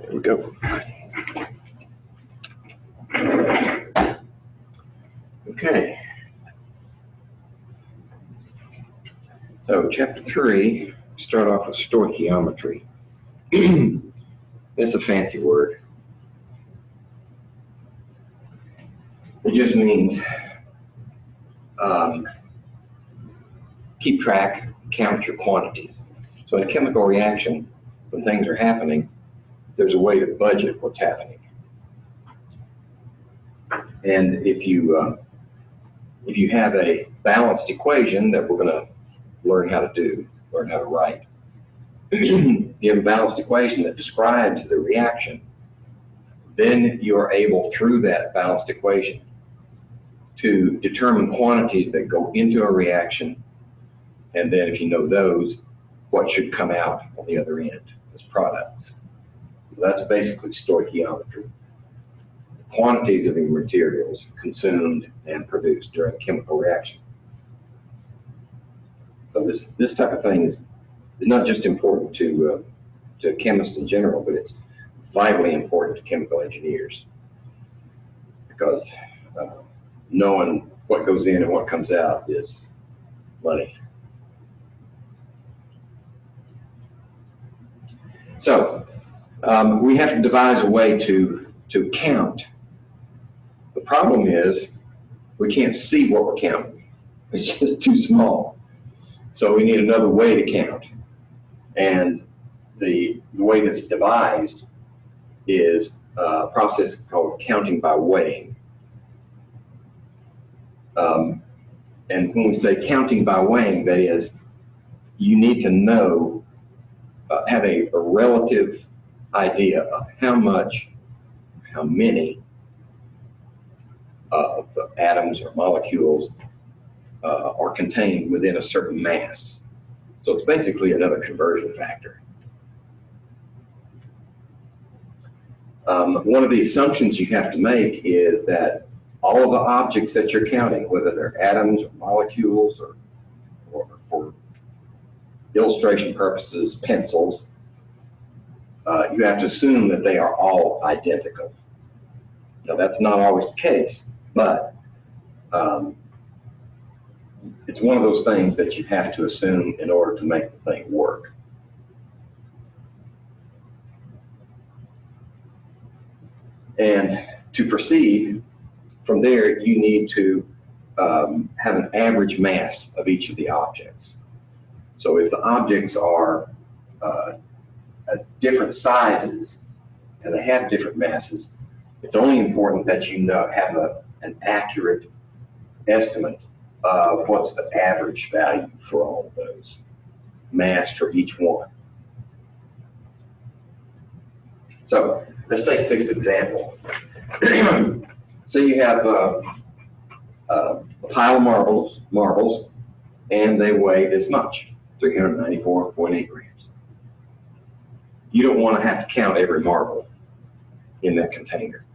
There we go. Okay. So chapter 3, start off with stoichiometry. That's a fancy word. It just means keep track, count your quantities. So in a chemical reaction, when things are happening, there's a way to budget what's happening. And if you have a balanced equation that we're going to learn how to write, you have a balanced equation that describes the reaction, then you're able, through that balanced equation, to determine quantities that go into a reaction, and then if you know those, what should come out on the other end as products. So that's basically stoichiometry. Quantities of the materials consumed and produced during a chemical reaction. So this type of thing is not just important to chemists in general, but it's vitally important to chemical engineers, because knowing what goes in and what comes out is money. So we have to devise a way to count. The problem is we can't see what we're counting. It's just too small. So we need another way to count. And the way that's devised is a process called counting by weighing. And when we say counting by weighing, that is, you need to know, have a relative idea of how many of the atoms or molecules are contained within a certain mass. So it's basically another conversion factor. One of the assumptions you have to make is that all of the objects that you're counting, whether they're atoms or molecules or for illustration purposes, pencils, you have to assume that they are all identical. Now, that's not always the case, but it's one of those things that you have to assume in order to make the thing work. And to proceed from there, you need to have an average mass of each of the objects. So if the objects are at different sizes and they have different masses, it's only important that you have an accurate estimate of what's the average value for all of those, mass for each one. So let's take this example. So you have a pile of marbles, and they weigh this much, 394.8 grams. You don't want to have to count every marble in that container.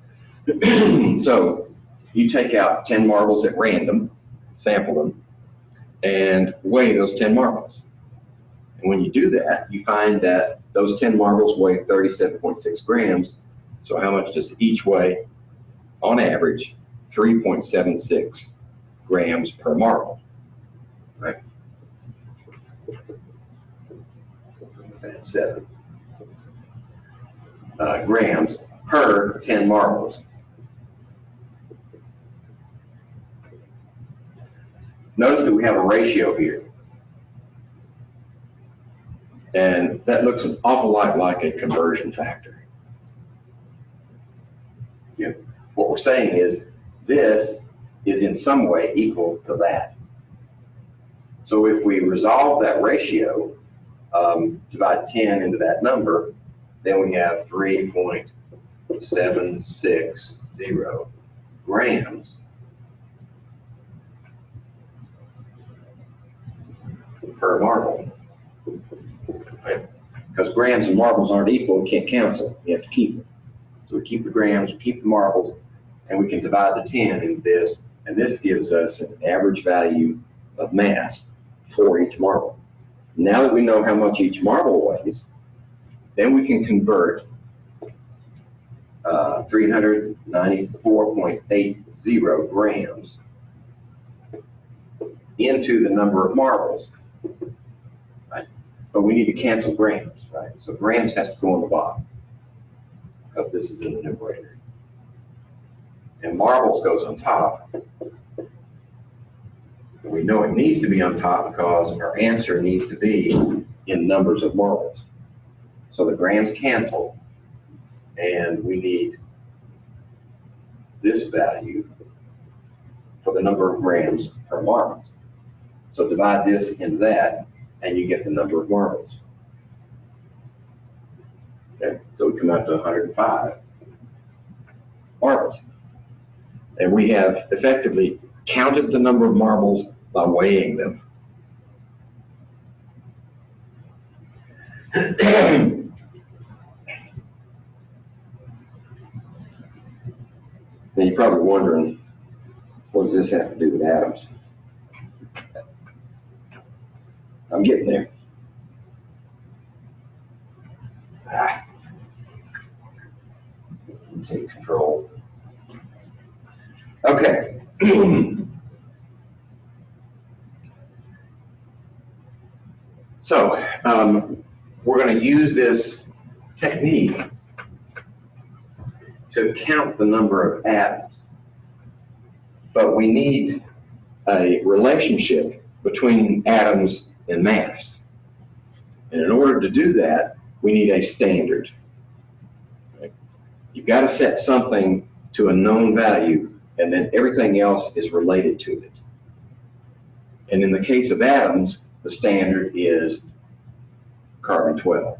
So you take out 10 marbles at random, sample them, and weigh those 10 marbles. And when you do that, you find that those 10 marbles weigh 37.6 grams. So how much does each weigh? On average, 3.76 grams per marble. Right? That's 7 grams per 10 marbles. Notice that we have a ratio here. And that looks an awful lot like a conversion factor. What we're saying is this is in some way equal to that. So if we resolve that ratio, divide 10 into that number, then we have 3.760 grams per marble. Right? Because grams and marbles aren't equal, we can't cancel. You have to keep them. So we keep the grams, we keep the marbles, and we can divide the 10 into this, and this gives us an average value of mass for each marble. Now that we know how much each marble weighs, then we can convert 394.80 grams into the number of marbles, right? But we need to cancel grams, right? So grams has to go on the bottom because this is in the numerator. And marbles goes on top. And we know it needs to be on top because our answer needs to be in numbers of marbles. So the grams cancel, and we need this value for the number of grams per marble. So divide this into that, and you get the number of marbles. Okay, so we come out to 105 marbles. And we have effectively counted the number of marbles by weighing them. Now you're probably wondering, what does this have to do with atoms? I'm getting there. Take control. Okay. So we're going to use this technique to count the number of atoms. But we need a relationship between atoms and mass. And in order to do that, we need a standard. Right? You've got to set something to a known value, and then everything else is related to it. And in the case of atoms, the standard is carbon-12.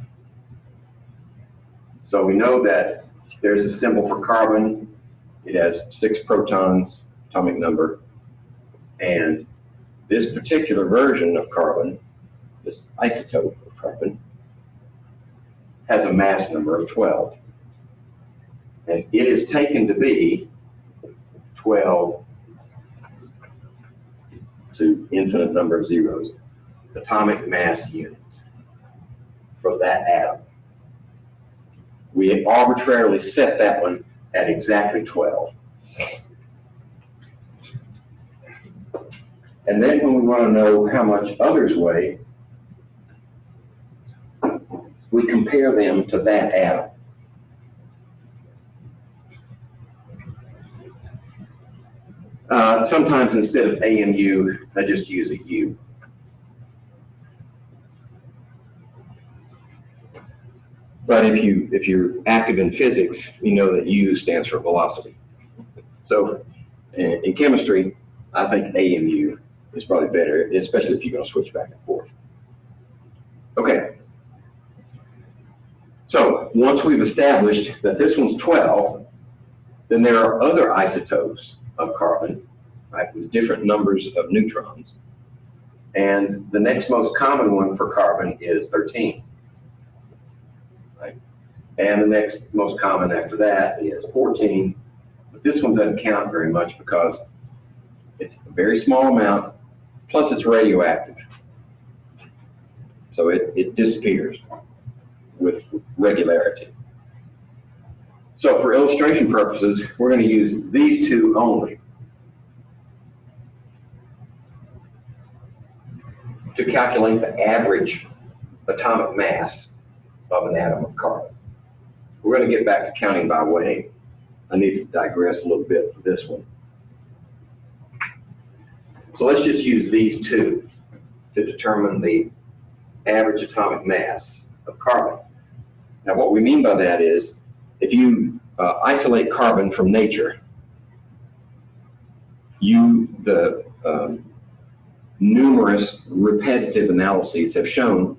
So we know that there's a symbol for carbon. It has 6 protons, atomic number, and this particular version of carbon, this isotope of carbon, has a mass number of 12. And it is taken to be 12 to infinite number of zeros, atomic mass units for that atom. We arbitrarily set that one at exactly 12. And then when we want to know how much others weigh, we compare them to that atom. Sometimes instead of A and U, I just use a U. But if you're active in physics, you know that U stands for velocity. So in chemistry, I think A and U is probably better, especially if you're going to switch back and forth. Okay. So once we've established that this one's 12, then there are other isotopes of carbon, right, with different numbers of neutrons. And the next most common one for carbon is 13. Right? And the next most common after that is 14. But this one doesn't count very much because it's a very small amount, plus it's radioactive. So it disappears with regularity. So for illustration purposes, we're going to use these two only to calculate the average atomic mass of an atom of carbon. We're going to get back to counting by weight. I need to digress a little bit for this one. So let's just use these two to determine the average atomic mass of carbon. Now what we mean by that is, if you isolate carbon from nature, the numerous repetitive analyses have shown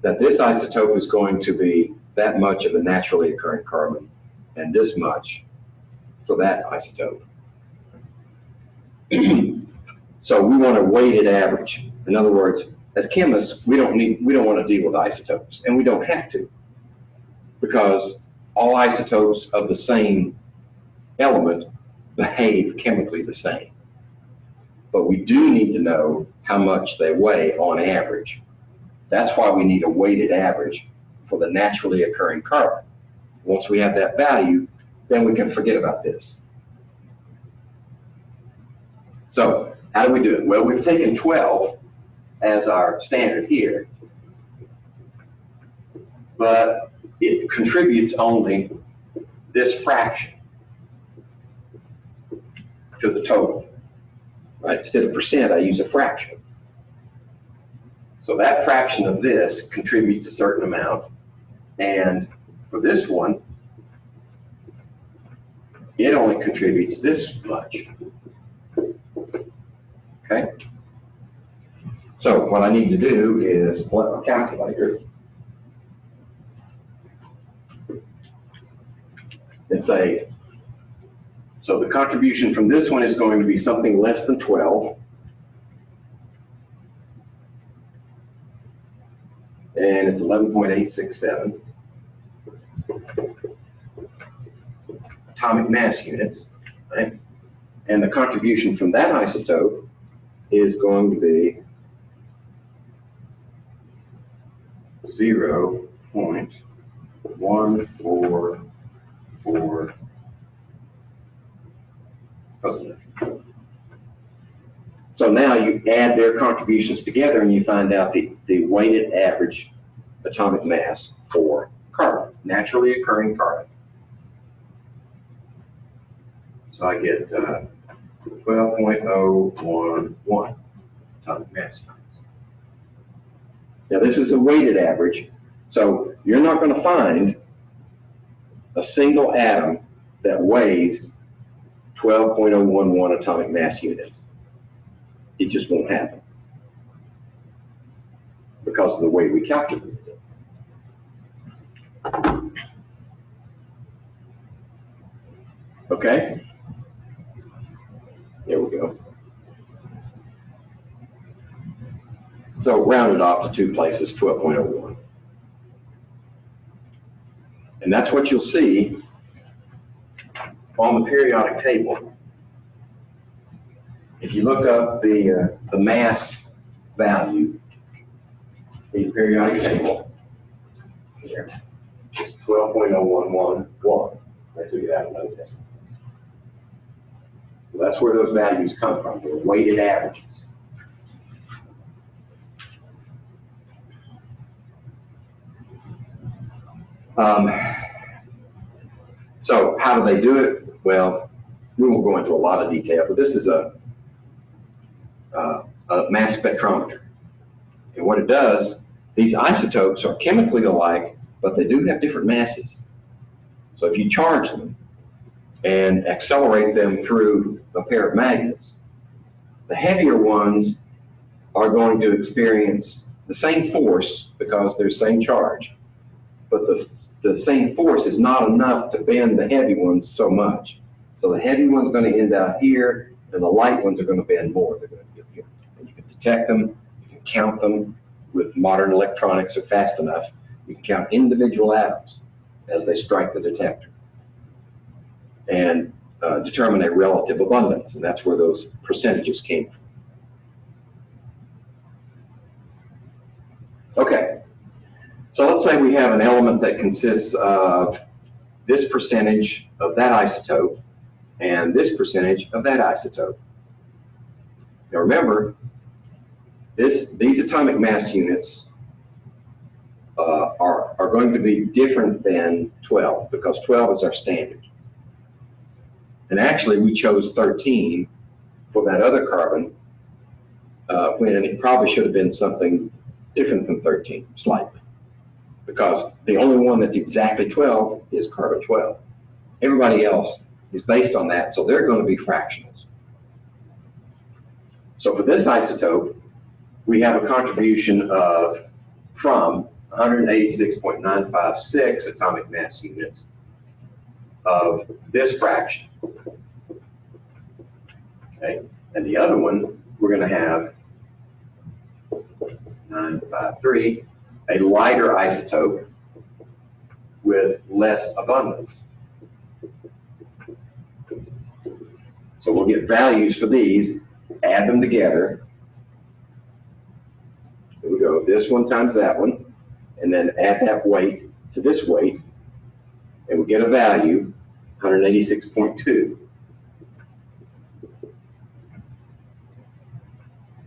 that this isotope is going to be that much of a naturally occurring carbon and this much for that isotope. So we want a weighted average. In other words, as chemists, we don't want to deal with isotopes, and we don't have to, because all isotopes of the same element behave chemically the same. But we do need to know how much they weigh on average. That's why we need a weighted average for the naturally occurring carbon. Once we have that value, then we can forget about this. So how do we do it? Well, we've taken 12 as our standard here, but it contributes only this fraction to the total. Right? Instead of percent, I use a fraction. So that fraction of this contributes a certain amount, and for this one, it only contributes this much. Okay? So what I need to do is pull up my calculator and say, so the contribution from this one is going to be something less than 12. And it's 11.867 atomic mass units, right? And the contribution from that isotope is going to be 0.144. So now you add their contributions together and you find out the weighted average atomic mass for carbon, naturally occurring carbon. So I get 12.011 atomic mass units. Now this is a weighted average, so you're not going to find a single atom that weighs 12.011 atomic mass units. It just won't happen because of the way we calculate it. Okay? There we go. So rounded off to 2 places, 12.01. And that's what you'll see on the periodic table. If you look up the mass value in the periodic table, here, it's 12.0111. I took it out of another decimal place. So that's where those values come from. They're weighted averages. So how do they do it? Well, we won't go into a lot of detail, but this is a mass spectrometer. And what it does, these isotopes are chemically alike, but they do have different masses. So if you charge them and accelerate them through a pair of magnets, the heavier ones are going to experience the same force because they're the same charge, but the same force is not enough to bend the heavy ones so much. So the heavy one's going to end out here, and the light ones are going to bend more. They're going to get here. And you can detect them, you can count them with modern electronics are fast enough. You can count individual atoms as they strike the detector and determine a relative abundance, and that's where those percentages came from. Okay, so let's say we have an element that consists of this percentage of that isotope and this percentage of that isotope. Now remember, these atomic mass units are going to be different than 12 because 12 is our standard. And actually we chose 13 for that other carbon when it probably should have been something different than 13, slightly. Because the only one that's exactly 12 is carbon 12. Everybody else is based on that, so they're going to be fractionals. So for this isotope, we have a contribution of from 186.956 atomic mass units of this fraction. Okay, and the other one, we're going to have 953, a lighter isotope with less abundance. So we'll get values for these, add them together. Here we go, this one times that one, and then add that weight to this weight, and we'll get a value 186.2.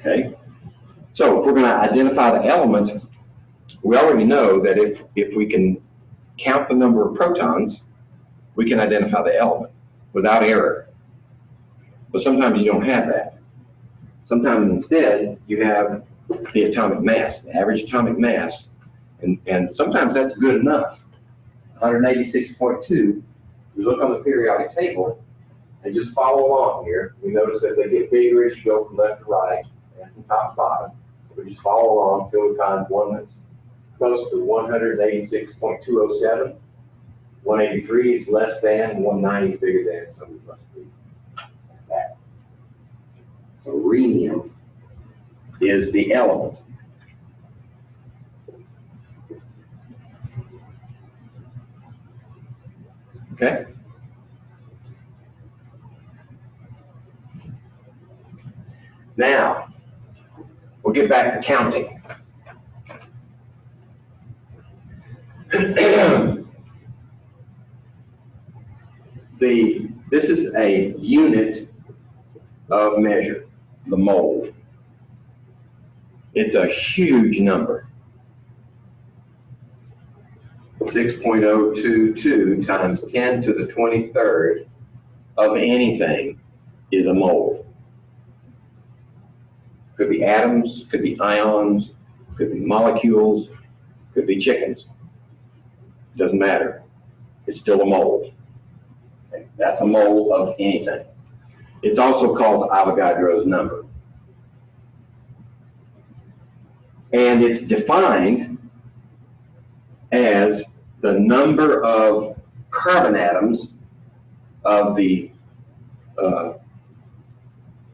Okay, so if we're going to identify the element, we already know that if we can count the number of protons, we can identify the element without error. But sometimes you don't have that. Sometimes instead you have the atomic mass, the average atomic mass, and sometimes that's good enough. 186.2, you look on the periodic table and just follow along here. We notice that they get bigger as you go from left to right and from top to bottom. So we just follow along until we find one that's close to 186.207. 183 is less than, 190 is bigger than, so we must be that. So rhenium is the element. Okay? Now, we'll get back to counting. This is a unit of measure, the mole. It's a huge number. 6.022 times 10 to the 23rd of anything is a mole. Could be atoms, could be ions, could be molecules, could be chickens. Doesn't matter. It's still a mole. Okay? That's a mole of anything. It's also called Avogadro's number. And it's defined as the number of carbon atoms of the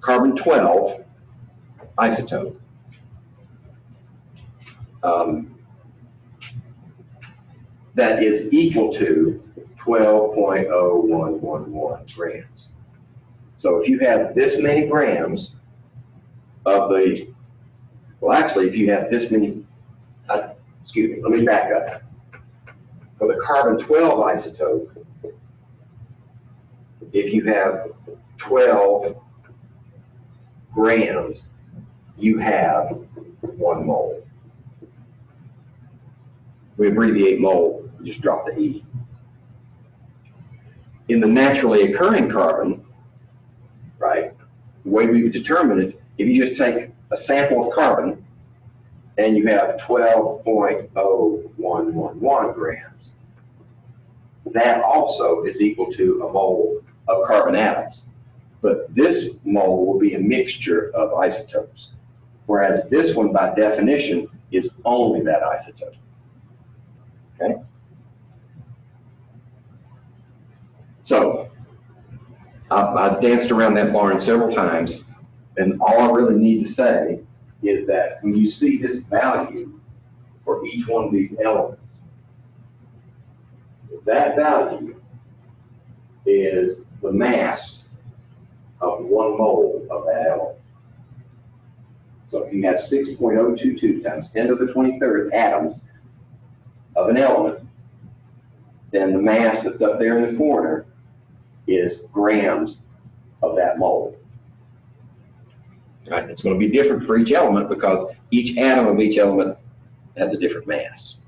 carbon-12 isotope. That is equal to 12.0111 grams. So if you have this many grams of the, well actually if you have this many, excuse me, let me back up. For the carbon-12 isotope, if you have 12 grams, you have 1 mole. We abbreviate mole, we just drop the E. In the naturally occurring carbon, right, the way we would determine it, if you just take a sample of carbon and you have 12.0111 grams, that also is equal to a mole of carbon atoms. But this mole will be a mixture of isotopes, whereas this one, by definition, is only that isotope. Okay? So, I've danced around that barn several times, and all I really need to say is that when you see this value for each one of these elements, that value is the mass of 1 mole of that element. So if you have 6.022 times 10 to the 23rd atoms of an element, then the mass that's up there in the corner is grams of that mole. Right? It's going to be different for each element because each atom of each element has a different mass.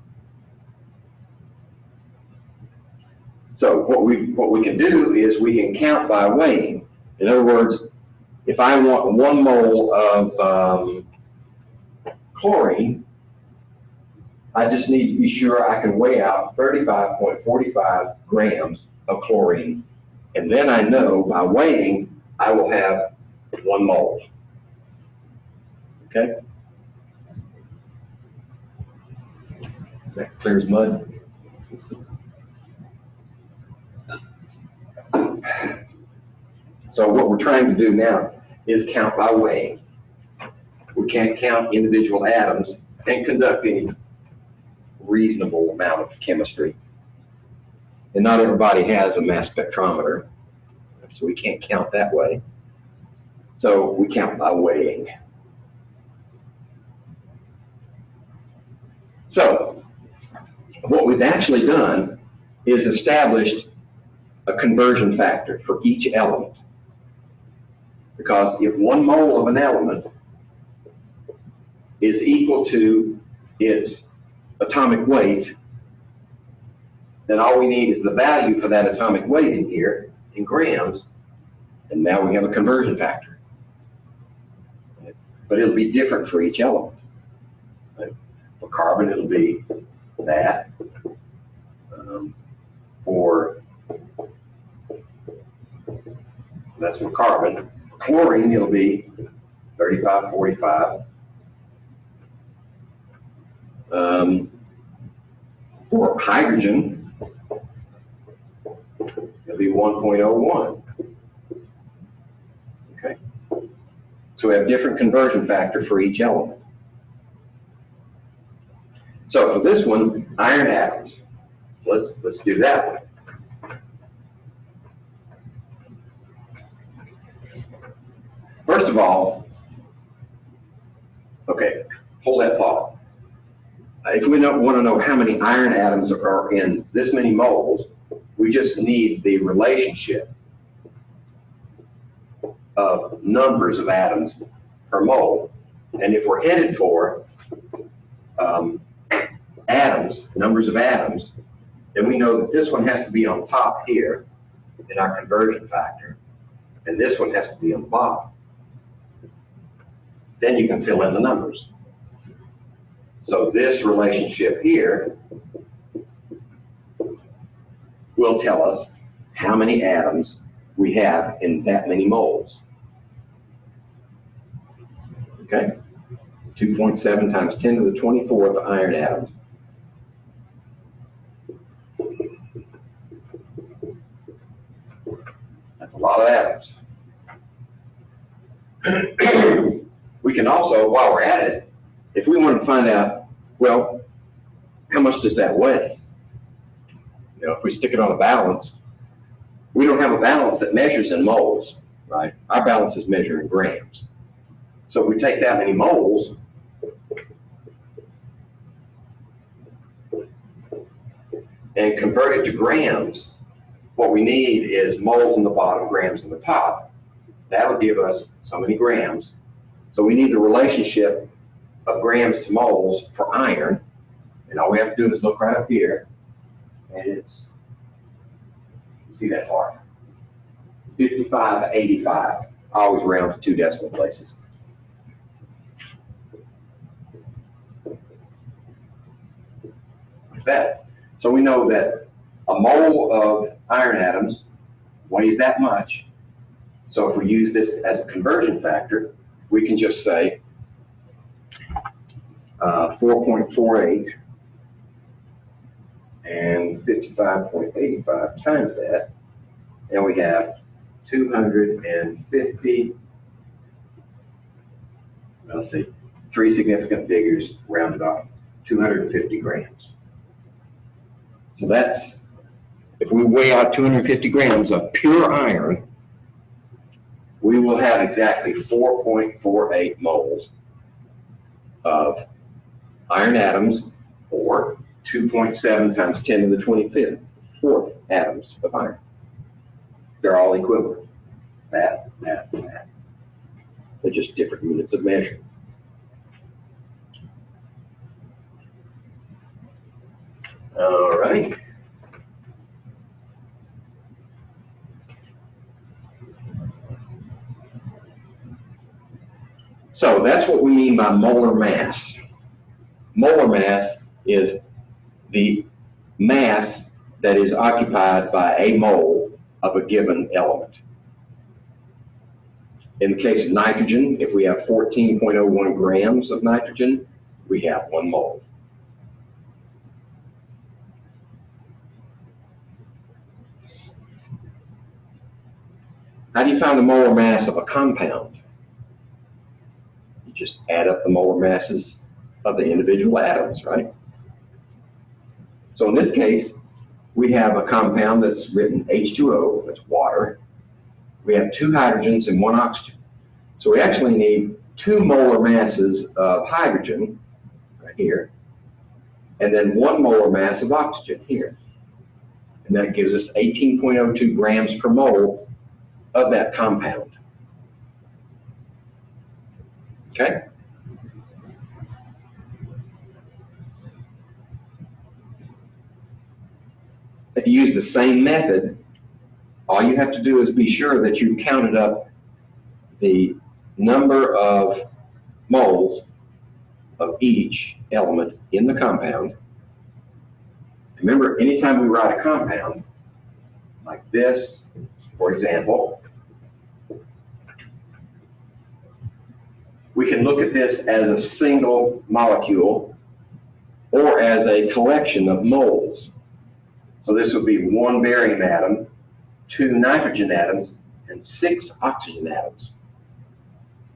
So what we can do is we can count by weighing. In other words, if I want 1 mole of chlorine, I just need to be sure I can weigh out 35.45 grams of chlorine. And then I know by weighing, I will have 1 mole. Okay? That clears mud. So what we're trying to do now is count by weighing. We can't count individual atoms and conduct any reasonable amount of chemistry. And not everybody has a mass spectrometer, so we can't count that way. So we count by weighing. So what we've actually done is established a conversion factor for each element. Because if 1 mole of an element is equal to its atomic weight, then all we need is the value for that atomic weight in here in grams, and now we have a conversion factor. But it'll be different for each element. For carbon, it'll be that. That's for carbon. For chlorine, it'll be 3545. For hydrogen, it'll be 1.01. Okay. So we have different conversion factor for each element. So for this one, iron atoms. So let's do that one. First of all, okay, hold that thought. If we want to know how many iron atoms are in this many moles, we just need the relationship of numbers of atoms per mole. And if we're headed for atoms, numbers of atoms, then we know that this one has to be on top here in our conversion factor, and this one has to be on the bottom. Then you can fill in the numbers. So this relationship here will tell us how many atoms we have in that many moles. Okay? 2.7 times 10 to the 24th iron atoms. That's a lot of atoms. We can also, while we're at it, if we want to find out, well, how much does that weigh? You know, if we stick it on a balance, we don't have a balance that measures in moles, right? Our balance is measured in grams. So if we take that many moles, and convert it to grams, what we need is moles in the bottom, grams in the top. That'll give us so many grams. So we need the relationship of grams to moles for iron, and all we have to do is look right up here, and it's, you can see that far, 5585. I always round to 2 decimal places. Like that. So we know that a mole of iron atoms weighs that much. So if we use this as a conversion factor, we can just say 4.48 and 55.85 times that, and we have 250, let's see, 3 significant figures rounded off, 250 grams. So that's, if we weigh out 250 grams of pure iron, we will have exactly 4.48 moles of iron atoms, or 2.7 times 10 to the 24th atoms of iron. They're all equivalent. That. They're just different units of measure. All right. So that's what we mean by molar mass. Molar mass is the mass that is occupied by a mole of a given element. In the case of nitrogen, if we have 14.01 grams of nitrogen, we have 1 mole. How do you find the molar mass of a compound? You just add up the molar masses of the individual atoms, right? So in this case, we have a compound that's written H2O, that's water. We have 2 hydrogens and 1 oxygen. So we actually need 2 molar masses of hydrogen, right here, and then 1 molar mass of oxygen here. And that gives us 18.02 grams per mole of that compound. Okay? If you use the same method, all you have to do is be sure that you counted up the number of moles of each element in the compound. Remember, anytime we write a compound, like this, for example, we can look at this as a single molecule or as a collection of moles. So this would be 1 barium atom, 2 nitrogen atoms, and 6 oxygen atoms.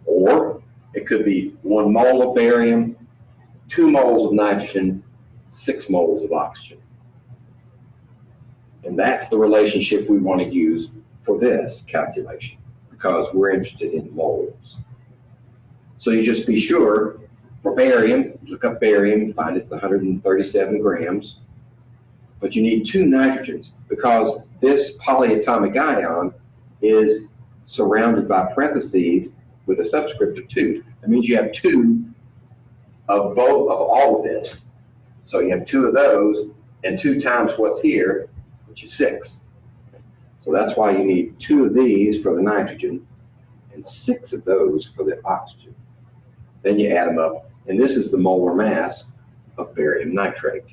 Or it could be 1 mole of barium, 2 moles of nitrogen, 6 moles of oxygen. And that's the relationship we want to use for this calculation, because we're interested in moles. So you just be sure, for barium, look up barium, find it's 137 grams, but you need 2 nitrogens, because this polyatomic ion is surrounded by parentheses with a subscript of 2. That means you have 2 of both of all of this. So you have 2 of those, and 2 times what's here, which is 6. So that's why you need 2 of these for the nitrogen and 6 of those for the oxygen. Then you add them up, and this is the molar mass of barium nitrate.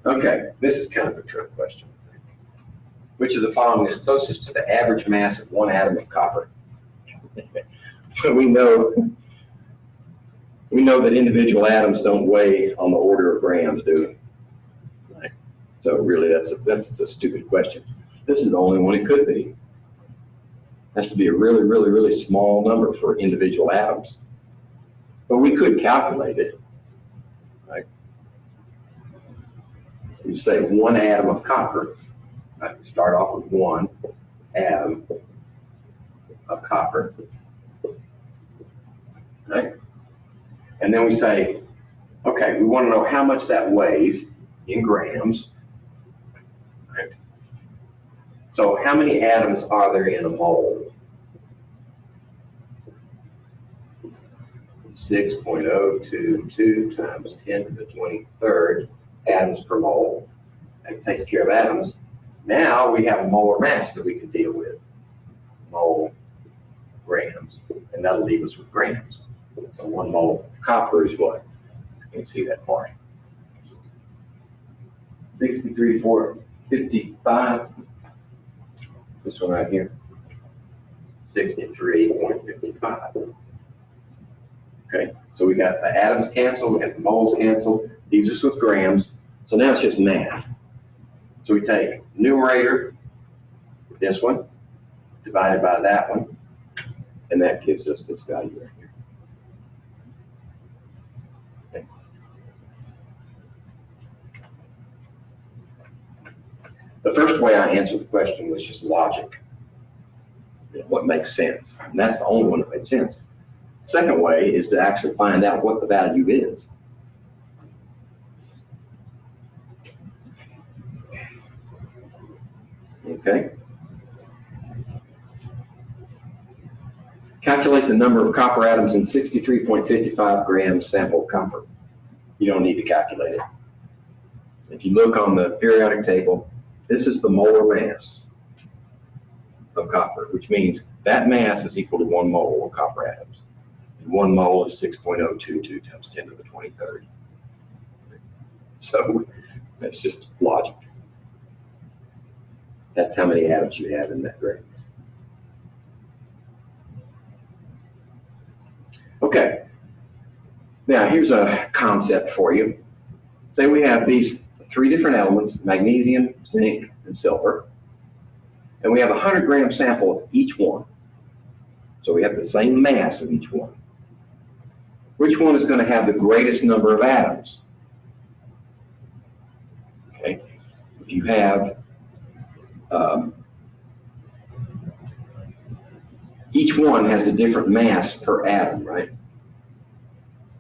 Okay, this is kind of a trick question. Which of the following is closest to the average mass of 1 atom of copper? we know that individual atoms don't weigh on the order of grams, do they? Right. So really, that's a stupid question. This is the only one it could be. It has to be a really, really, really small number for individual atoms. But we could calculate it. Right? You say 1 atom of copper. Right? We start off with 1 atom of copper. Right? And then we say, okay, we want to know how much that weighs in grams. Right? So how many atoms are there in a mole? 6.022 times 10 to the 23rd atoms per mole. That takes care of atoms. Now we have a molar mass that we can deal with. Mole grams. And that'll leave us with grams. So 1 mole of copper is what? You can see that part. 63.455. This one right here. 63.55. Okay, so we got the atoms canceled, we got the moles canceled, leaves us with grams. So now it's just math. So we take numerator, this one, divided by that one, and that gives us this value right here. Okay. The first way I answered the question was just logic. What makes sense? And that's the only one that makes sense. Second way is to actually find out what the value is. Okay. Calculate the number of copper atoms in 63.55 grams sample of copper. You don't need to calculate it. If you look on the periodic table, this is the molar mass of copper, which means that mass is equal to 1 mole of copper atoms. 1 mole is 6.022 times 10 to the 23rd. So that's just logic. That's how many atoms you have in that gram. Okay. Now here's a concept for you. Say we have these 3 different elements, magnesium, zinc, and silver. And we have a 100-gram sample of each one. So we have the same mass of each one. Which one is going to have the greatest number of atoms? Okay, if you have each one has a different mass per atom, right?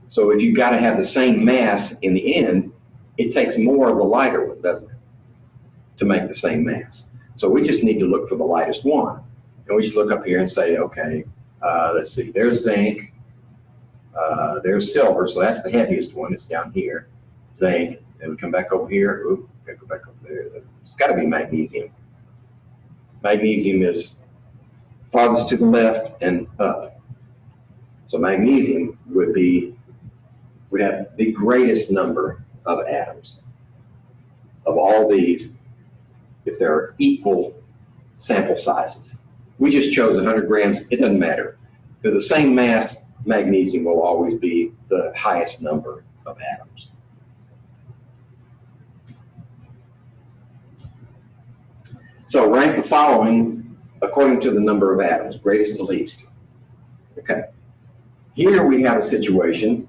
So if you've got to have the same mass in the end, it takes more of the lighter one, doesn't it, to make the same mass. So we just need to look for the lightest one. And we just look up here and say, okay, let's see, there's zinc, there's silver, so that's the heaviest one, it's down here, zinc. Then we come back over here, ooh, gotta go back over there. It's gotta be magnesium. Magnesium is farthest to the left and up. So magnesium would have the greatest number of atoms of all these if they're equal sample sizes. We just chose 100 grams, it doesn't matter. For the same mass, magnesium will always be the highest number of atoms. So rank the following according to the number of atoms, greatest to least. Okay. Here we have a situation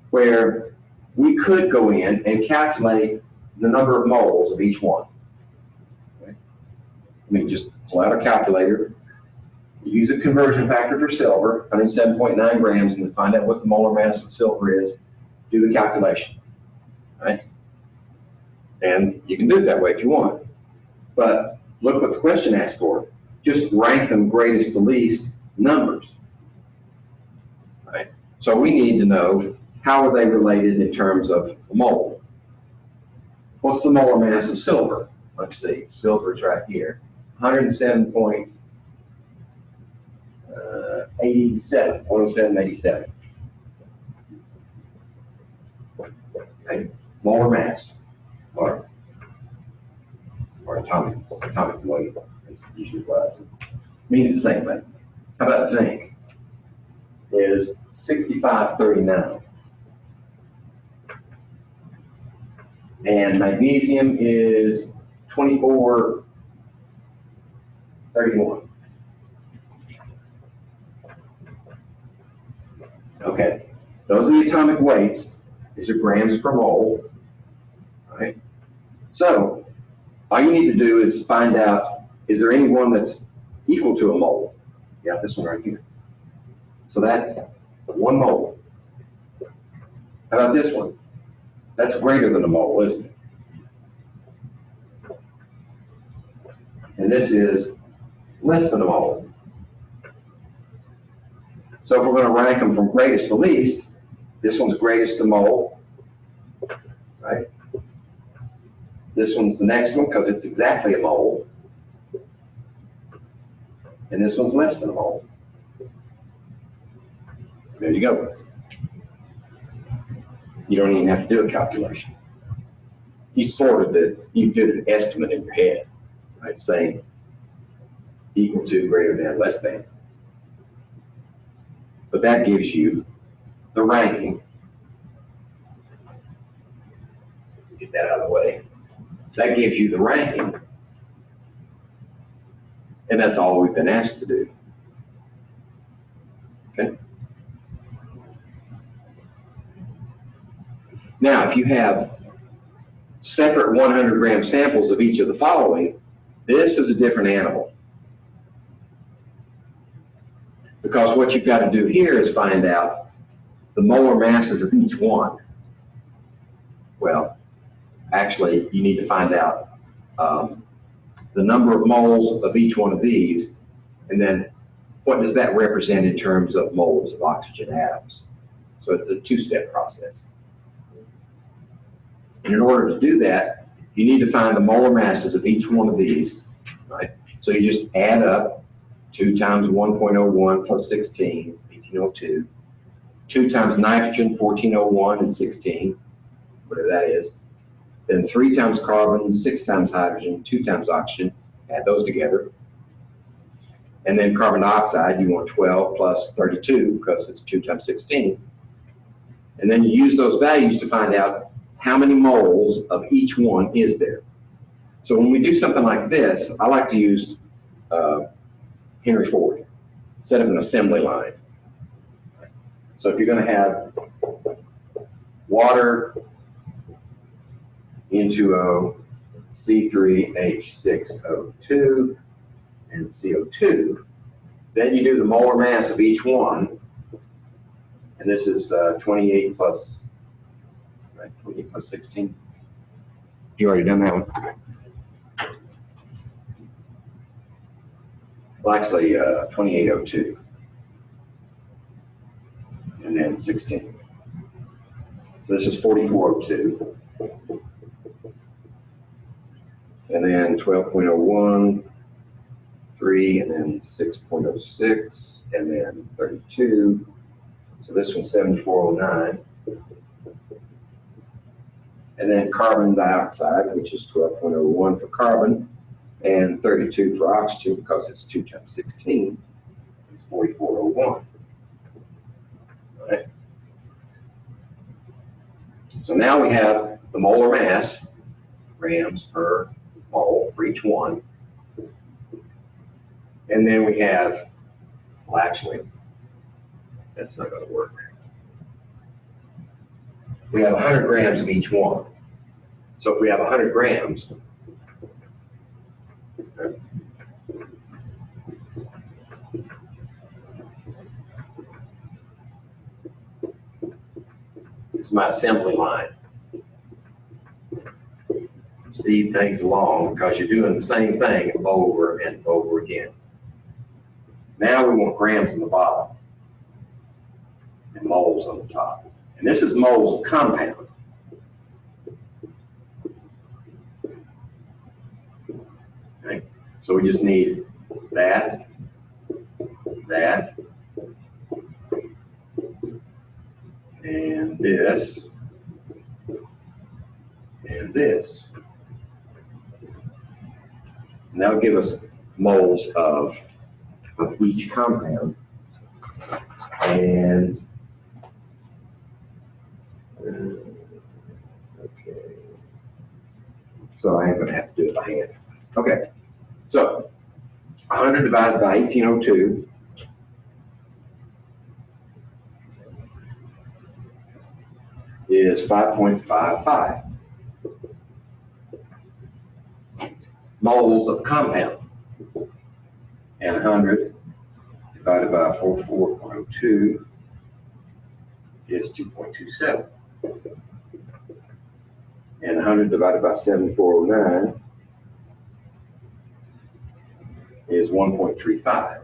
where we could go in and calculate the number of moles of each one. Okay. We can just pull out our calculator, use a conversion factor for silver, 107.9 grams, and then find out what the molar mass of silver is, do the calculation. Right? And you can do it that way if you want. But look what the question asks for. Just rank them greatest to least numbers. Right? So we need to know, how are they related in terms of mole? What's the molar mass of silver? Let's see, silver's right here. 107.87. Okay, molar mass, or atomic weight is usually what it means, the same thing. How about zinc? Is 6539. And magnesium is 2431. Okay, those are the atomic weights. These are grams per mole. All right. So all you need to do is find out, is there any one that's equal to a mole? Yeah, this one right here. So that's 1 mole. How about this one? That's greater than a mole, isn't it? And this is less than a mole. So if we're going to rank them from greatest to least, this one's greatest to mole, right? This one's the next one because it's exactly a mole. And this one's less than a mole. There you go. You don't even have to do a calculation. You did an estimate in your head, right? Saying equal to, greater than, less than. But that gives you the ranking. Get that out of the way. That gives you the ranking. And that's all we've been asked to do. Okay? Now, if you have separate 100-gram samples of each of the following, this is a different animal. Because what you've got to do here is find out the molar masses of each one. Well, actually, you need to find out the number of moles of each one of these, and then what does that represent in terms of moles of oxygen atoms. So it's a two-step process. And in order to do that, you need to find the molar masses of each one of these, right? So you just add up 2 times 1.01 plus 16, 1802. 2 times nitrogen, 1401 and 16, whatever that is. Then 3 times carbon, 6 times hydrogen, 2 times oxygen. Add those together. And then carbon dioxide, you want 12 plus 32 because it's 2 times 16. And then you use those values to find out how many moles of each one is there. So when we do something like this, I like to use Henry Ford, set up an assembly line. So if you're going to have water, N2O, C3H6O2, and CO2, then you do the molar mass of each one, And this is 28 plus, right, 28 plus 16. You already done that one. Well, actually, 2802. And then 16. So this is 4402. And then 12.01, 3, and then 6.06, and then 32. So this one's 7409. And then carbon dioxide, which is 12.01 for carbon, and 32 for oxygen, because it's 2 times 16, it's 4401. All right. So now we have the molar mass, grams per mole for each one. And then we have, well, actually, that's not going to work. We have 100 grams of each one. So if we have 100 grams, it's my assembly line. Speed things along because you're doing the same thing over and over again. Now we want grams on the bottom and moles on the top. And this is moles of compound. Okay. So we just need that, and this, and this. And that'll give us moles of each compound. And okay, so I am going to have to do it by hand. Okay, so 100 divided by 1802 is 5.55 moles of compound, and 100 divided by 44.02 is 2.27, and 100 divided by 7409 is 1.35,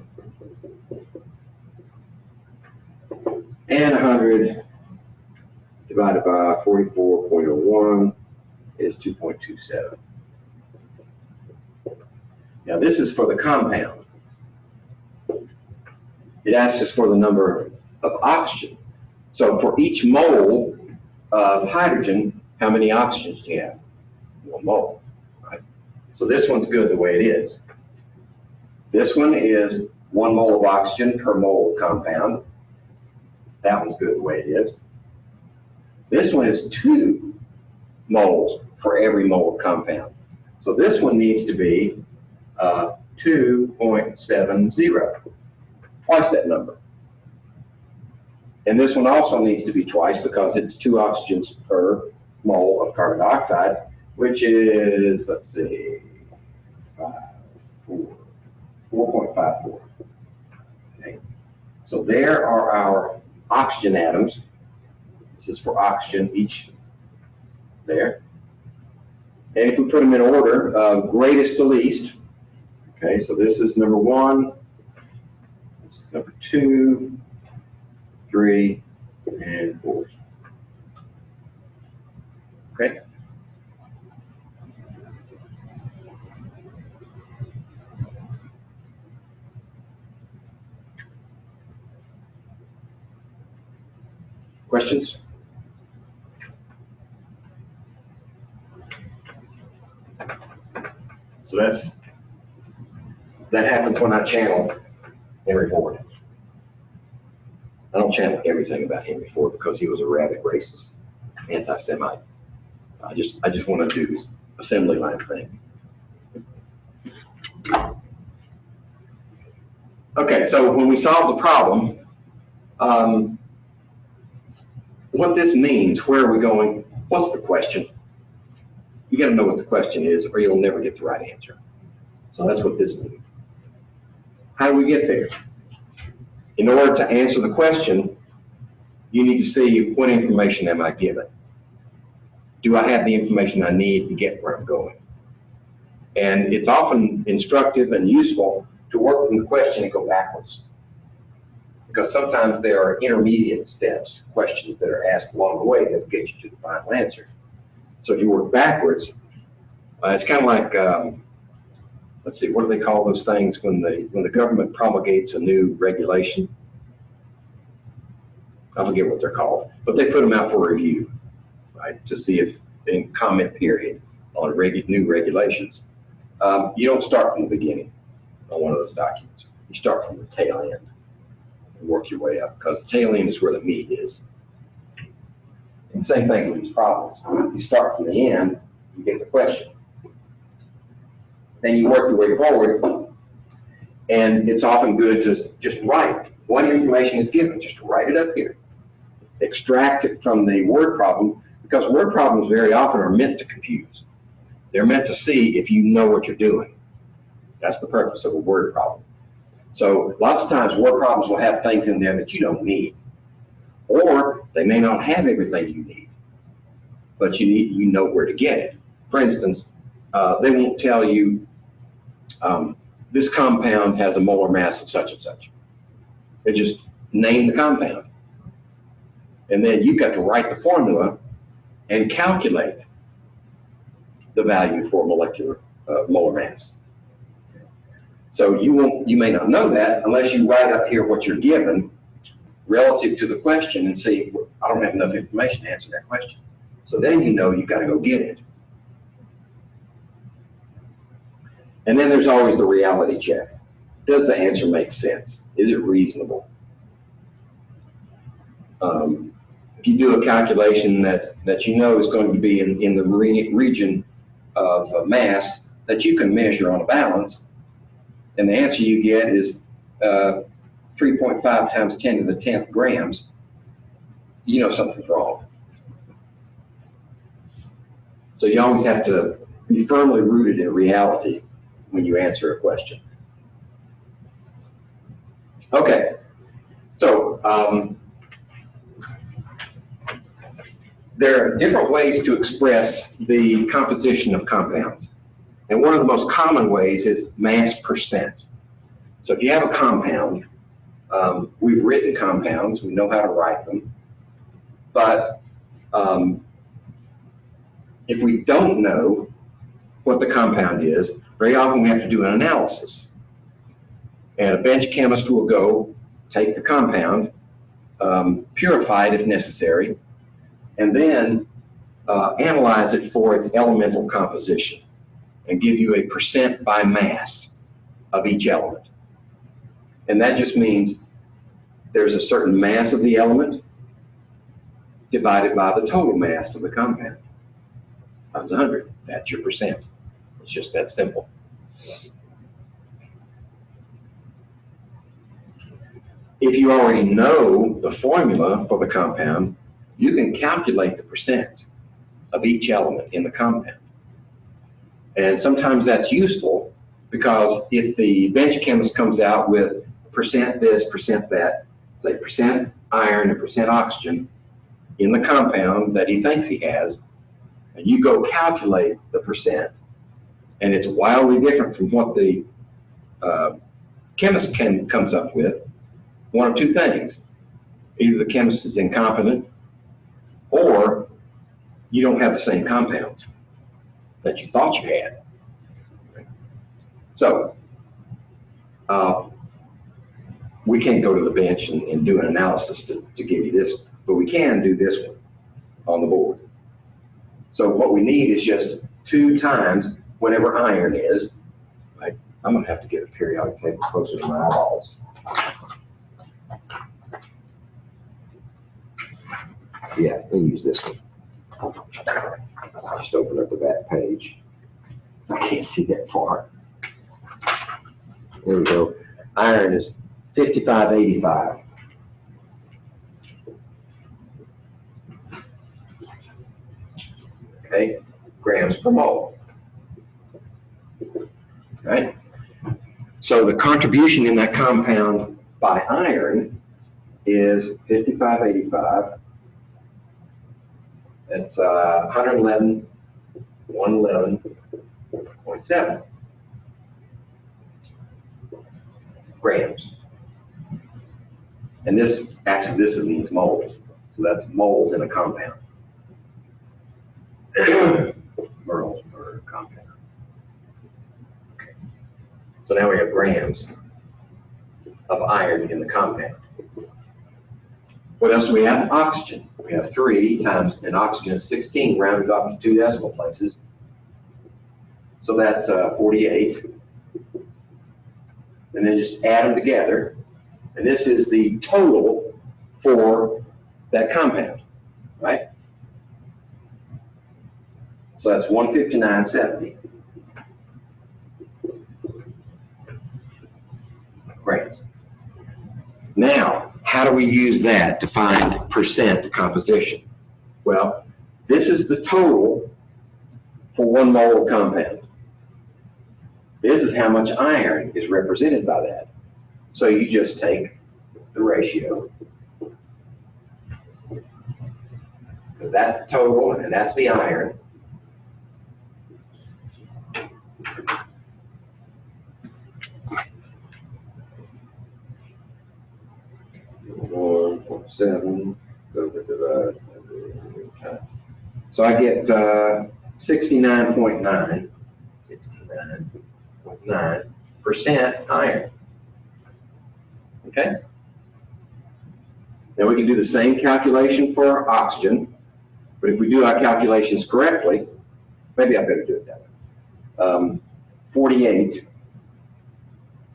and 100 divided by 44.01 is 2.27. Now this is for the compound. It asks us for the number of oxygen. So for each mole of hydrogen, how many oxygens do you have? 1 mole, right? So this one's good the way it is. This one is 1 mole of oxygen per mole of compound. That one's good the way it is. This one is 2 moles for every mole of compound. So this one needs to be 2.70, twice that number. And this one also needs to be twice because it's 2 oxygens per mole of carbon dioxide, which is, let's see, 4.54. Okay. So there are our oxygen atoms. This is for oxygen, each there. And if we put them in order, greatest to least, okay, so this is number 1, this is number 2, 3, and 4. Okay. Questions? So that happens when I channel Henry Ford. I don't channel everything about Henry Ford because he was a rabid racist, anti-Semite. I just want to do assembly line thing. Okay, so when we solve the problem, what this means, where are we going, what's the question? You got to know what the question is or you'll never get the right answer. So that's what this means. How do we get there? In order to answer the question, you need to see what information am I given. Do I have the information I need to get where I'm going? And it's often instructive and useful to work from the question and go backwards. Because sometimes there are intermediate steps, questions that are asked along the way that get you to the final answer. So if you work backwards, it's kind of like, let's see, what do they call those things when the government promulgates a new regulation? I forget what they're called, but they put them out for review, right, to see if in comment period on new regulations. You don't start from the beginning on one of those documents. You start from the tail end and work your way up, because the tail end is where the meat is. And the same thing with these problems. You start from the end, you get the question. Then you work your way forward, and it's often good to just write. What information is given, just write it up here. Extract it from the word problem, because word problems very often are meant to confuse. They're meant to see if you know what you're doing. That's the purpose of a word problem. So lots of times word problems will have things in there that you don't need, or they may not have everything you need, but you know where to get it. For instance, they won't tell you this compound has a molar mass of such and such. They just name the compound. And then you've got to write the formula and calculate the value for molecular molar mass. So you may not know that unless you write up here what you're given relative to the question and see, I don't have enough information to answer that question. So then you know you've got to go get it. And then there's always the reality check. Does the answer make sense? Is it reasonable? If you do a calculation that you know is going to be in the region of mass that you can measure on a balance, and the answer you get is 3.5 times 10 to the 10th grams, you know something's wrong. So you always have to be firmly rooted in reality when you answer a question. Okay, so there are different ways to express the composition of compounds. And one of the most common ways is mass percent. So if you have a compound, we've written compounds, we know how to write them, but if we don't know what the compound is, very often we have to do an analysis. And a bench chemist will go take the compound, purify it if necessary, and then analyze it for its elemental composition and give you a percent by mass of each element. And that just means there's a certain mass of the element divided by the total mass of the compound times 100. That's your percent. It's just that simple. If you already know the formula for the compound, you can calculate the percent of each element in the compound. And sometimes that's useful because if the bench chemist comes out with percent this, percent that, say percent iron and percent oxygen in the compound that he thinks he has, and you go calculate the percent, and it's wildly different from what the chemist comes up with, one of two things. Either the chemist is incompetent, or you don't have the same compounds that you thought you had. So, we can't go to the bench and do an analysis to give you this, but we can do this one on the board. So what we need is just 2 times whatever iron is. Right? I'm going to have to get a periodic table closer to my eyeballs. Yeah, we'll use this one. I'll just open up the back page. I can't see that far. There we go. Iron is 5585. Okay, grams per mole. Right? So the contribution in that compound by iron is 5585. That's 111.7 grams. And this, actually, this means moles. So that's moles in a compound. Moles per compound. Okay. So now we have grams of iron in the compound. What else do we have? Oxygen. We have 3 times, and oxygen is 16, rounded off to 2 decimal places. So that's 48. And then just add them together. And this is the total for that compound, right? So that's 159.70 grams. Now, how do we use that to find percent composition? Well, this is the total for 1 mole of compound. This is how much iron is represented by that. So you just take the ratio, because that's the total and that's the iron. So I get 69.9% iron. Okay? Now we can do the same calculation for oxygen, but if we do our calculations correctly, maybe I better do it that way. 48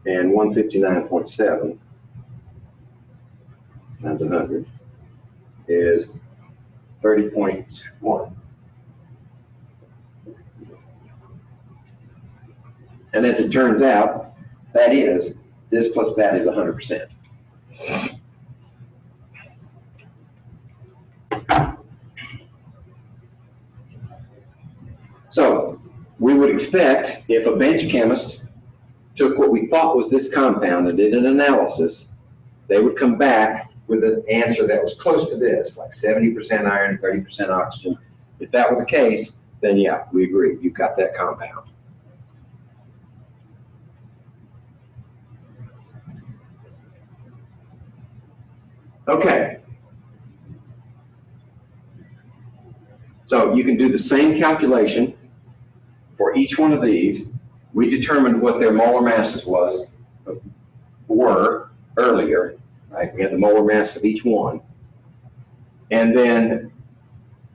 and 159.7 times 100 is 30.1. And as it turns out, that is, this plus that is 100%. So we would expect if a bench chemist took what we thought was this compound and did an analysis, they would come back with an answer that was close to this, like 70% iron, 30% oxygen. If that were the case, then yeah, we agree, you've got that compound. Okay. So you can do the same calculation for each one of these. We determined what their molar masses were earlier, right? We had the molar mass of each one. And then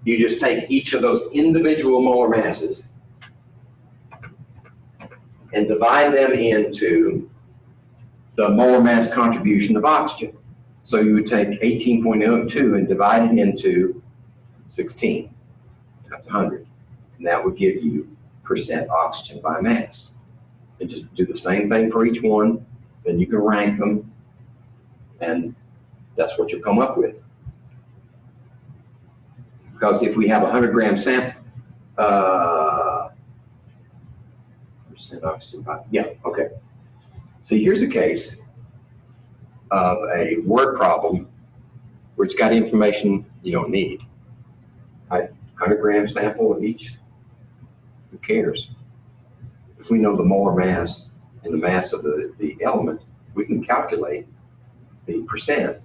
you just take each of those individual molar masses and divide them into the molar mass contribution of oxygen. So you would take 18.02 and divide it into 16. That's 100. And that would give you percent oxygen by mass. And just do the same thing for each one. Then you can rank them. And that's what you'll come up with. Because if we have a 100-gram sample, percent oxygen by, yeah, okay. See, here's a case of a word problem where it's got information you don't need. 100-gram sample of each, who cares? If we know the molar mass and the mass of the element, we can calculate the percent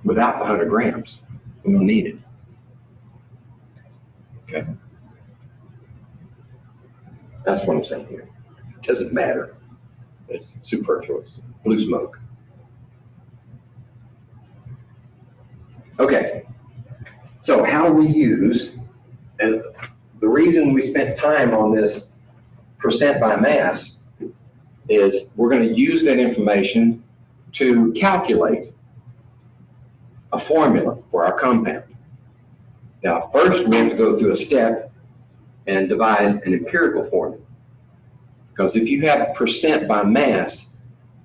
without the 100 grams. We don't need it. Okay? That's what I'm saying here. It doesn't matter. It's superfluous. Blue smoke. Okay. So how do we use, and the reason we spent time on this percent by mass is we're going to use that information to calculate a formula for our compound. Now, first we have to go through a step and devise an empirical formula. Because if you have percent by mass,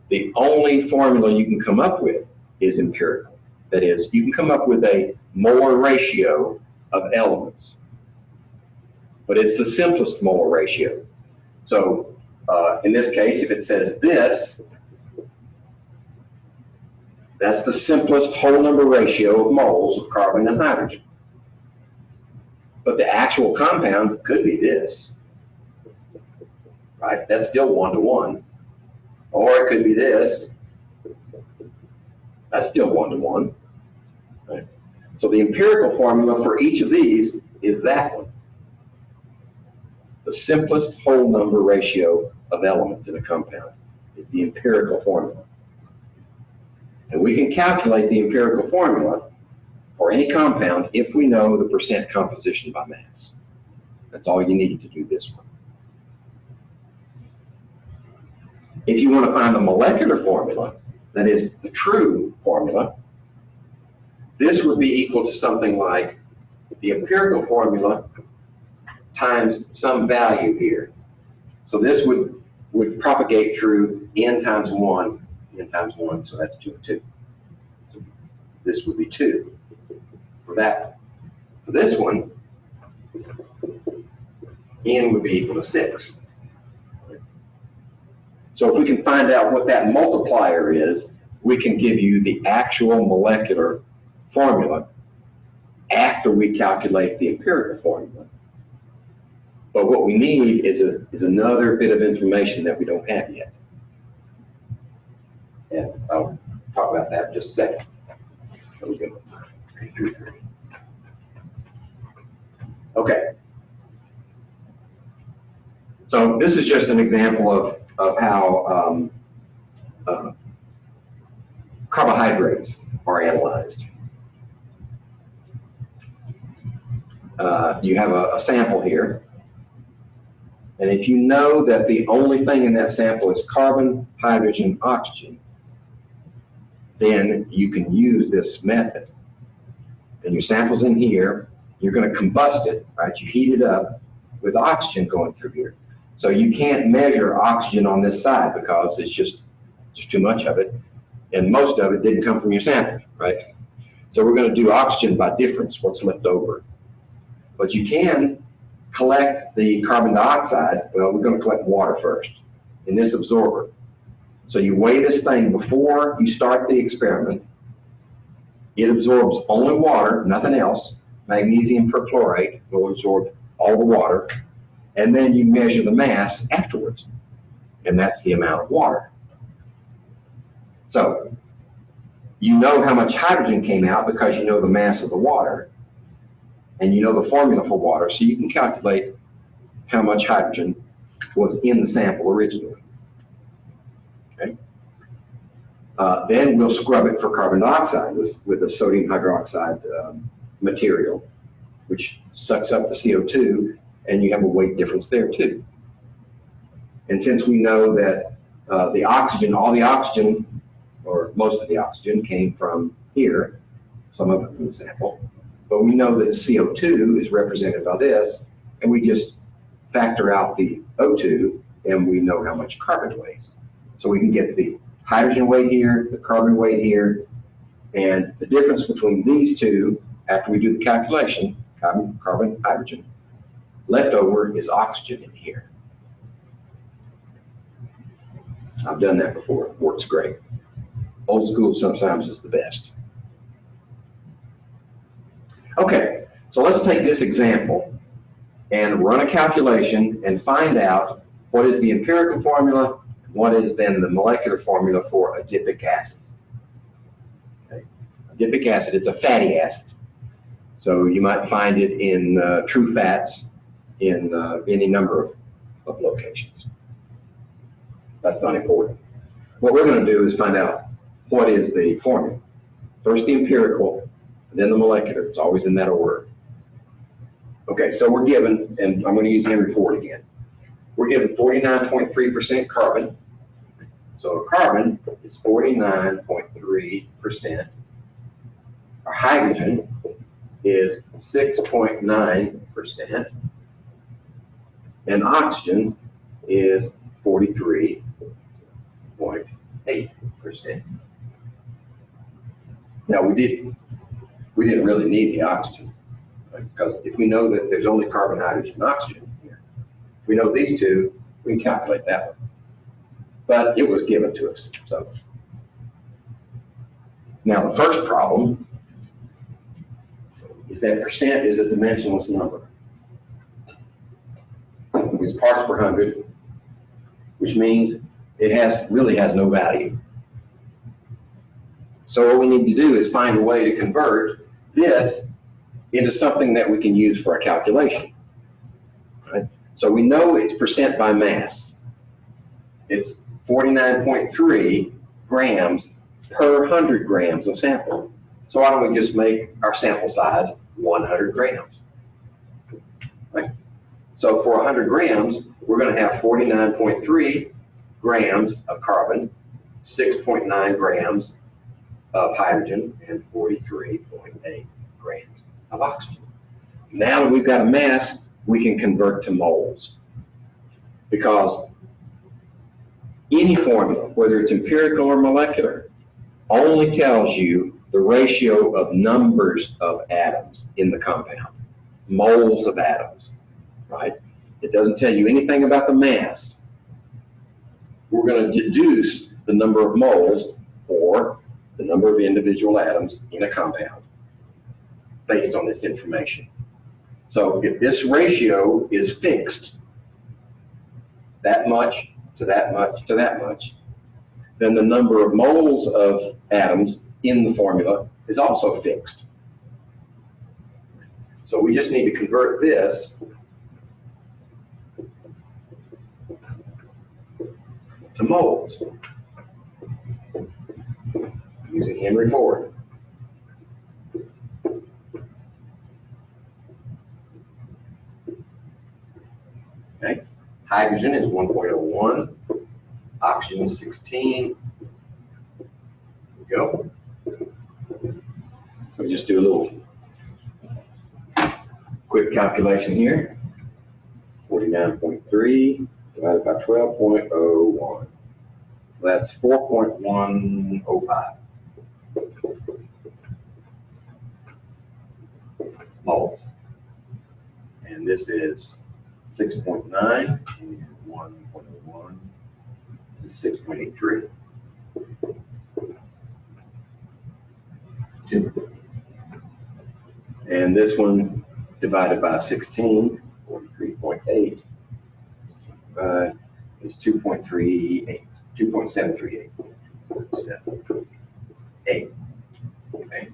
the only formula you can come up with is empirical. That is, you can come up with a molar ratio of elements. But it's the simplest molar ratio. So in this case, if it says this, That's the simplest whole number ratio of moles of carbon and hydrogen. But the actual compound could be this, right? That's still 1-to-1. Or it could be this. That's still 1-to-1. Right? So the empirical formula for each of these is that one. The simplest whole number ratio of elements in a compound is the empirical formula. And we can calculate the empirical formula for any compound if we know the percent composition by mass. That's all you need to do this one. If you want to find the molecular formula, that is the true formula, this would be equal to something like the empirical formula times some value here. So this would propagate through n times 1, so that's 2 and 2. So this would be 2 for that. For this one, n would be equal to 6. So if we can find out what that multiplier is, we can give you the actual molecular formula after we calculate the empirical formula. But what we need is another bit of information that we don't have yet. And I'll talk about that in just a second. Okay. So this is just an example of how carbohydrates are analyzed. You have a sample here. And if you know that the only thing in that sample is carbon, hydrogen, oxygen, then you can use this method. And your sample's in here, you're going to combust it, right? You heat it up with oxygen going through here. So you can't measure oxygen on this side because it's just too much of it. And most of it didn't come from your sample, right? So we're going to do oxygen by difference, what's left over. But you can collect the carbon dioxide. Well, we're going to collect water first in this absorber. So you weigh this thing before you start the experiment. It absorbs only water, nothing else. Magnesium perchlorate will absorb all the water. And then you measure the mass afterwards. And that's the amount of water. So you know how much hydrogen came out because you know the mass of the water. And you know the formula for water, so you can calculate how much hydrogen was in the sample originally. Okay. Then we'll scrub it for carbon dioxide with the sodium hydroxide material, which sucks up the CO2, and you have a weight difference there too. And since we know that the oxygen, all the oxygen, or most of the oxygen came from here, some of it from the sample, but we know that CO2 is represented by this, and we just factor out the O2, and we know how much carbon weighs. So we can get the hydrogen weight here, the carbon weight here, and the difference between these two, after we do the calculation, carbon, hydrogen, left over is oxygen in here. I've done that before, it works great. Old school sometimes is the best. Okay, so let's take this example and run a calculation and find out what is the empirical formula, what is then the molecular formula for adipic acid. Okay. Adipic acid, it's a fatty acid. So you might find it in true fats in any number of locations. That's not important. What we're going to do is find out what is the formula. First the empirical, then the molecular. It's always in that order. Okay, so we're given, and I'm going to use Henry Ford again. We're given 49.3% carbon. So carbon is 49.3%. Our hydrogen is 6.9%. And oxygen is 43.8%. Now we didn't really need the oxygen, right? Because if we know that there's only carbon, hydrogen, and oxygen here, if we know these two, we can calculate that one. But it was given to us, so. Now, the first problem is that percent is a dimensionless number. It's parts per hundred, which means it really has no value. So what we need to do is find a way to convert this into something that we can use for a calculation. Right? So we know it's percent by mass. It's 49.3 grams per 100 grams of sample. So why don't we just make our sample size 100 grams? Right? So for 100 grams, we're going to have 49.3 grams of carbon, 6.9 grams of hydrogen, and 43.8 grams of oxygen. Now that we've got a mass, we can convert to moles. Because any formula, whether it's empirical or molecular, only tells you the ratio of numbers of atoms in the compound, moles of atoms, right? It doesn't tell you anything about the mass. We're going to deduce the number of moles or the number of individual atoms in a compound based on this information. So if this ratio is fixed, that much to that much to that much, then the number of moles of atoms in the formula is also fixed. So we just need to convert this to moles using Henry Ford. Okay. Hydrogen is 1.01. Oxygen is 16. There we go. So just do a little quick calculation here. 49.3 divided by 12.01. So that's 4.105 moles. And this is 6.9 and 1.01 is 6.83. 2. And this one divided by 16, 43.8, is 2.38, 2.738. 8. Okay.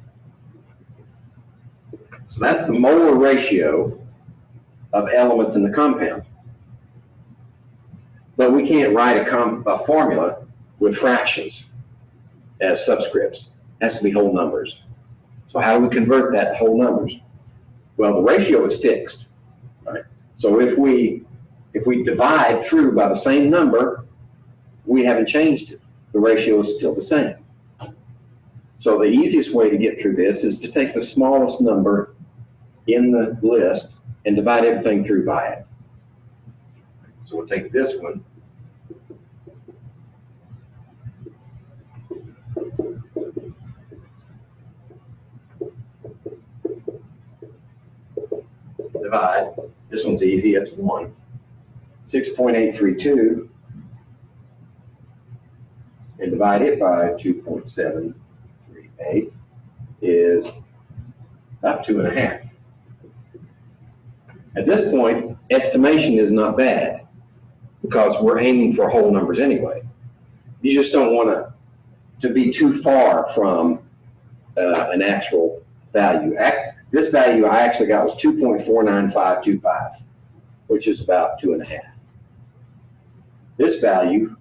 So that's the molar ratio of elements in the compound. But we can't write a formula with fractions as subscripts. It has to be whole numbers. So how do we convert that to whole numbers? Well, the ratio is fixed, right? So if we divide through by the same number, we haven't changed it. The ratio is still the same. So the easiest way to get through this is to take the smallest number in the list and divide everything through by it. So we'll take this one. Divide. This one's easy, it's 1. 6.832. And divide it by 2.738 is about 2.5. At this point, estimation is not bad because we're aiming for whole numbers anyway. You just don't want to be too far from an actual value. This value I actually got was 2.49525, which is about 2.5. This value,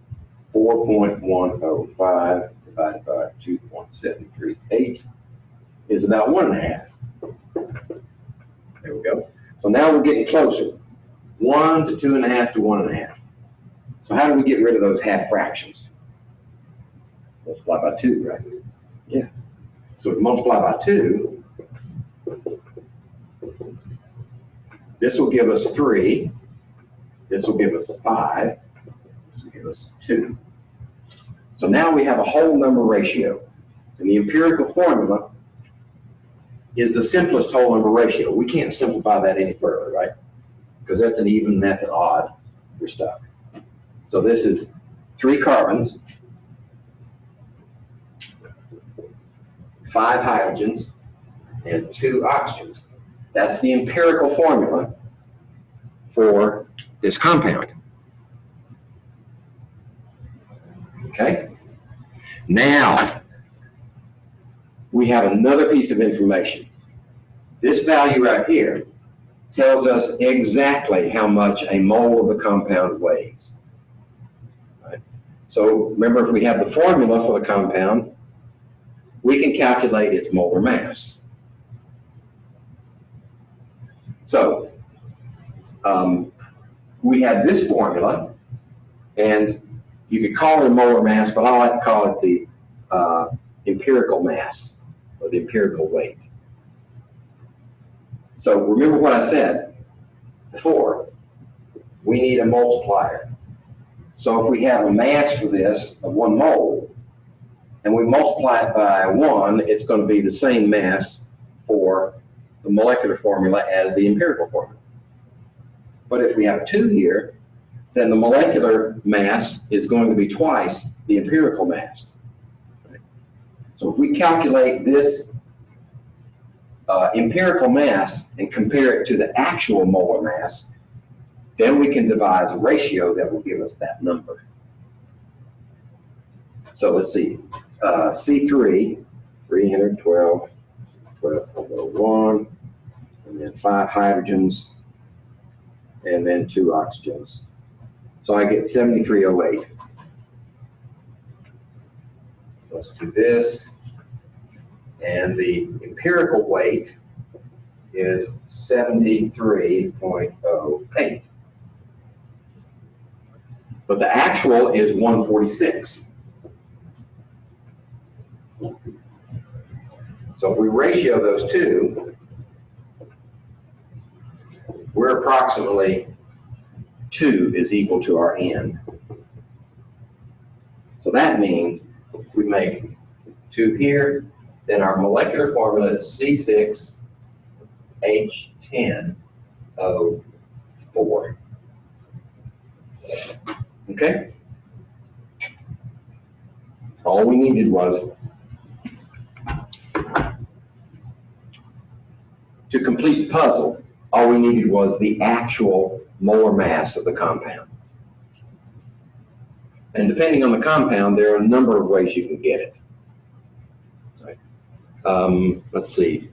4.105 divided by 2.738, is about 1.5. There we go. So now we're getting closer. 1 to 2.5 to 1.5. So how do we get rid of those half fractions? Multiply by 2, right? Yeah. So if we multiply by 2, this will give us 3. This will give us 5. This will give us 2. So now we have a whole number ratio. And the empirical formula is the simplest whole number ratio. We can't simplify that any further, right? Because that's an even, that's an odd. We're stuck. So this is 3 carbons 5 hydrogens and 2 oxygens. That's the empirical formula for this compound. Okay? Now, we have another piece of information. This value right here tells us exactly how much a mole of the compound weighs. Right? So remember, if we have the formula for the compound, we can calculate its molar mass. So we have this formula, and you could call it a molar mass, but I like to call it the empirical mass, or the empirical weight. So remember what I said before. We need a multiplier. So if we have a mass for this of 1 mole, and we multiply it by 1, it's going to be the same mass for the molecular formula as the empirical formula. But if we have 2 here, then the molecular mass is going to be twice the empirical mass. So if we calculate this empirical mass and compare it to the actual molar mass, then we can devise a ratio that will give us that number. So let's see, C3, 312, 12.01, and then 5 hydrogens, and then 2 oxygens. So I get 7308. Let's do this. And the empirical weight is 73.08. But the actual is 146. So if we ratio those two, we're approximately 2 is equal to our n. So that means if we make 2 here, then our molecular formula is C6H10O4. Okay? All we needed was to complete the puzzle. All we needed was the actual molar mass of the compound. And depending on the compound, there are a number of ways you can get it. Let's see.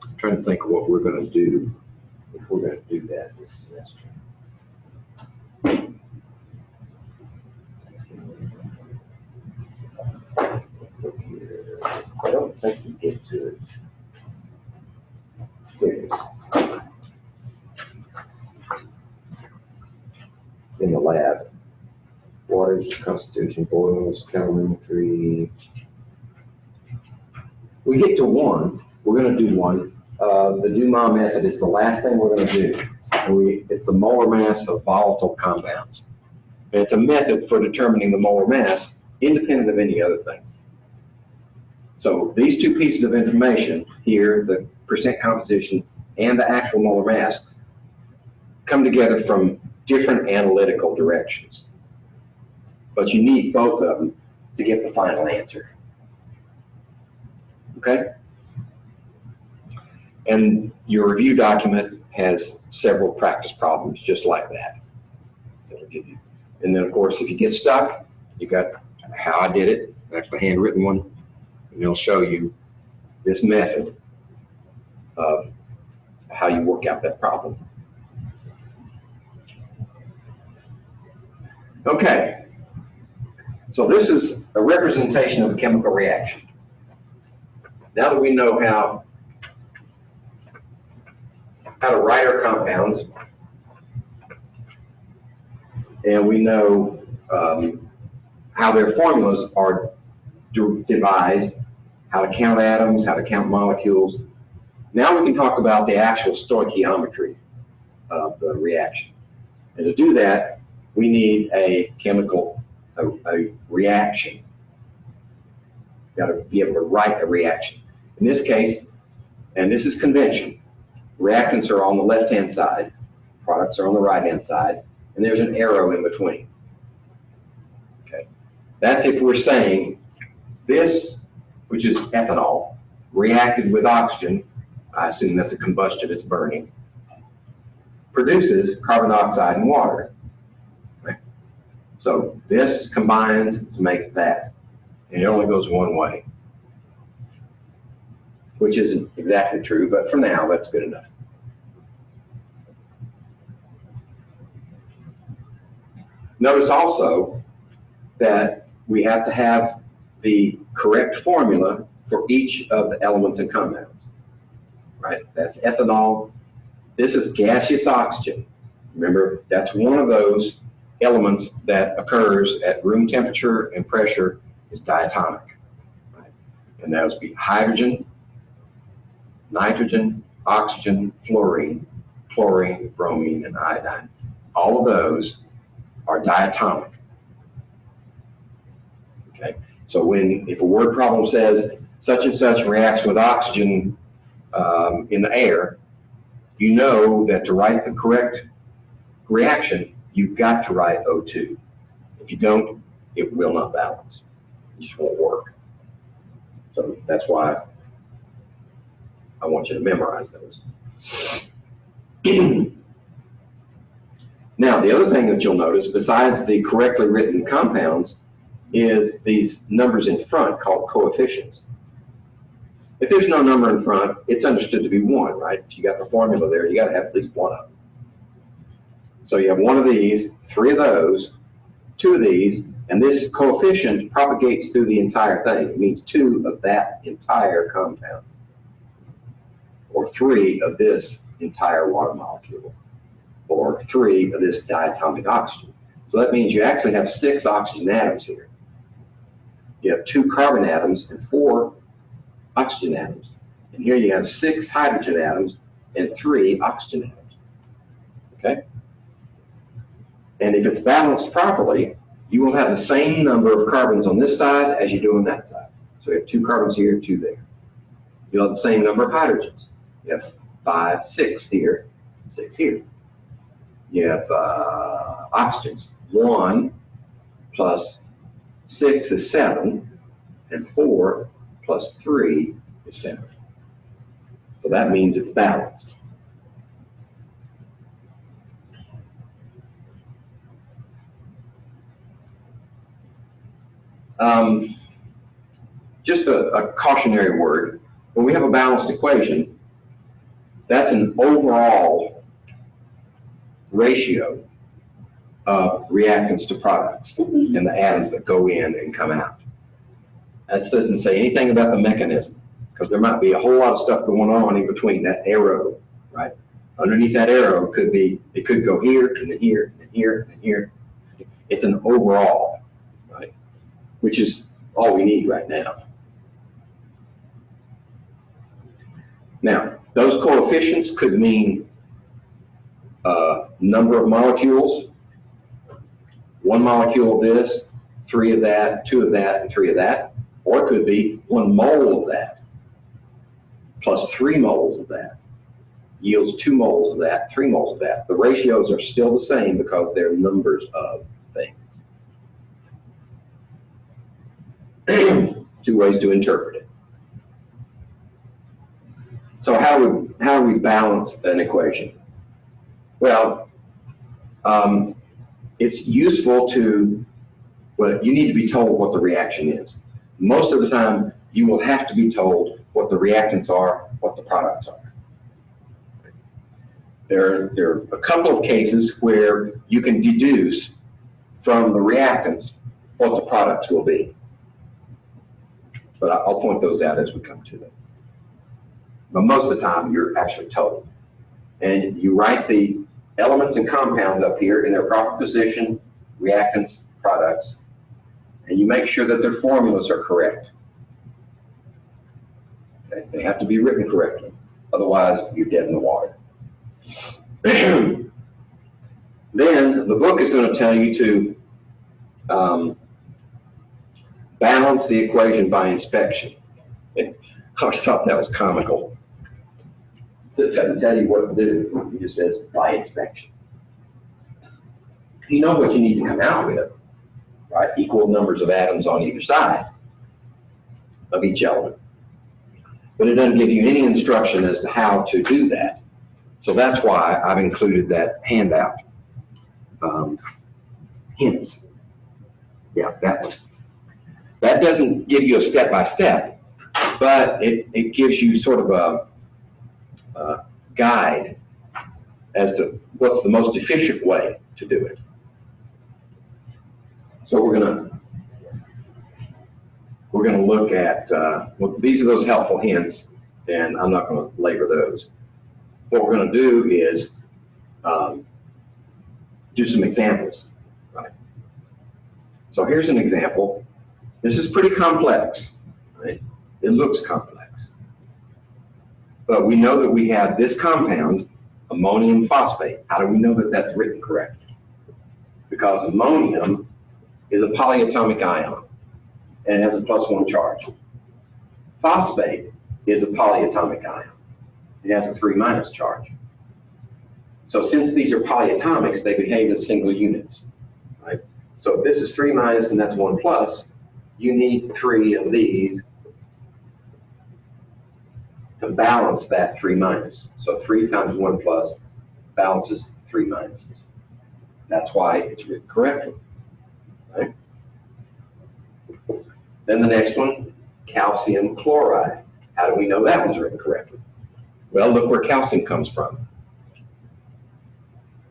I'm trying to think of what we're going to do if we're going to do that this semester. Let's look here. I don't think we get to it. Here it is. In the lab. Waters, constitution, boils, calorimetry. We get to 1. We're going to do 1. The Dumont method is the last thing we're going to do. And it's the molar mass of volatile compounds. And it's a method for determining the molar mass independent of any other things. So these 2 pieces of information here, the percent composition and the actual molar mass, come together from different analytical directions. But you need both of them to get the final answer. Okay? And your review document has several practice problems just like that. And then, of course, if you get stuck, you got how I did it. That's the handwritten one. And they'll show you this method of how you work out that problem. Okay. So this is a representation of a chemical reaction. Now that we know how to write our compounds, and we know how their formulas are devised, how to count atoms, how to count molecules, now we can talk about the actual stoichiometry of the reaction. And to do that, we need a reaction. You've got to be able to write a reaction. In this case, and this is convention, reactants are on the left-hand side, products are on the right-hand side, and there's an arrow in between. Okay, that's if we're saying this which is ethanol, reacted with oxygen, I assume that's a combustion, it's burning, produces carbon dioxide and water. Right? So this combines to make that, and it only goes one way, which isn't exactly true, but for now, that's good enough. Notice also that we have to have the correct formula for each of the elements and compounds, right? That's ethanol. This is gaseous oxygen. Remember, that's one of those elements that occurs at room temperature and pressure is diatomic, right? And that would be hydrogen, nitrogen, oxygen, fluorine, chlorine, bromine, and iodine. All of those are diatomic. Okay, so if a word problem says such and such reacts with oxygen in the air, you know that to write the correct reaction, you've got to write O2. If you don't, it will not balance. It just won't work. So that's why I want you to memorize those. Now, the other thing that you'll notice, besides the correctly written compounds, is these numbers in front called coefficients. If there's no number in front, it's understood to be 1, right? If you got the formula there, you got to have at least one of them. So you have one of these, 3 of those, 2 of these, and this coefficient propagates through the entire thing. It means 2 of that entire compound, or 3 of this entire water molecule, or 3 of this diatomic oxygen. So that means you actually have 6 oxygen atoms here. You have 2 carbon atoms and 4 oxygen atoms. And here you have 6 hydrogen atoms and 3 oxygen atoms. Okay? And if it's balanced properly, you will have the same number of carbons on this side as you do on that side. So you have 2 carbons here, 2 there. You'll have the same number of hydrogens. You have 5, 6 here, 6 here. You have oxygens. 1 plus 6 is 7, and 4 plus 3 is 7. So that means it's balanced. Just a cautionary word. When we have a balanced equation, that's an overall ratio of reactants to products and the atoms that go in and come out. That doesn't say anything about the mechanism, because there might be a whole lot of stuff going on in between that arrow, right? Underneath that arrow could be, it could go here, and then here, and here, and here. It's an overall, right? Which is all we need right now. Now, those coefficients could mean number of molecules, 1 molecule of this, 3 of that, 2 of that, and 3 of that. Or it could be 1 mole of that, plus 3 moles of that, yields 2 moles of that, 3 moles of that. The ratios are still the same because they're numbers of things. 2 ways to interpret it. So how do we balance an equation? Well, it's useful to, well, you need to be told what the reaction is. Most of the time, you will have to be told what the reactants are, what the products are. There are a couple of cases where you can deduce from the reactants what the products will be. But I'll point those out as we come to them. But most of the time, you're actually told. And you write the elements and compounds up here in their proper position, reactants, products, and you make sure that their formulas are correct. Okay? They have to be written correctly. Otherwise, you're dead in the water. Then the book is going to tell you to balance the equation by inspection. And I always thought that was comical. So it doesn't tell you what to do. It just says by inspection. You know what you need to come out with, right? Equal numbers of atoms on either side. of each element. But it doesn't give you any instruction as to how to do that. So that's why I've included that handout. Hints. Yeah, that one. That doesn't give you a step-by-step, but it gives you sort of a guide as to what's the most efficient way to do it. So we're gonna look at, well, these are those helpful hints, and I'm not gonna labor those. What we're gonna do is do some examples, right? So here's an example. This is pretty complex, right? It looks complex. But we know that we have this compound, ammonium phosphate. How do we know that that's written correctly? Because ammonium is a polyatomic ion and it has a +1 charge. Phosphate is a polyatomic ion. It has a 3- charge. So since these are polyatomics, they behave as single units, right? So if this is 3- and that's 1+, you need 3 of these to balance that 3-. So 3 times 1+ balances 3 minuses. That's why it's written correctly, right? Then the next one, calcium chloride. How do we know that one's written correctly? Well, look where calcium comes from.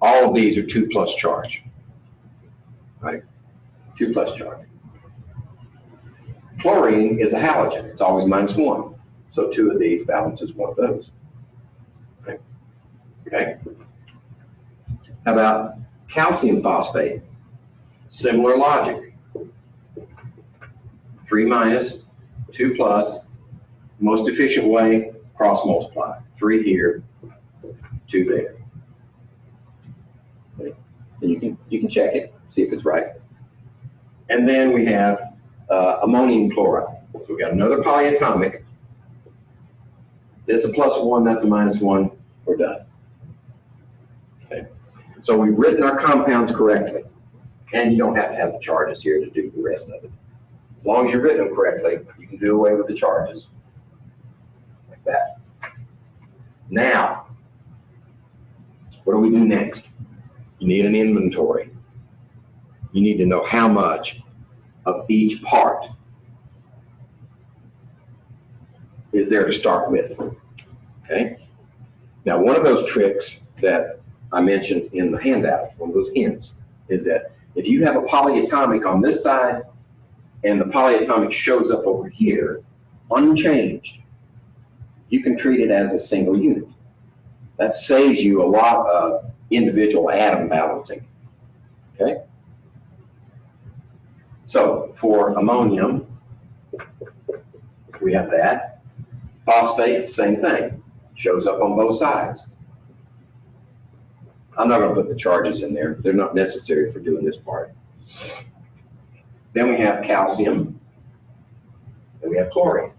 All of these are 2+ charge, right? 2+ charge. Chlorine is a halogen. It's always -1. So 2 of these balances 1 of those. Okay. How about calcium phosphate? Similar logic. 3-, 2+, most efficient way, cross multiply. 3 here, 2 there. Okay. And you can check it, see if it's right. And then we have ammonium chloride. So we got another polyatomic. This is a +1, that's a -1, we're done. Okay. So we've written our compounds correctly. And you don't have to have the charges here to do the rest of it. As long as you've written them correctly, you can do away with the charges. Like that. Now, what do we do next? You need an inventory. You need to know how much of each part is there to start with. Okay? Now, one of those tricks that I mentioned in the handout, one of those hints, is that if you have a polyatomic on this side and the polyatomic shows up over here, unchanged, you can treat it as a single unit. That saves you a lot of individual atom balancing. Okay? So for ammonium, we have that. Phosphate, same thing. Shows up on both sides. I'm not going to put the charges in there. They're not necessary for doing this part. Then we have calcium. And we have chlorine.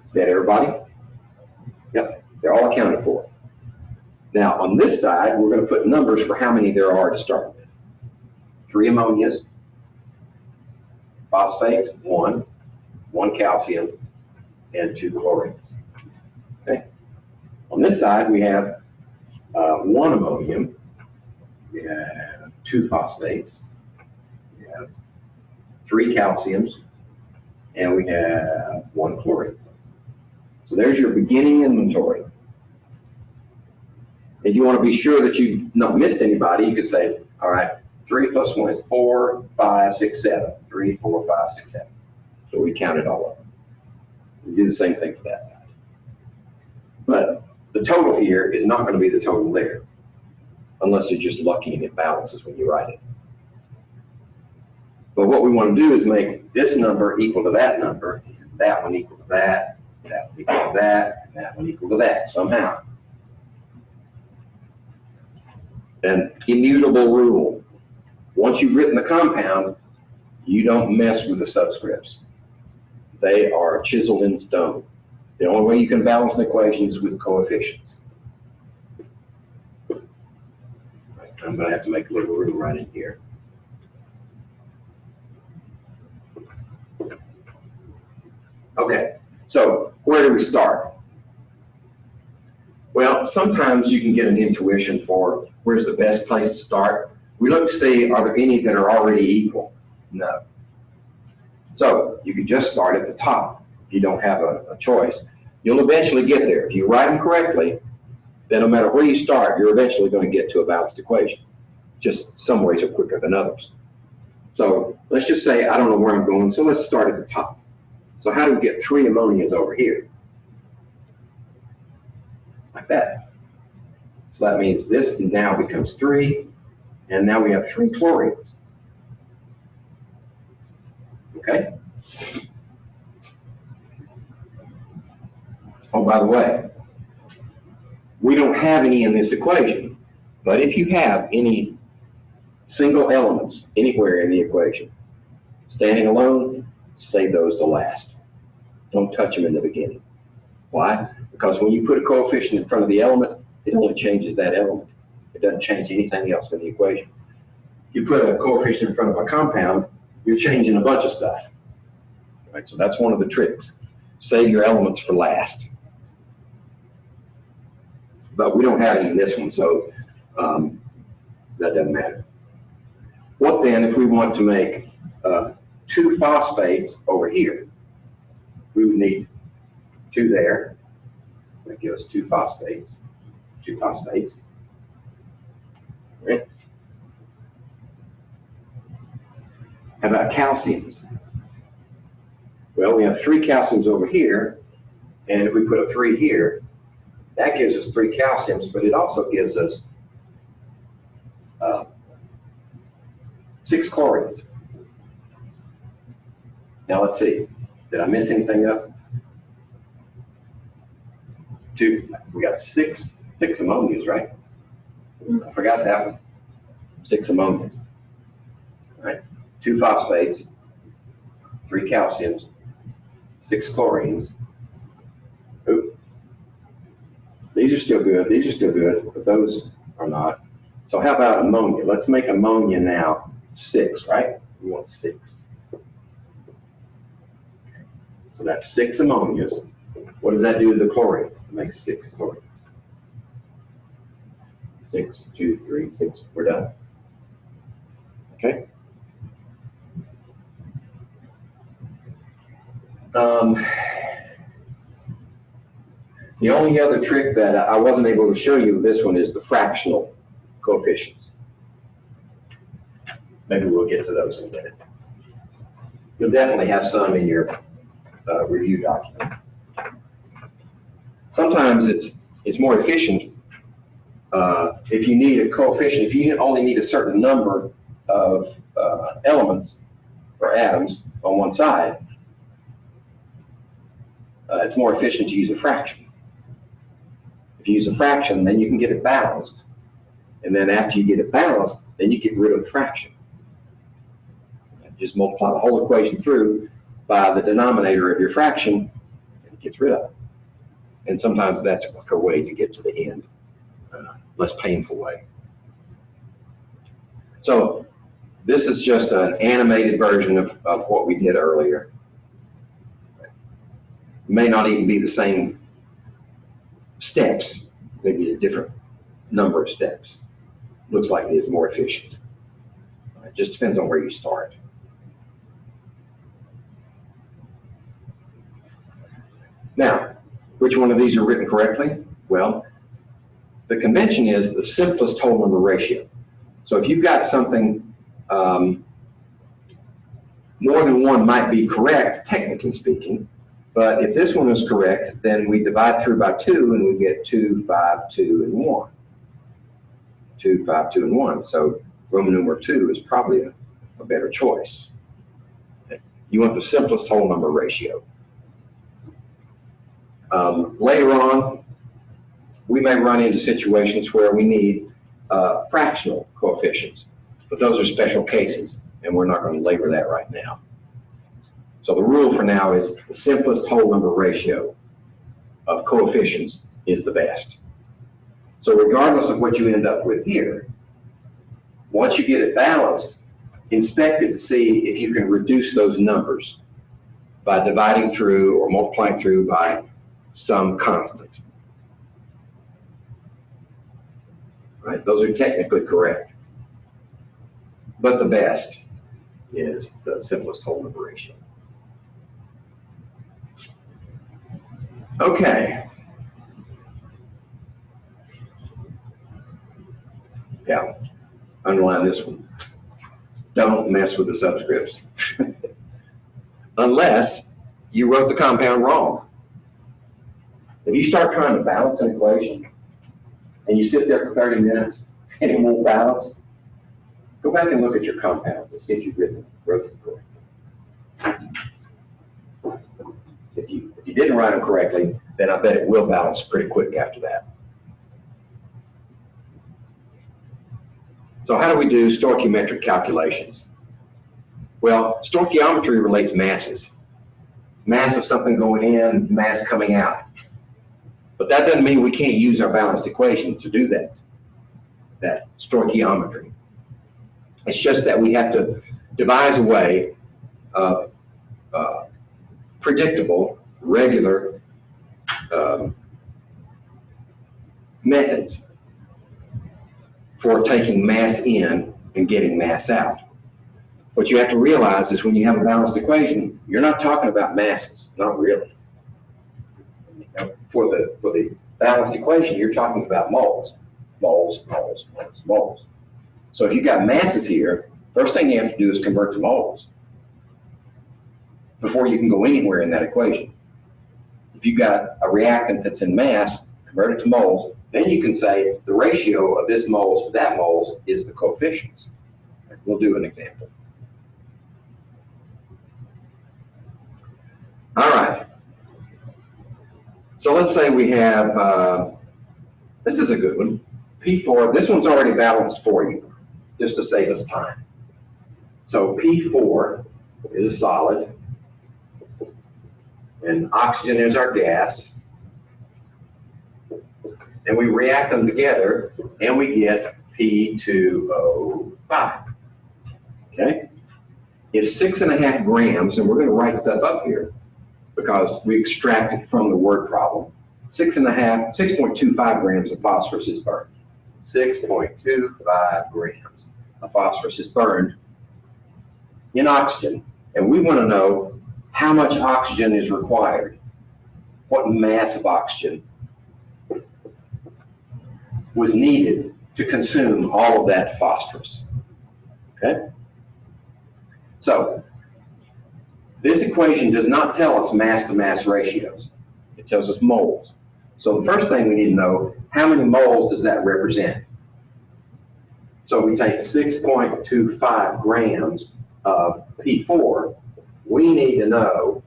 Is that everybody? Yep, they're all accounted for. Now, on this side, we're going to put numbers for how many there are to start with. 3 ammonias, phosphates, 1, 1 calcium, and 2 chlorines. Okay. On this side, we have 1 ammonium, we have 2 phosphates, we have 3 calciums, and we have 1 chlorine. So there's your beginning inventory. If you want to be sure that you've not missed anybody, you could say, all right, 3 + 1 is 4, 5, 6, 7. 3, 4, 5, 6, 7. So we counted all of them. We do the same thing for that side. But the total here is not going to be the total there, unless you're just lucky and it balances when you write it. But what we want to do is make this number equal to that number, that one equal to that, that one equal to that, and that one equal to that somehow. An immutable rule. Once you've written the compound, you don't mess with the subscripts. They are chiseled in stone. The only way you can balance an equation is with coefficients. I'm going to have to make a little room right in here. Okay, so where do we start? Well, sometimes you can get an intuition for where's the best place to start. We look to see, are there any that are already equal? No. So you can just start at the top if you don't have a choice. You'll eventually get there. If you write them correctly, then no matter where you start, you're eventually going to get to a balanced equation. Just some ways are quicker than others. So let's just say I don't know where I'm going, so let's start at the top. So how do we get 3 ammonias over here? Like that. So that means this now becomes 3, and now we have 3 chlorines. Okay? Oh, by the way, we don't have any in this equation, but if you have any single elements anywhere in the equation, standing alone, save those to last. Don't touch them in the beginning. Why? Because when you put a coefficient in front of the element, it only changes that element. It doesn't change anything else in the equation. You put a coefficient in front of a compound, you're changing a bunch of stuff. Right? So that's one of the tricks. Save your elements for last. But we don't have any in this one, so that doesn't matter. What then if we want to make 2 phosphates over here? We would need 2 there. That gives us 2 phosphates. 2 phosphates. Right. How about calciums? Well, we have 3 calciums over here, and if we put a 3 here, that gives us 3 calciums, but it also gives us 6 chlorines. Now let's see. Did I miss anything up? 2. We got 6 ammonias, right? I forgot that one. 6 ammonias. All right. 2 phosphates, 3 calciums, 6 chlorines. Oop. These are still good. These are still good, but those are not. So how about ammonia? Let's make ammonia now 6, right? We want 6. So that's 6 ammonias. What does that do to the chlorines? It makes 6 chlorines. 6, 2, 3, 6. We're done. Okay. The only other trick that I wasn't able to show you this one is the fractional coefficients. Maybe we'll get to those in a minute. You'll definitely have some in your review document. Sometimes it's more efficient if you need a coefficient, if you only need a certain number of elements or atoms on one side, it's more efficient to use a fraction. If you use a fraction, then you can get it balanced. And then after you get it balanced, then you get rid of the fraction. Just multiply the whole equation through by the denominator of your fraction, and it gets rid of it. And sometimes that's a quicker way to get to the end, less painful way. So this is just an animated version of what we did earlier. It may not even be the same steps, maybe a different number of steps. Looks like it is more efficient. It just depends on where you start. Now, which one of these are written correctly? Well, the convention is the simplest whole number ratio. So if you've got something, more than one might be correct, technically speaking, but if this one is correct, then we divide through by 2 and we get 2, 5, 2, and 1. 2, 5, 2, and 1. So Roman numeral 2 is probably a better choice. You want the simplest whole number ratio. Later on, we may run into situations where we need fractional coefficients, but those are special cases, and we're not going to labor that right now. So the rule for now is the simplest whole number ratio of coefficients is the best. So regardless of what you end up with here, once you get it balanced, inspect it to see if you can reduce those numbers. by dividing through or multiplying through by some constant. Right? Those are technically correct. But the best is the simplest whole number ratio. Okay. Yeah, underline this one. Don't mess with the subscripts. Unless you wrote the compound wrong. If you start trying to balance an equation and you sit there for 30 minutes and it won't balance, go back and look at your compounds and see if you wrote them correctly. If you didn't write them correctly, then I bet it will balance pretty quick after that. So how do we do stoichiometric calculations? Well, stoichiometry relates masses. Mass of something going in, mass coming out. But that doesn't mean we can't use our balanced equation to do that stoichiometry. It's just that we have to devise a way of predictable, regular methods for taking mass in and getting mass out. What you have to realize is when you have a balanced equation, you're not talking about masses, not really. For the balanced equation, you're talking about moles. Moles, moles, moles, moles. So if you've got masses here, first thing you have to do is convert to moles before you can go anywhere in that equation. If you've got a reactant that's in mass, convert it to moles, then you can say the ratio of this moles to that moles is the coefficients. We'll do an example. All right. So let's say we have, this is a good one, P4. This one's already balanced for you, just to save us time. So P4 is a solid, and oxygen is our gas. And we react them together, and we get P2O5. Okay? It's 6.5 grams, and we're going to write stuff up here because we extracted from the word problem. 6.25 grams of phosphorus is burned. 6.25 grams of phosphorus is burned in oxygen, and we want to know how much oxygen is required, what mass of oxygen was needed to consume all of that phosphorus. Okay? So, this equation does not tell us mass-to-mass ratios. It tells us moles. So the first thing we need to know, how many moles does that represent? So we take 6.25 grams of P4. We need to know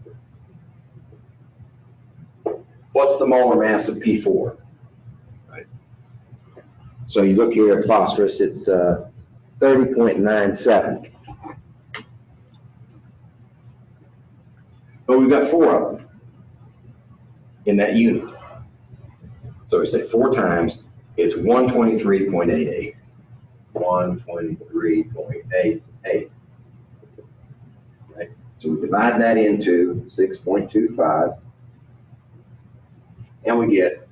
what's the molar mass of P4. Right. So you look here at phosphorus, it's 30.97. But we've got 4 of them in that unit. So we say 4 times is 123.88. 123.88. Right? So we divide that into 6.25, and we get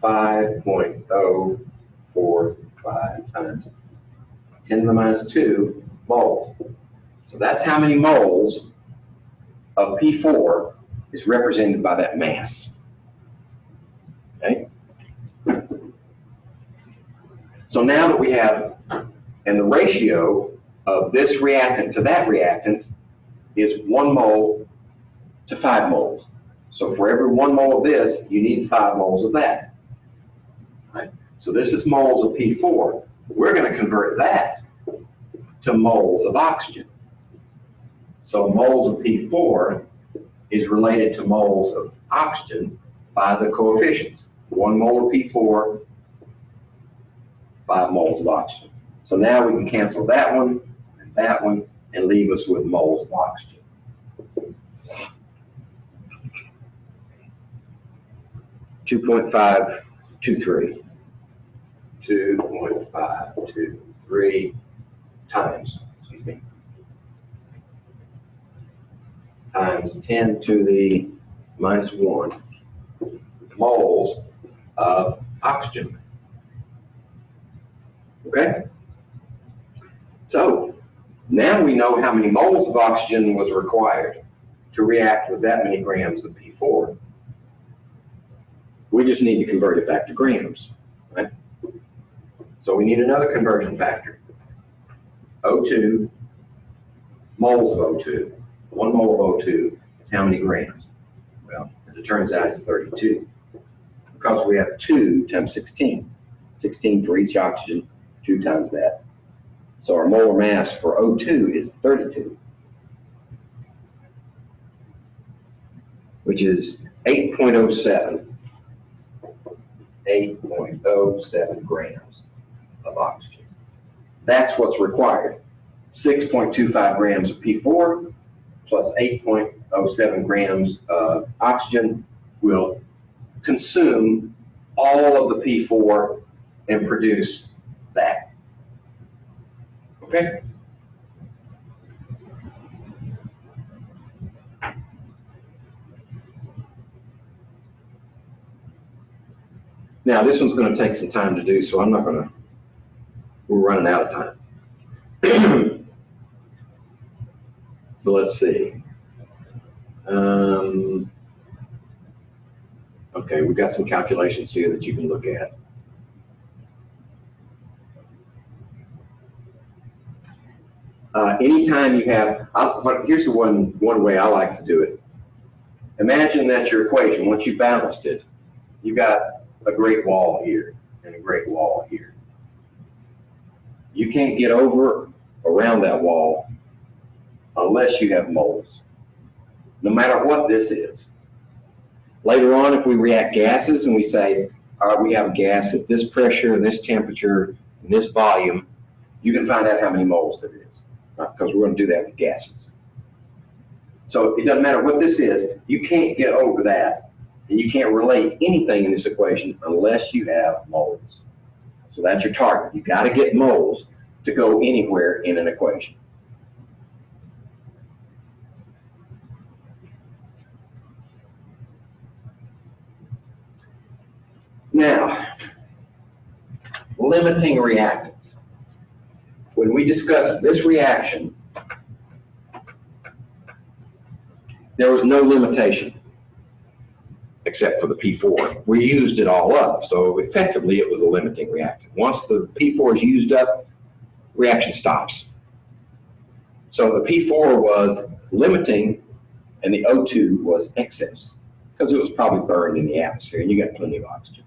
5.045 times 10 to the minus 2 moles. So that's how many moles of P4 is represented by that mass. Okay? So now that we have, and the ratio of this reactant to that reactant is 1 mole to 5 moles. So for every 1 mole of this, you need 5 moles of that. Right? So this is moles of P4. We're going to convert that to moles of oxygen. So moles of P4 is related to moles of oxygen by the coefficients. 1 mole of P4, 5 moles of oxygen. So now we can cancel that one, and leave us with moles of oxygen. .523. 2.523 times, excuse me, times 10 to the minus 1 moles of oxygen. Okay? So now we know how many moles of oxygen was required to react with that many grams of P4. We just need to convert it back to grams, right? So we need another conversion factor. O2, moles of O2. 1 mole of O2 is how many grams? Well, as it turns out, it's 32. Because we have 2 times 16. 16 for each oxygen, 2 times that. So our molar mass for O2 is 32, which is 8.07. 8.07 grams of oxygen. That's what's required. 6.25 grams of P4 plus 8.07 grams of oxygen will consume all of the P4 and produce that. Okay? Now, this one's going to take some time to do, so I'm not going to, we're running out of time. So let's see. Okay, we've got some calculations here that you can look at. Anytime you have, here's the one way I like to do it. Imagine that your equation, once you balanced it, you've got a great wall here and a great wall here. You can't get over around that wall unless you have moles, no matter what this is. Later on, if we react gases and we say, all right, we have a gas at this pressure and this temperature and this volume, you can find out how many moles there is, right? Because we're going to do that with gases. So it doesn't matter what this is, you can't get over that, and you can't relate anything in this equation unless you have moles. So that's your target. You've got to get moles to go anywhere in an equation. Now, limiting reactants. When we discussed this reaction, there was no limitation except for the P4. We used it all up, so effectively it was a limiting reactant. Once the P4 is used up, reaction stops. So the P4 was limiting and the O2 was excess because it was probably burned in the atmosphere and you got plenty of oxygen.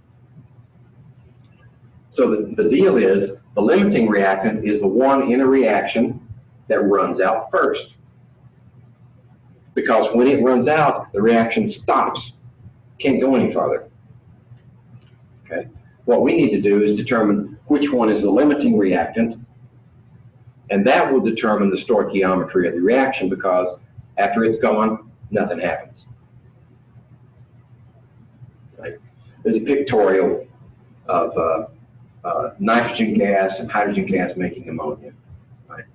So the deal is the limiting reactant is the one in a reaction that runs out first. Because when it runs out, the reaction stops. Can't go any farther. Okay. What we need to do is determine which one is the limiting reactant, and that will determine the stoichiometry of the reaction, because after it's gone, nothing happens. Right. There's a pictorial of nitrogen gas and hydrogen gas making ammonia. Right.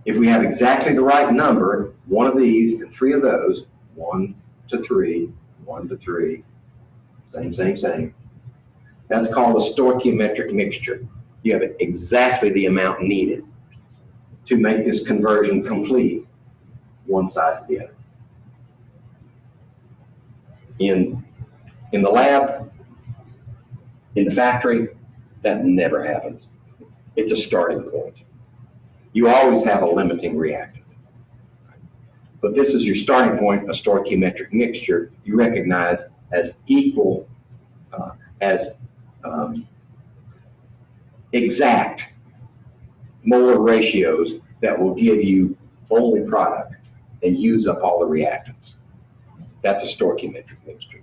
If we have exactly the right number, one of these and three of those, 1 to 3, 1 to 3, same. That's called a stoichiometric mixture. You have exactly the amount needed to make this conversion complete, one side to the other. In the lab, in the factory, that never happens. It's a starting point. You always have a limiting reactant. But this is your starting point, a stoichiometric mixture you recognize as equal, exact molar ratios that will give you only product and use up all the reactants. That's a stoichiometric mixture.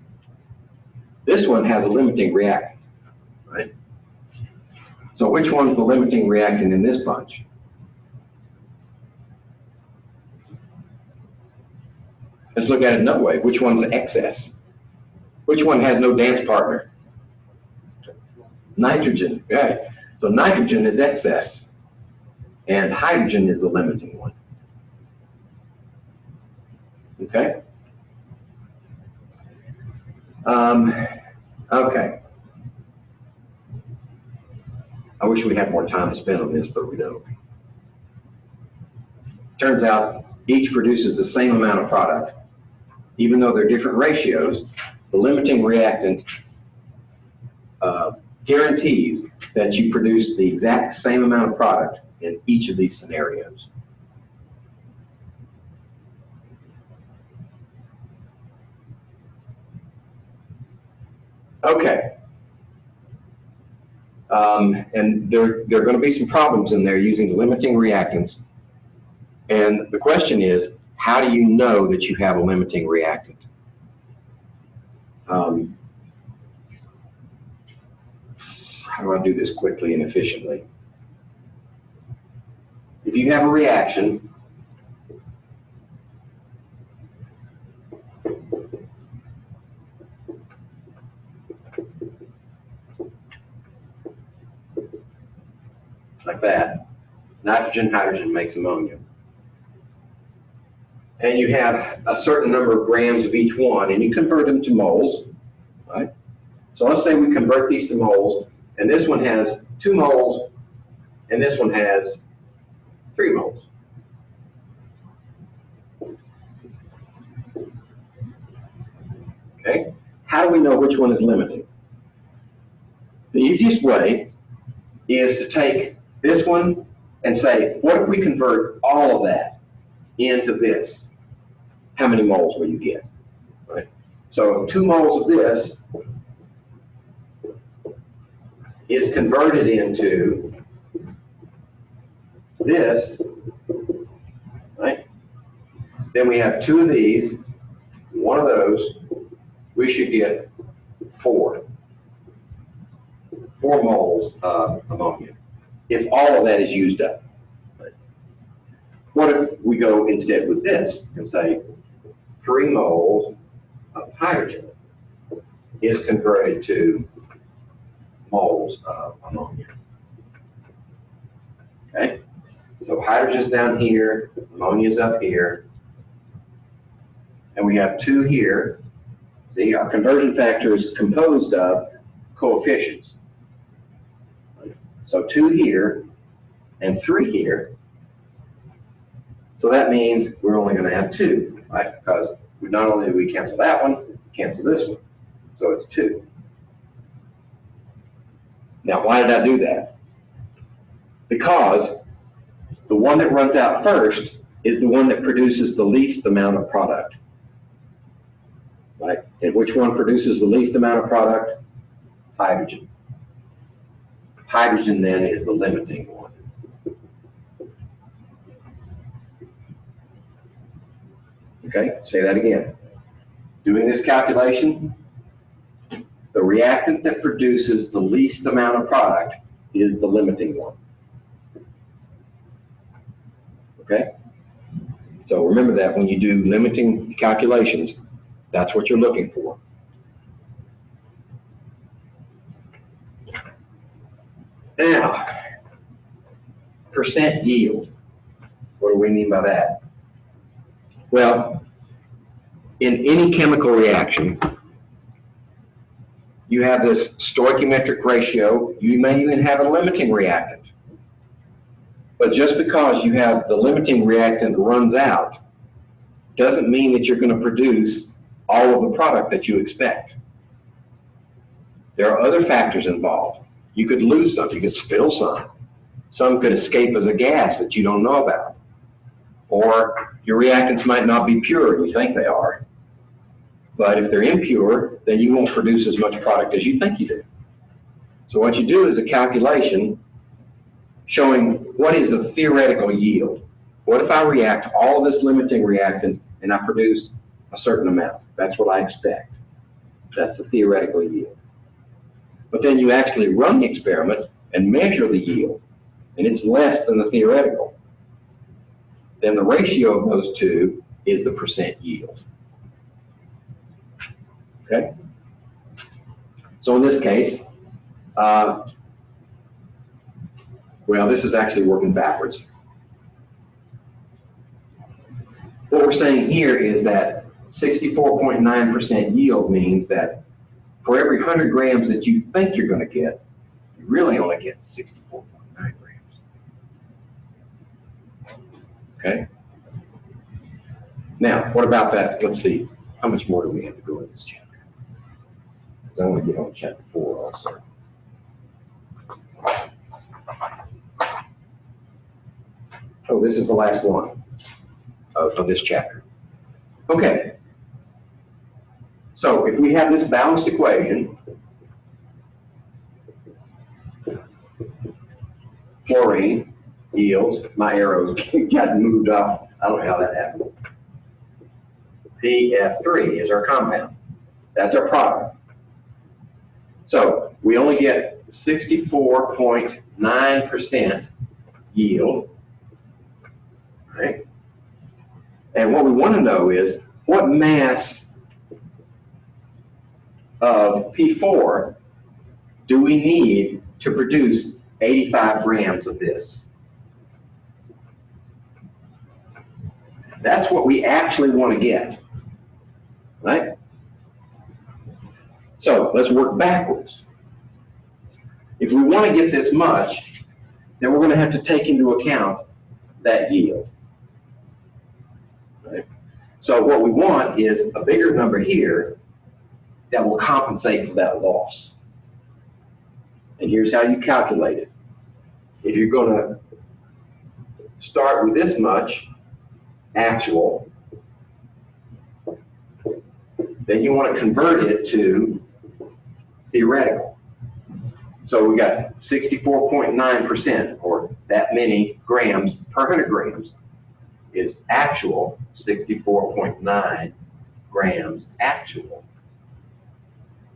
This one has a limiting reactant, right? So which one's the limiting reactant in this bunch? Let's look at it another way. Which one's the excess? Which one has no dance partner? Nitrogen, right? So nitrogen is excess, and hydrogen is the limiting one. Okay? Okay. I wish we had more time to spend on this, but we don't. Turns out each produces the same amount of product. Even though they're different ratios, the limiting reactant guarantees that you produce the exact same amount of product in each of these scenarios. Okay. And there are going to be some problems in there using limiting reactants. And the question is, how do you know that you have a limiting reactant? How do I do this quickly and efficiently? If you have a reaction, like that, nitrogen, hydrogen makes ammonia. And you have a certain number of grams of each one, and you convert them to moles, right? So let's say we convert these to moles, and this one has 2 moles, and this one has 3 moles. Okay? How do we know which one is limiting? The easiest way is to take this one and say, what if we convert all of that into this? How many moles will you get? Right? So if 2 moles of this is converted into this, right? Then we have 2 of these, 1 of those, we should get 4 moles of ammonia, if all of that is used up. What if we go instead with this and say 3 moles of hydrogen is converted to moles of ammonia? Okay? So hydrogen's down here, ammonia's up here, and we have 2 here. See, our conversion factor is composed of coefficients. So 2 here and 3 here. So that means we're only going to have 2, right? Because not only do we cancel that one, we cancel this one. So it's 2. Now, why did I do that? Because the one that runs out first is the one that produces the least amount of product. Right? And which one produces the least amount of product? Hydrogen. Hydrogen then is the limiting one. Okay, say that again. Doing this calculation, the reactant that produces the least amount of product is the limiting one. Okay? So remember that when you do limiting calculations, that's what you're looking for. Now, percent yield. What do we mean by that? Well, in any chemical reaction, you have this stoichiometric ratio. You may even have a limiting reactant. But just because you have the limiting reactant runs out doesn't mean that you're going to produce all of the product that you expect. There are other factors involved. You could lose some, you could spill some. Some could escape as a gas that you don't know about. Or your reactants might not be pure and you think they are. But if they're impure, then you won't produce as much product as you think you do. So what you do is a calculation showing what is the theoretical yield. What if I react all of this limiting reactant and I produce a certain amount? That's what I expect. That's the theoretical yield. But then you actually run the experiment and measure the yield, and it's less than the theoretical. Then the ratio of those two is the percent yield. Okay? So in this case, well, this is actually working backwards. what we're saying here is that 64.9% yield means that for every 100 grams that you think you're going to get, you really only get 64.9 grams. Okay? Now, what about that? Let's see. How much more do we have to go in this chapter? Because I want to get on chapter 4 also. Oh, this is the last one of this chapter. Okay. So if we have this balanced equation, fluorine yields, my arrows got moved off. I don't know how that happened. PF3 is our compound. That's our product. So we only get 64.9% yield. Right? And what we want to know is what mass of P4 do we need to produce 85 grams of this? That's what we actually want to get, right? So let's work backwards. If we want to get this much, then we're going to have to take into account that yield. Right? So what we want is a bigger number here that will compensate for that loss. And here's how you calculate it. If you're going to start with this much actual, then you want to convert it to theoretical. So we got 64.9%, or that many grams per 100 grams is actual, 64.9 grams actual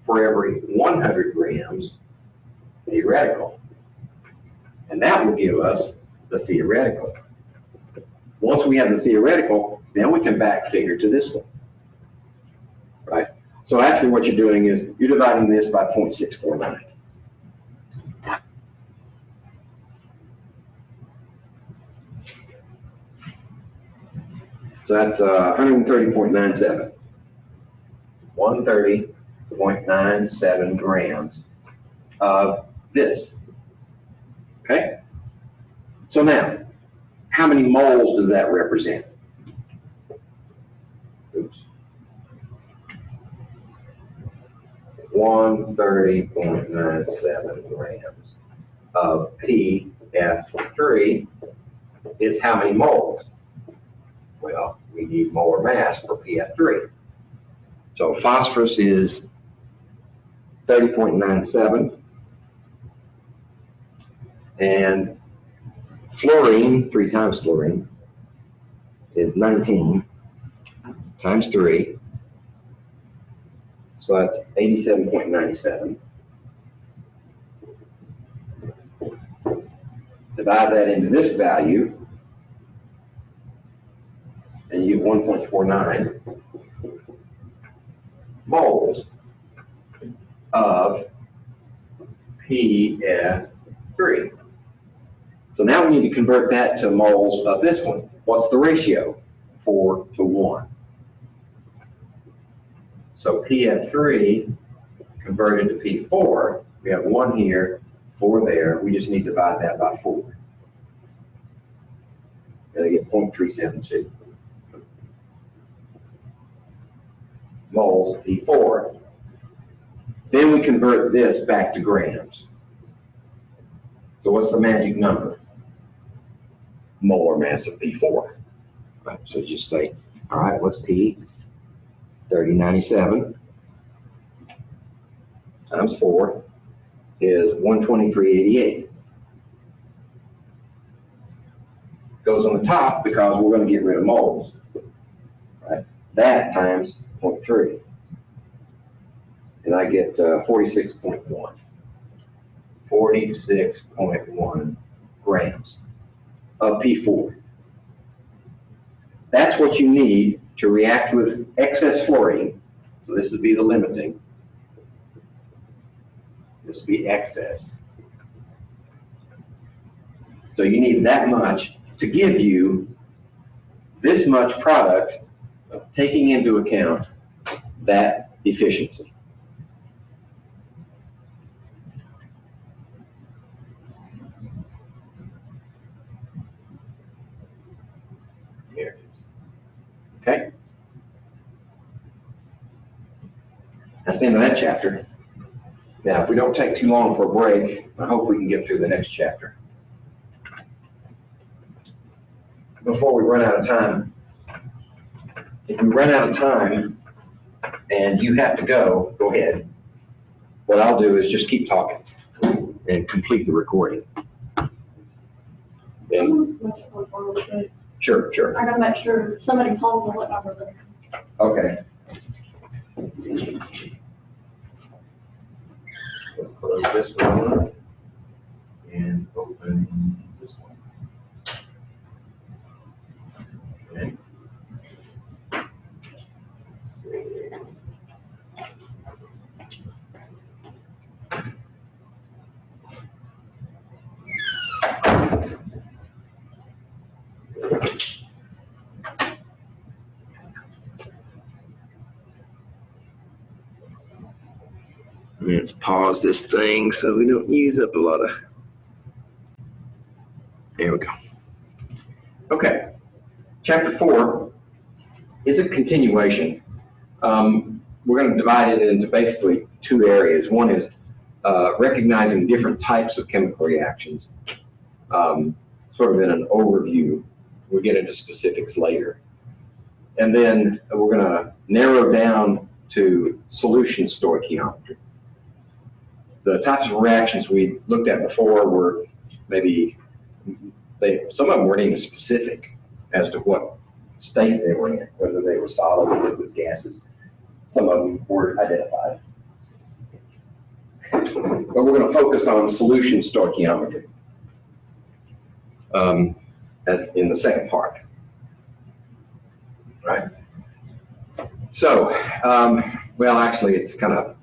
for every 100 grams theoretical. And that will give us the theoretical. Once we have the theoretical, then we can back figure to this one. Right? So actually what you're doing is you're dividing this by 0.649. So that's 130.97. 130.97 grams of this. Okay? So now, how many moles does that represent? Oops. 130.97 grams of PF3 is how many moles? Well, we need molar mass for PF3. So phosphorus is 30.97, and fluorine, 3 times fluorine, is 19 times 3. So that's 87.97. Divide that into this value, and you get 1.49 moles of PF3. So now we need to convert that to moles of this one. What's the ratio? 4 to 1. So PF3 converted to P4, we have 1 here, 4 there. We just need to divide that by 4. And I get 0.372 moles of P4. Then we convert this back to grams. So what's the magic number? Molar mass of P4. Right, so just say, all right, what's P? 3097 times 4 is 123.88. Goes on the top because we're going to get rid of moles. Right? That times 0.3. And I get 46.1. 46.1 grams of P4. That's what you need to react with excess fluorine. So this would be the limiting. This would be excess. So you need that much to give you this much product, taking into account that efficiency. Here it is. Okay? That's the end of that chapter. Now, if we don't take too long for a break, I hope we can get through the next chapter. Before we run out of time, if we run out of time and you have to go ahead. What I'll do is just keep talking and complete the recording. And, sure. I gotta make sure somebody's home will let my brother. Okay. Let's close this one and open this one. Okay. Let's see. Let's pause this thing so we don't use up a lot of. There we go. Okay. Chapter 4 is a continuation. We're going to divide it into basically two areas. One is recognizing different types of chemical reactions, sort of in an overview. We'll get into specifics later. And then we're going to narrow down to solution stoichiometry. The types of reactions we looked at before were maybe, some of them weren't even specific as to what state they were in, whether they were solids, liquids, gases. Some of them were identified. But we're going to focus on solution stoichiometry in the second part. Right? So, well, actually, it's kind of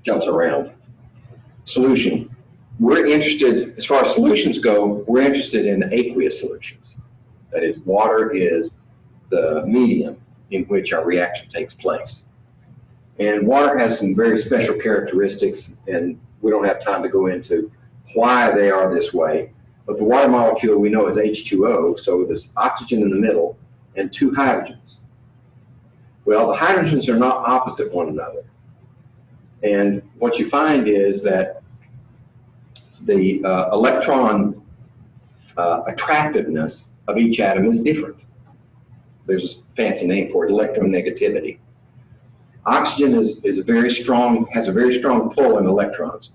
jumps around. Solution. We're interested, as far as solutions go, we're interested in aqueous solutions. That is, water is the medium in which our reaction takes place. And water has some very special characteristics, and we don't have time to go into why they are this way. But the water molecule we know is H2O, so there's oxygen in the middle and two hydrogens. Well, the hydrogens are not opposite one another. And what you find is that the electron attractiveness of each atom is different. There's a fancy name for it, electronegativity. Oxygen is a very strong, has a very strong pull in electrons.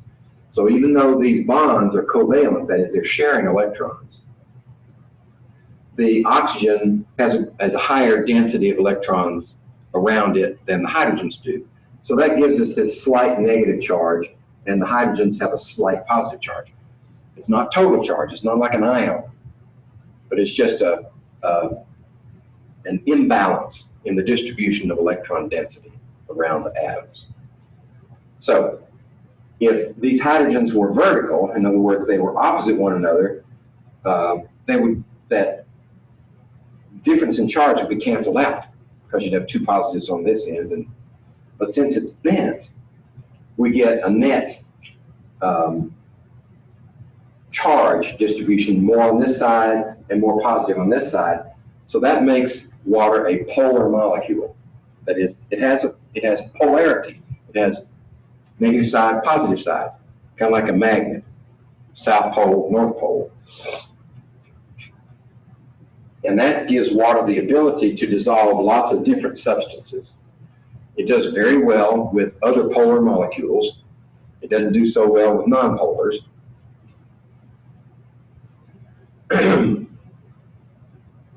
So even though these bonds are covalent, that is, they're sharing electrons, the oxygen has a higher density of electrons around it than the hydrogens do. So that gives us this slight negative charge, and the hydrogens have a slight positive charge. It's not total charge, it's not like an ion, but it's just an imbalance in the distribution of electron density around the atoms. So if these hydrogens were vertical, in other words, they were opposite one another, that difference in charge would be canceled out because you'd have two positives on this end. But since it's bent, we get a net charge distribution, more on this side and more positive on this side. So that makes water a polar molecule. That is, it has polarity. It has negative side, positive side, kind of like a magnet, south pole, north pole. And that gives water the ability to dissolve lots of different substances. It does very well with other polar molecules. It doesn't do so well with nonpolars.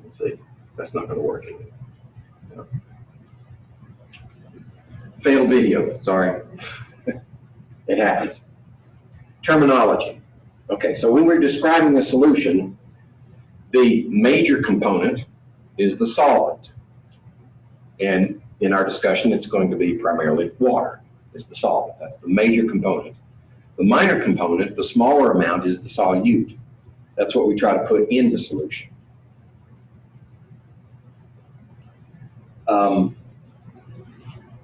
Let's see, that's not going to work. No. Failed video, sorry. It happens. Terminology. Okay, so when we're describing a solution, the major component is the solvent. And in our discussion, it's going to be primarily water is the solvent. That's the major component. The minor component, the smaller amount, is the solute. That's what we try to put in the solution.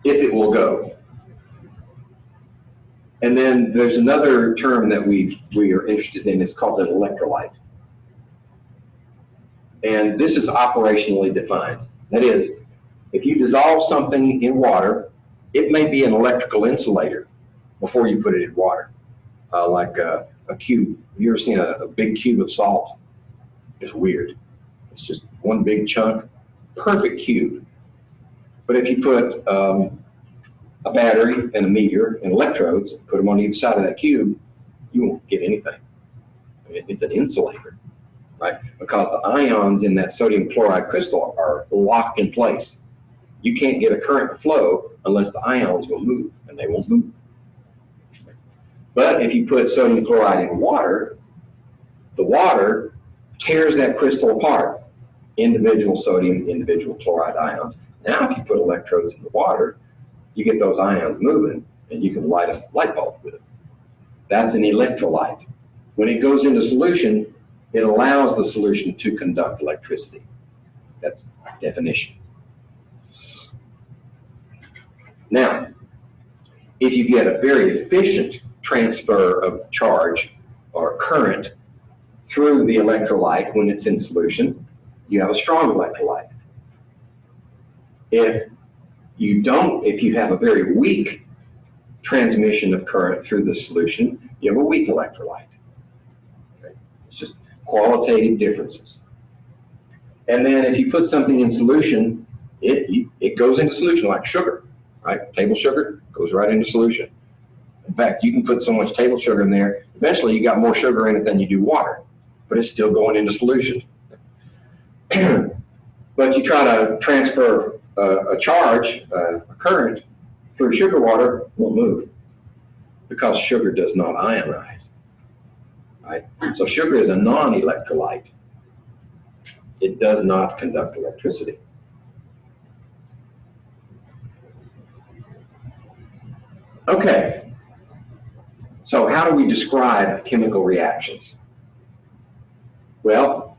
if it will go. And then there's another term that we are interested in. It's called an electrolyte. And this is operationally defined. That is, if you dissolve something in water, it may be an electrical insulator before you put it in water, like a cube. Have you ever seen a big cube of salt? It's weird. It's just one big chunk, perfect cube. But if you put a battery and a meter and electrodes, put them on either side of that cube, you won't get anything. It's an insulator, right? Because the ions in that sodium chloride crystal are locked in place. You can't get a current to flow unless the ions will move, and they won't move. But if you put sodium chloride in water, the water tears that crystal apart. Individual sodium, individual chloride ions. Now if you put electrodes in the water, you get those ions moving, and you can light a light bulb with it. That's an electrolyte. When it goes into solution, it allows the solution to conduct electricity. That's definition. Now, if you get a very efficient transfer of charge or current through the electrolyte when it's in solution, you have a strong electrolyte. If you have a very weak transmission of current through the solution, you have a weak electrolyte. Okay? It's just qualitative differences. And then if you put something in solution, it goes into solution like sugar, right? Table sugar goes right into solution. In fact, you can put so much table sugar in there, eventually you got more sugar in it than you do water, but it's still going into solution. But you try to transfer a charge, a current, through sugar water, won't move because sugar does not ionize, right? So sugar is a non-electrolyte. It does not conduct electricity. Okay, so how do we describe chemical reactions? Well,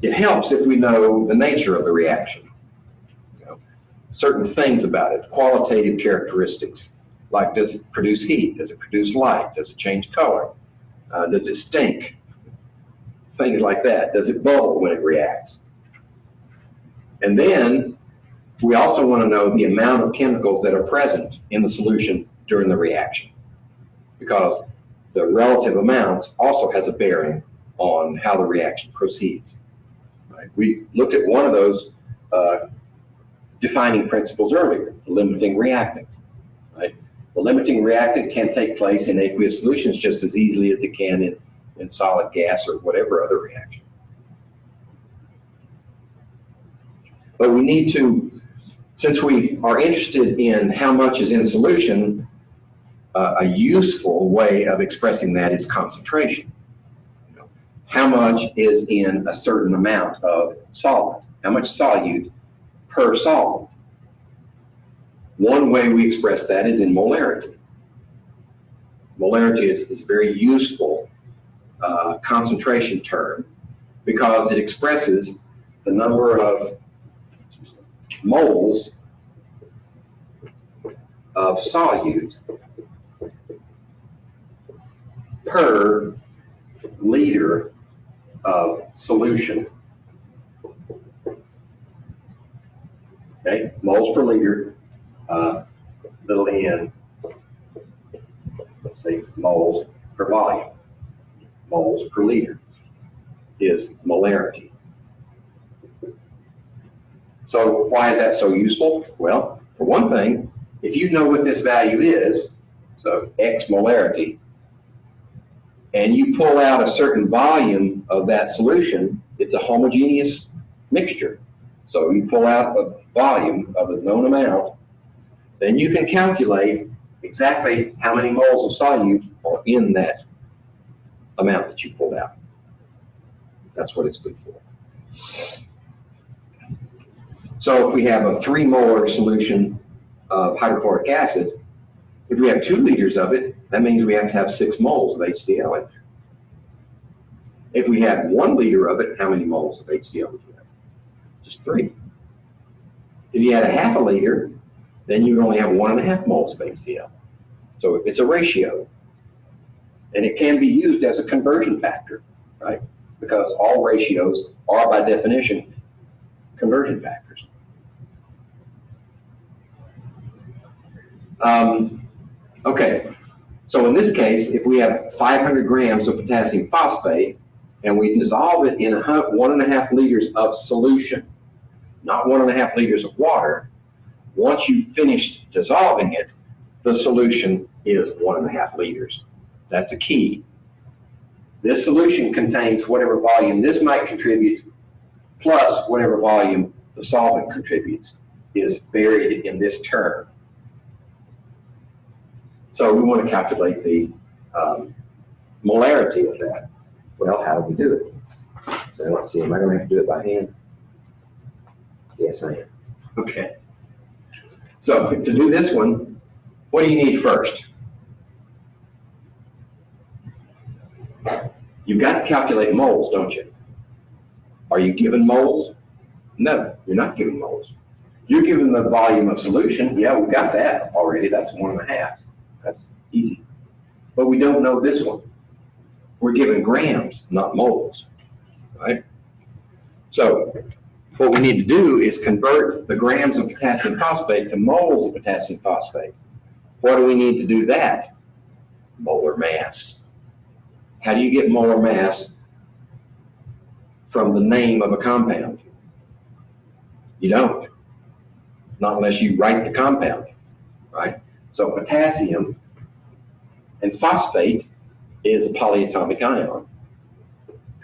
it helps if we know the nature of the reaction. Certain things about it, qualitative characteristics, like does it produce heat, does it produce light, does it change color, does it stink, things like that. Does it bubble when it reacts? And then we also want to know the amount of chemicals that are present in the solution during the reaction, because the relative amounts also has a bearing on how the reaction proceeds. Right? We looked at one of those defining principles earlier, the limiting reactant. Right? The limiting reactant can take place in aqueous solutions just as easily as it can in solid gas or whatever other reaction. But we need to, since we are interested in how much is in solution, a useful way of expressing that is concentration. How much is in a certain amount of solvent? How much solute per solvent? One way we express that is in molarity. Molarity is a very useful concentration term because it expresses the number of moles of solute per liter of solution. Okay, moles per liter, little n, say moles per volume. Moles per liter is molarity. So why is that so useful? Well, for one thing, if you know what this value is, so X molarity, and you pull out a certain volume of that solution, it's a homogeneous mixture. So you pull out a volume of a known amount, then you can calculate exactly how many moles of solute are in that amount that you pulled out. That's what it's good for. So if we have a 3 molar solution of hydrochloric acid, if we have 2 liters of it, that means we have to have 6 moles of HCl in there. If we have 1 liter of it, how many moles of HCl would you have? Just 3. If you had a half a liter, then you would only have 1.5 moles of HCl. So it's a ratio. And it can be used as a conversion factor, right? Because all ratios are, by definition, conversion factors. Okay, so in this case, if we have 500 grams of potassium phosphate and we dissolve it in 1.5 liters of solution, not 1.5 liters of water, once you've finished dissolving it, the solution is 1.5 liters. That's a key. This solution contains whatever volume this might contribute, plus whatever volume the solvent contributes, is buried in this term. So we want to calculate the molarity of that. Well, how do we do it? So let's see, am I going to have to do it by hand? Yes, I am. Okay. So to do this one, what do you need first? You've got to calculate moles, don't you? Are you given moles? No, you're not given moles. You're given the volume of solution. Yeah, we got that already. That's 1.5. That's easy. But we don't know this one. We're given grams, not moles, right? So what we need to do is convert the grams of potassium phosphate to moles of potassium phosphate. What do we need to do that? Molar mass. How do you get molar mass from the name of a compound? You don't. Not unless you write the compound, right? So potassium and phosphate is a polyatomic ion,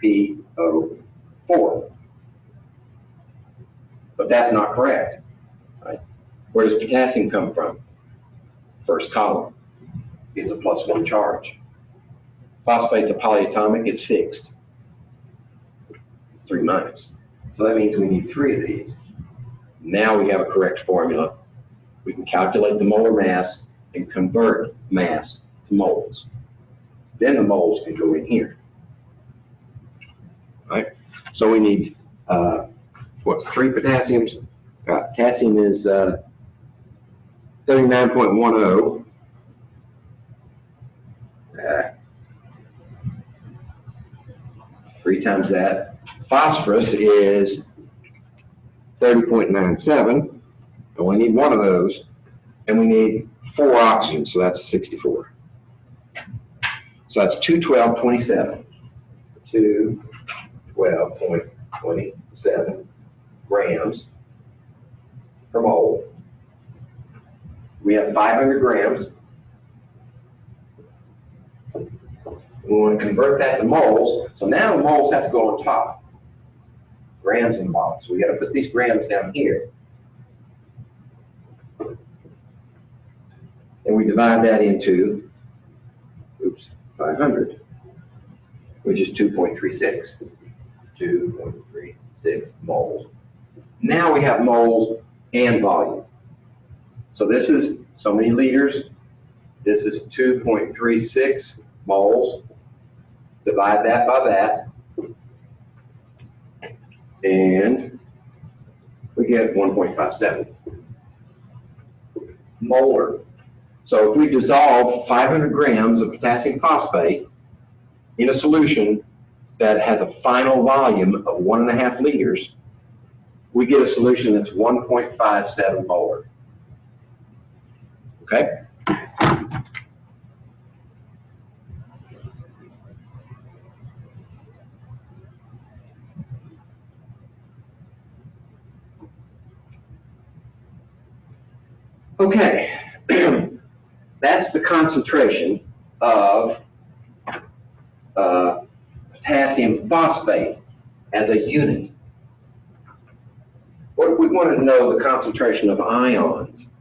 PO4. But that's not correct, right? Where does potassium come from? First column is a +1 charge. Phosphate's a polyatomic, it's fixed. It's 3-. So that means we need 3 of these. Now we have a correct formula. We can calculate the molar mass and convert mass to moles. Then the moles can go in here. Right? So we need, 3 potassiums? Potassium is 39.10. 3 times that. Phosphorus is 30.97. And we need 1 of those. And we need 4 oxygen, so that's 64. So that's 212.27. 212.27 grams per mole. We have 500 grams. We want to convert that to moles. So now the moles have to go on top. Grams in the bottom. So we got to put these grams down here. And we divide that into 500, which is 2.36. 2.36 moles. Now we have moles and volume. So this is so many liters. This is 2.36 moles. Divide that by that. And we get 1.57 molar. So if we dissolve 500 grams of potassium phosphate in a solution that has a final volume of 1.5 liters, we get a solution that's 1.57 molar. Okay? Okay. That's the concentration of potassium phosphate as a unit. What if we wanted to know the concentration of ions,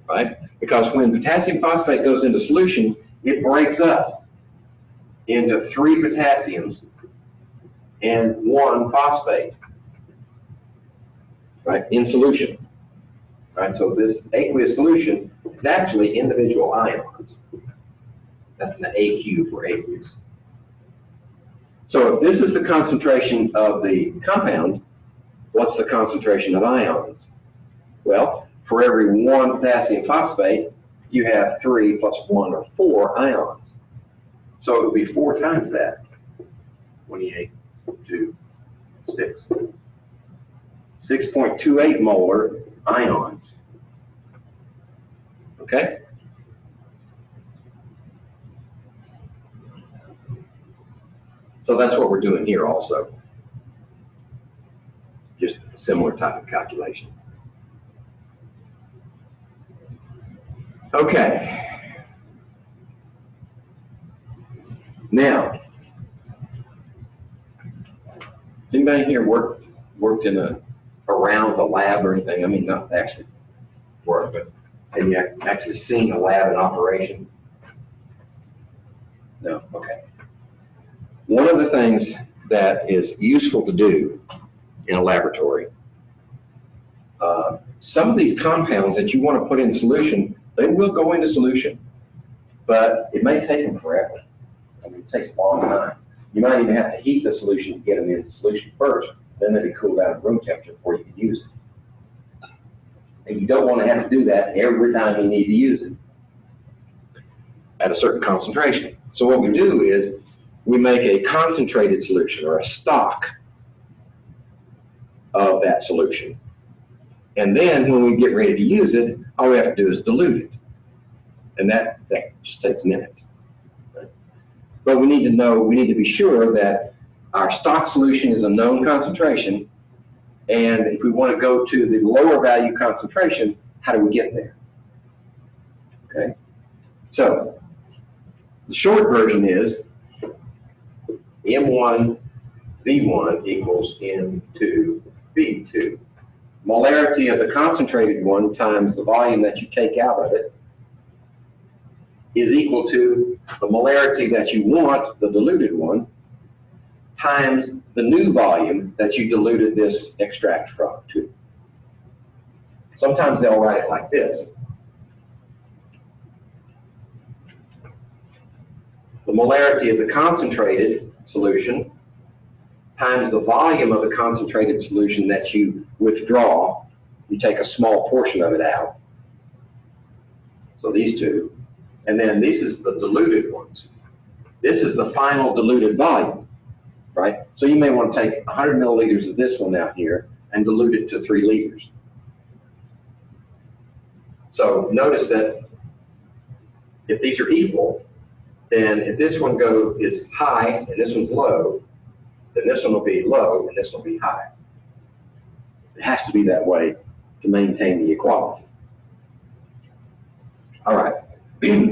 right? Because when potassium phosphate goes into solution, it breaks up into 3 potassiums and 1 phosphate, right, in solution. Right, so this aqueous solution is actually individual ions. That's an AQ for aqueous. So if this is the concentration of the compound, what's the concentration of ions? Well, for every 1 potassium phosphate, you have 3 plus 1 or 4 ions. So it would be 4 times that. 28, 2, 6. 6.28 molar ions. Okay? So that's what we're doing here also. Just a similar type of calculation. Okay. Now, has anybody here worked in around a lab or anything? I mean, not actually work, but have you actually seen a lab in operation? No, okay. One of the things that is useful to do in a laboratory, some of these compounds that you want to put in solution, they will go into solution, but it may take them forever. I mean, it takes a long time. You might even have to heat the solution to get them into solution first, then let it cool down to room temperature before you can use it. And you don't want to have to do that every time you need to use it at a certain concentration. So what we do is we make a concentrated solution or a stock of that solution. And then when we get ready to use it, all we have to do is dilute it. And that just takes minutes. Right? But we need to be sure that our stock solution is a known concentration. And if we want to go to the lower value concentration, how do we get there? Okay. So the short version is M1 V1 equals M2 V2. Molarity of the concentrated one times the volume that you take out of it is equal to the molarity that you want, the diluted one, times the new volume that you diluted this extract from to. Sometimes they'll write it like this. The molarity of the concentrated solution times the volume of the concentrated solution that you withdraw. You take a small portion of it out. So these two. And then this is the diluted ones. This is the final diluted volume, right? So you may want to take 100 milliliters of this one out here and dilute it to 3 liters. So notice that if these are equal, then if this one is high and this one's low, then this one will be low and this will be high. It has to be that way to maintain the equality. All right,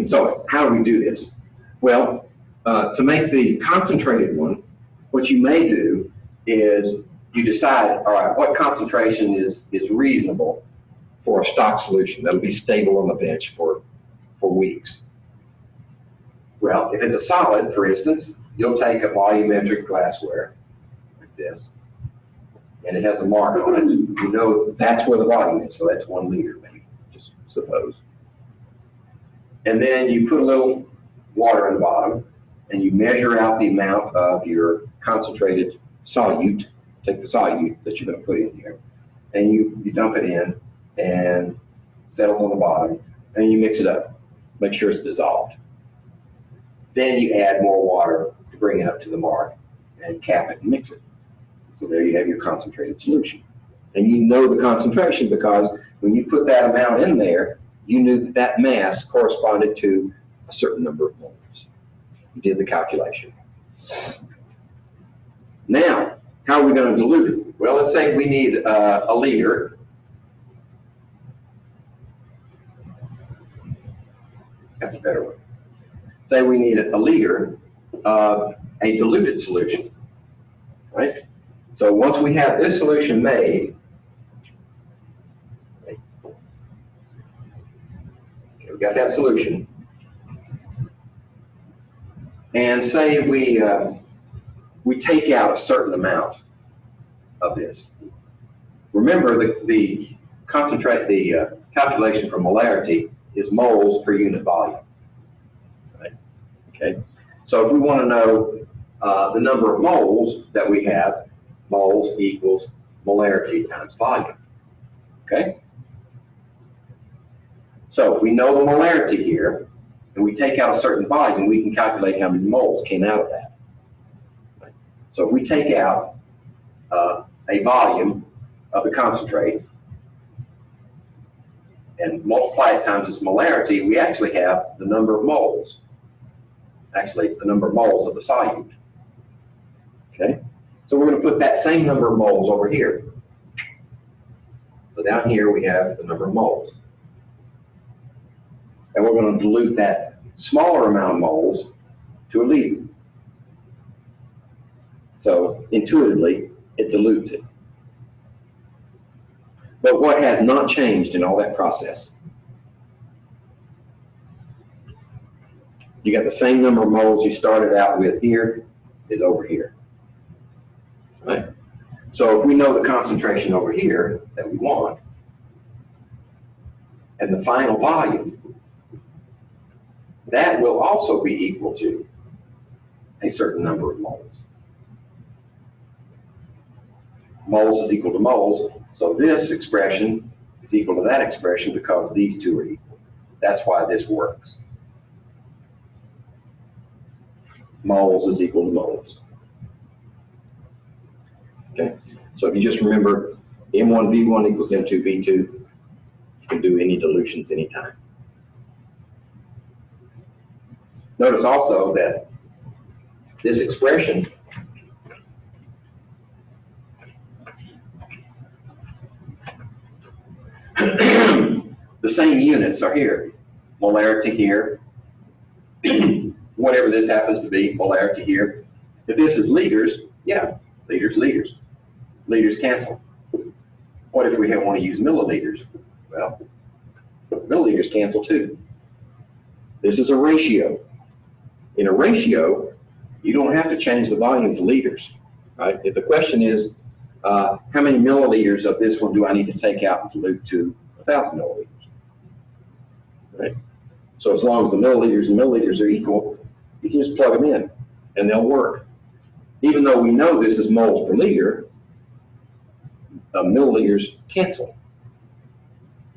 so how do we do this? Well, to make the concentrated one, what you may do is you decide, all right, what concentration is reasonable for a stock solution that'll be stable on the bench for weeks. Well, if it's a solid, for instance, you'll take a volumetric glassware like this, and it has a mark on it. You know that's where the volume is, so that's 1 liter, maybe, just suppose. And then you put a little water in the bottom, and you measure out the amount of your concentrated solute. Take the solute that you're going to put in here, and you dump it in, and settles on the bottom, and you mix it up. Make sure it's dissolved. Then you add more water to bring it up to the mark, and cap it and mix it. So there you have your concentrated solution. And you know the concentration because when you put that amount in there, you knew that that mass corresponded to a certain number of moles. You did the calculation. Now, how are we going to dilute it? Well, let's say we need a liter. That's a better one. Say we need a liter of a diluted solution, right? So once we have this solution made, okay, we got that solution, and say we take out a certain amount of this. Remember, the calculation for molarity is moles per unit volume. Right? Okay. So if we want to know the number of moles that we have, moles equals molarity times volume. Okay. So if we know the molarity here, and we take out a certain volume, we can calculate how many moles came out of that. Right? So if we take out a volume of the concentrate and multiply it times its molarity, we actually have the number of moles. Actually, the number of moles of the solute. Okay? So we're going to put that same number of moles over here. So down here we have the number of moles. And we're going to dilute that smaller amount of moles to a liter. So intuitively, it dilutes it. But what has not changed in all that process? You got the same number of moles you started out with here is over here. Right? So if we know the concentration over here that we want, and the final volume, that will also be equal to a certain number of moles. Moles is equal to moles, so this expression is equal to that expression because these two are equal. That's why this works. Moles is equal to moles. Okay, so if you just remember M1V1 equals M2V2, you can do any dilutions anytime. Notice also that this expression the same units are here. Molarity here, whatever this happens to be, molarity here. If this is liters, yeah, liters, liters. Liters cancel. What if we want to use milliliters? Well, milliliters cancel too. This is a ratio. In a ratio, you don't have to change the volume to liters, right? If the question is, how many milliliters of this one do I need to take out and dilute to 1,000 milliliters, right? So as long as the milliliters and milliliters are equal, you can just plug them in and they'll work. Even though we know this is moles per liter, milliliters cancel.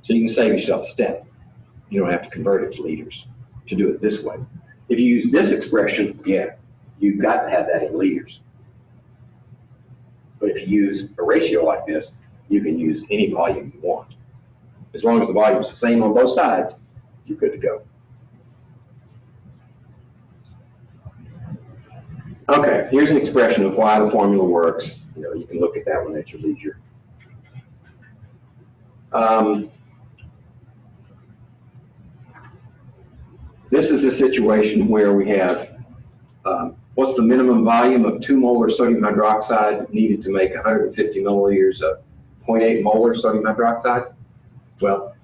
So you can save yourself a step. You don't have to convert it to liters to do it this way. If you use this expression, yeah, you've got to have that in liters. But if you use a ratio like this, you can use any volume you want. As long as the volume is the same on both sides, you're good to go. Okay, here's an expression of why the formula works. You can look at that one at your leisure. This is a situation where we have what's the minimum volume of 2 molar sodium hydroxide needed to make 150 milliliters of 0.8 molar sodium hydroxide? Well,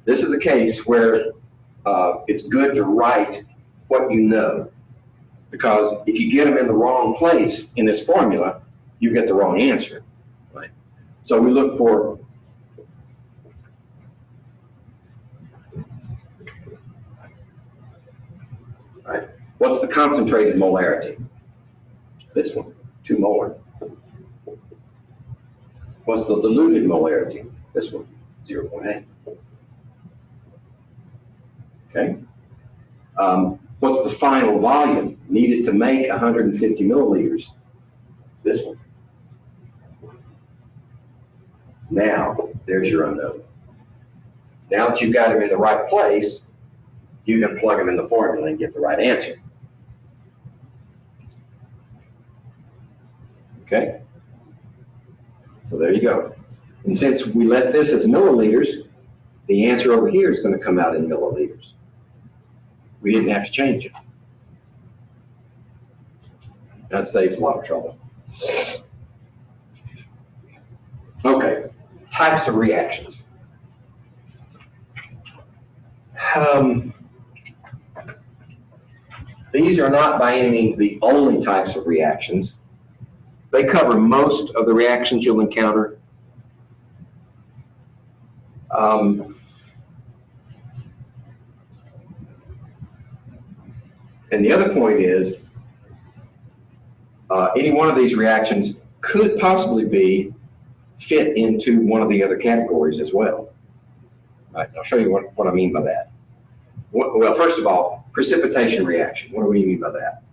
this is a case where it's good to write what you know, because if you get them in the wrong place in this formula, you get the wrong answer, right? So we look for right? What's the concentrated molarity? It's this one, 2 molar. What's the diluted molarity? This one, 0.8. Okay. What's the final volume needed to make 150 milliliters? It's this one. Now, there's your unknown. Now that you've got them in the right place, you can plug them in the formula and get the right answer. Okay? So there you go. And since we let this as milliliters, the answer over here is going to come out in milliliters. We didn't have to change it. That saves a lot of trouble. Okay, types of reactions. These are not by any means the only types of reactions. They cover most of the reactions you'll encounter. And the other point is, any one of these reactions could possibly fit into one of the other categories as well. right, I'll show you what I mean by that. Well, first of all, precipitation reaction. What do we mean by that?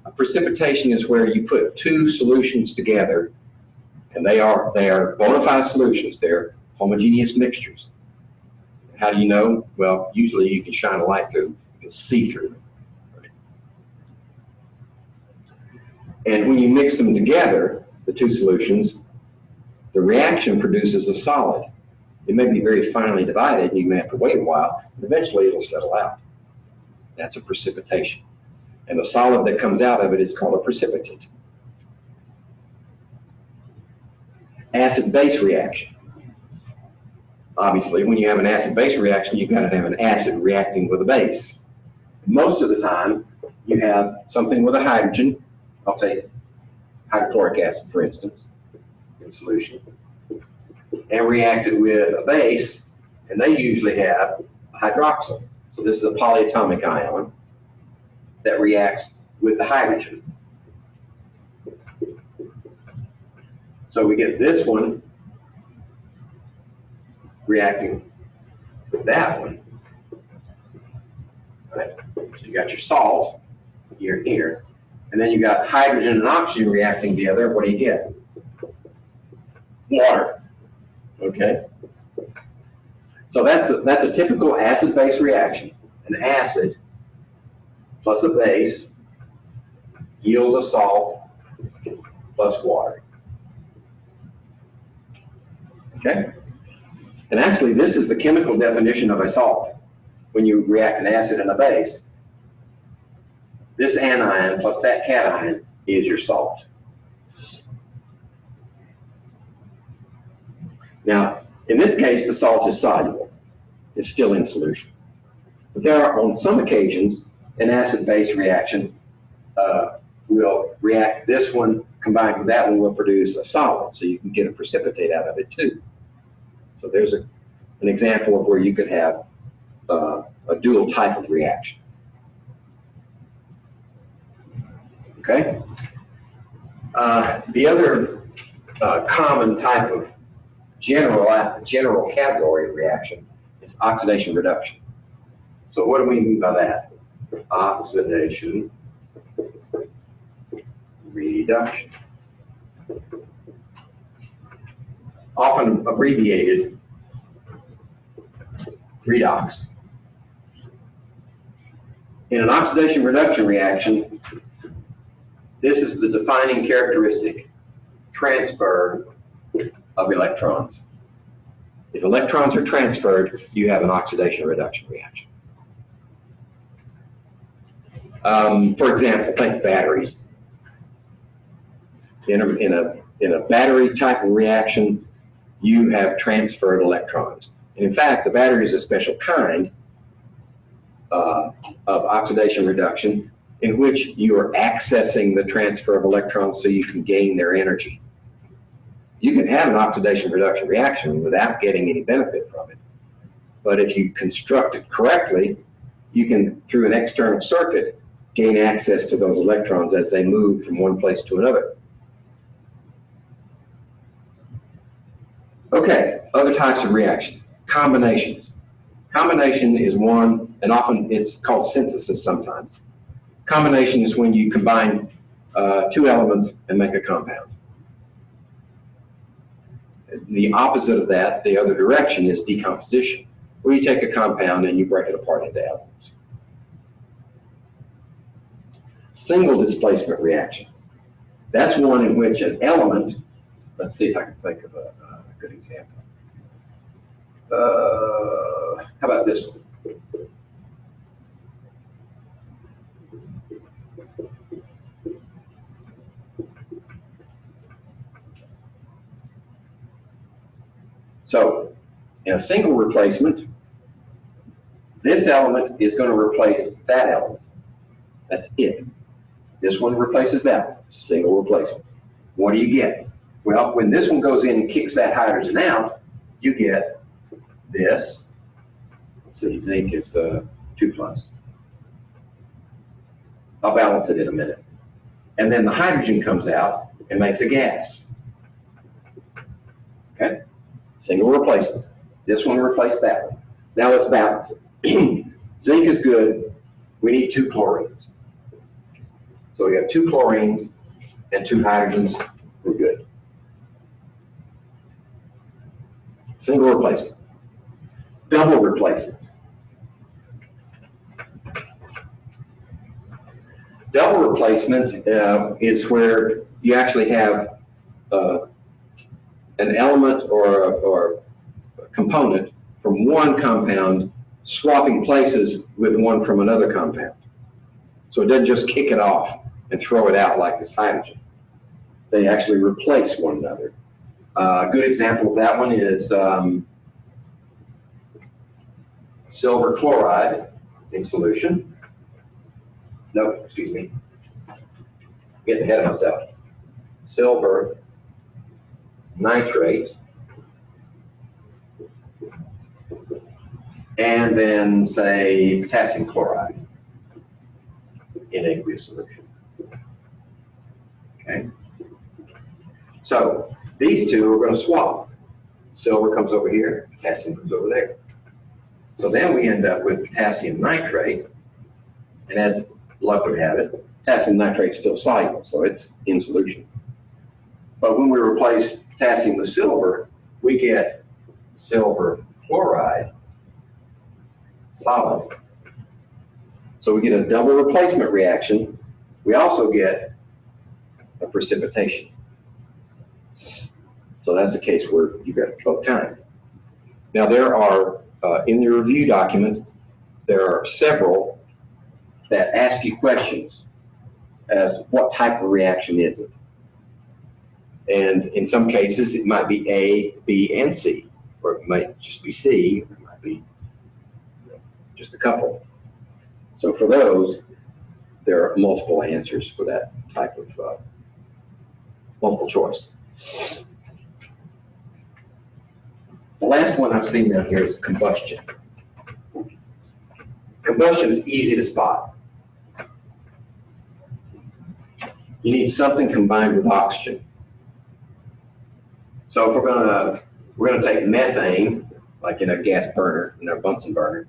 A precipitation is where you put two solutions together, and they are bona fide solutions. They're homogeneous mixtures. How do you know? Well, usually you can shine a light through them. You'll see through them. And when you mix them together, the two solutions, the reaction produces a solid. It may be very finely divided, and you may have to wait a while, but eventually it'll settle out. That's a precipitation. And the solid that comes out of it is called a precipitant. Acid-base reaction. Obviously, when you have an acid-base reaction, you've got to have an acid reacting with a base. Most of the time, you have something with a hydrogen. I'll take hydrochloric acid, for instance, in solution, and reacted with a base, and they usually have a hydroxyl. So this is a polyatomic ion that reacts with the hydrogen. So we get this one reacting with that one. Right? So you got your salt here and here. And then you got hydrogen and oxygen reacting together. What do you get? Water. Okay? So that's a typical acid-base reaction. An acid plus a base yields a salt plus water. Okay? And actually, this is the chemical definition of a salt. When you react an acid and a base, this anion plus that cation is your salt. Now, in this case, the salt is soluble. It's still in solution. But there are, on some occasions, an acid-base reaction will react. This one combined with that one will produce a solid, so you can get a precipitate out of it too. So there's an example of where you could have a dual type of reaction. Okay? The other common type of general category of reaction is oxidation reduction. So what do we mean by that? Oxidation reduction. Often abbreviated redox. In an oxidation reduction reaction, this is the defining characteristic: transfer of electrons. If electrons are transferred, you have an oxidation reduction reaction. For example, think batteries. In a battery type of reaction, you have transferred electrons. And in fact, the battery is a special kind of oxidation reduction in which you are accessing the transfer of electrons so you can gain their energy. You can have an oxidation reduction reaction without getting any benefit from it. But if you construct it correctly, you can, through an external circuit, gain access to those electrons as they move from one place to another. Okay, other types of reaction. Combinations. Combination is one, and often it's called synthesis sometimes. Combination is when you combine two elements and make a compound. The opposite of that, the other direction, is decomposition, where you take a compound and you break it apart into elements. Single displacement reaction. That's one in which an element, let's see if I can think of a good example. How about this one? So, in a single replacement, this element is going to replace that element. That's it. This one replaces that one. Single replacement. What do you get? Well, when this one goes in and kicks that hydrogen out, you get this. Let's see, zinc is 2+. I'll balance it in a minute. And then the hydrogen comes out and makes a gas. Okay? Single replacement. This one replaced that one. Now let's balance it. Zinc is good. We need 2 chlorines. So we have 2 chlorines and 2 hydrogens. We're good. Single replacement. Double replacement. Double replacement is where you actually have an element or a component from one compound swapping places with one from another compound. So it doesn't just kick it off and throw it out like this hydrogen. They actually replace one another. A good example of that one is silver chloride in solution. No, excuse me. Getting ahead of myself. Silver nitrate. And then, say, potassium chloride in aqueous solution. Okay? So these two are going to swap. Silver comes over here, potassium comes over there. So then we end up with potassium nitrate, and as luck would have it, potassium nitrate is still soluble, so it's in solution. But when we replace potassium with silver, we get silver chloride solid. So we get a double replacement reaction. We also get a precipitation. So that's the case where you've got both kinds. Now there are, in the review document, there are several that ask you questions as what type of reaction is it? And in some cases, it might be A, B, and C, or it might just be C, or it might be just a couple. So for those, there are multiple answers for that type of multiple choice. The last one I've seen down here is combustion. Combustion is easy to spot. You need something combined with oxygen. So if we're gonna take methane, like in a gas burner, in a Bunsen burner,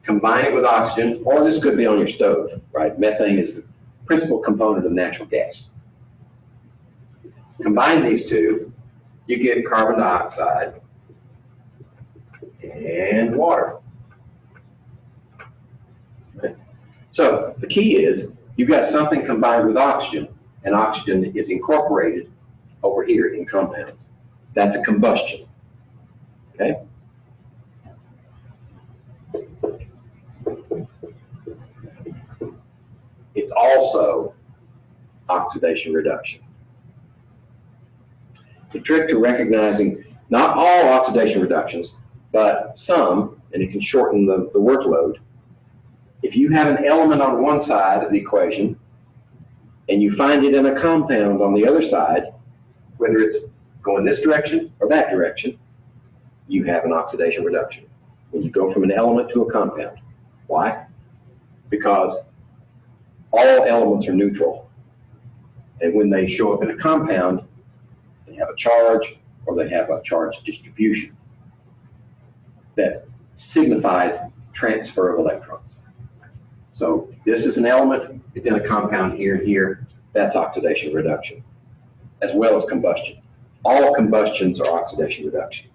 combine it with oxygen, or this could be on your stove, right? Methane is the principal component of natural gas. Combine these two, you get carbon dioxide and water. Okay. So the key is you've got something combined with oxygen, and oxygen is incorporated over here in compounds. That's a combustion. Okay? It's also oxidation reduction. The trick to recognizing not all oxidation reductions, but some, and it can shorten the workload. If you have an element on one side of the equation and you find it in a compound on the other side, whether it's going this direction or that direction, you have an oxidation reduction. When you go from an element to a compound. Why? Because all elements are neutral. And when they show up in a compound, they have a charge or they have a charge distribution that signifies transfer of electrons. So this is an element, it's in a compound here and here, that's oxidation reduction, as well as combustion. All combustions are oxidation reduction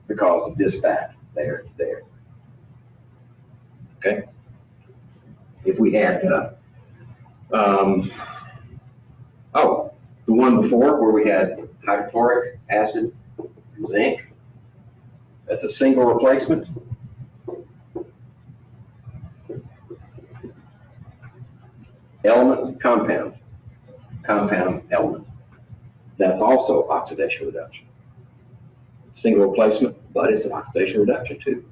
because of this fact, there. Okay? If we had, the one before where we had hydrochloric acid and zinc, that's a single replacement. Element, compound, compound, element. That's also oxidation reduction. Single replacement, but it's an oxidation reduction too.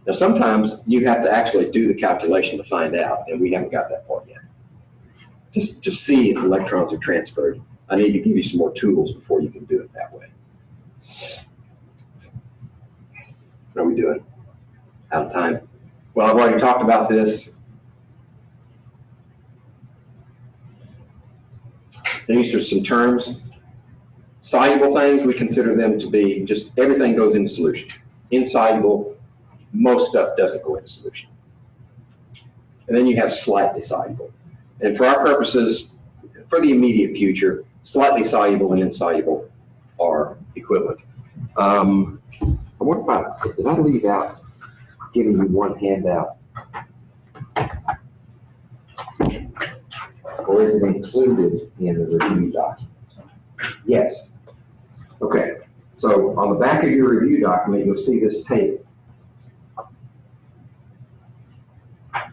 Now sometimes you have to actually do the calculation to find out, and we haven't got that part yet. Just to see if electrons are transferred, I need to give you some more tools before you can do it that way. What are we doing? Out of time. Well, I've already talked about this. These are some terms. Soluble things, we consider them to be just everything goes into solution. Insoluble, most stuff doesn't go into solution. And then you have slightly soluble. And for our purposes, for the immediate future, slightly soluble and insoluble are equivalent. I wonder did I leave out giving you one handout? Or is it included in the review document? Yes. Okay, so on the back of your review document, you'll see this table.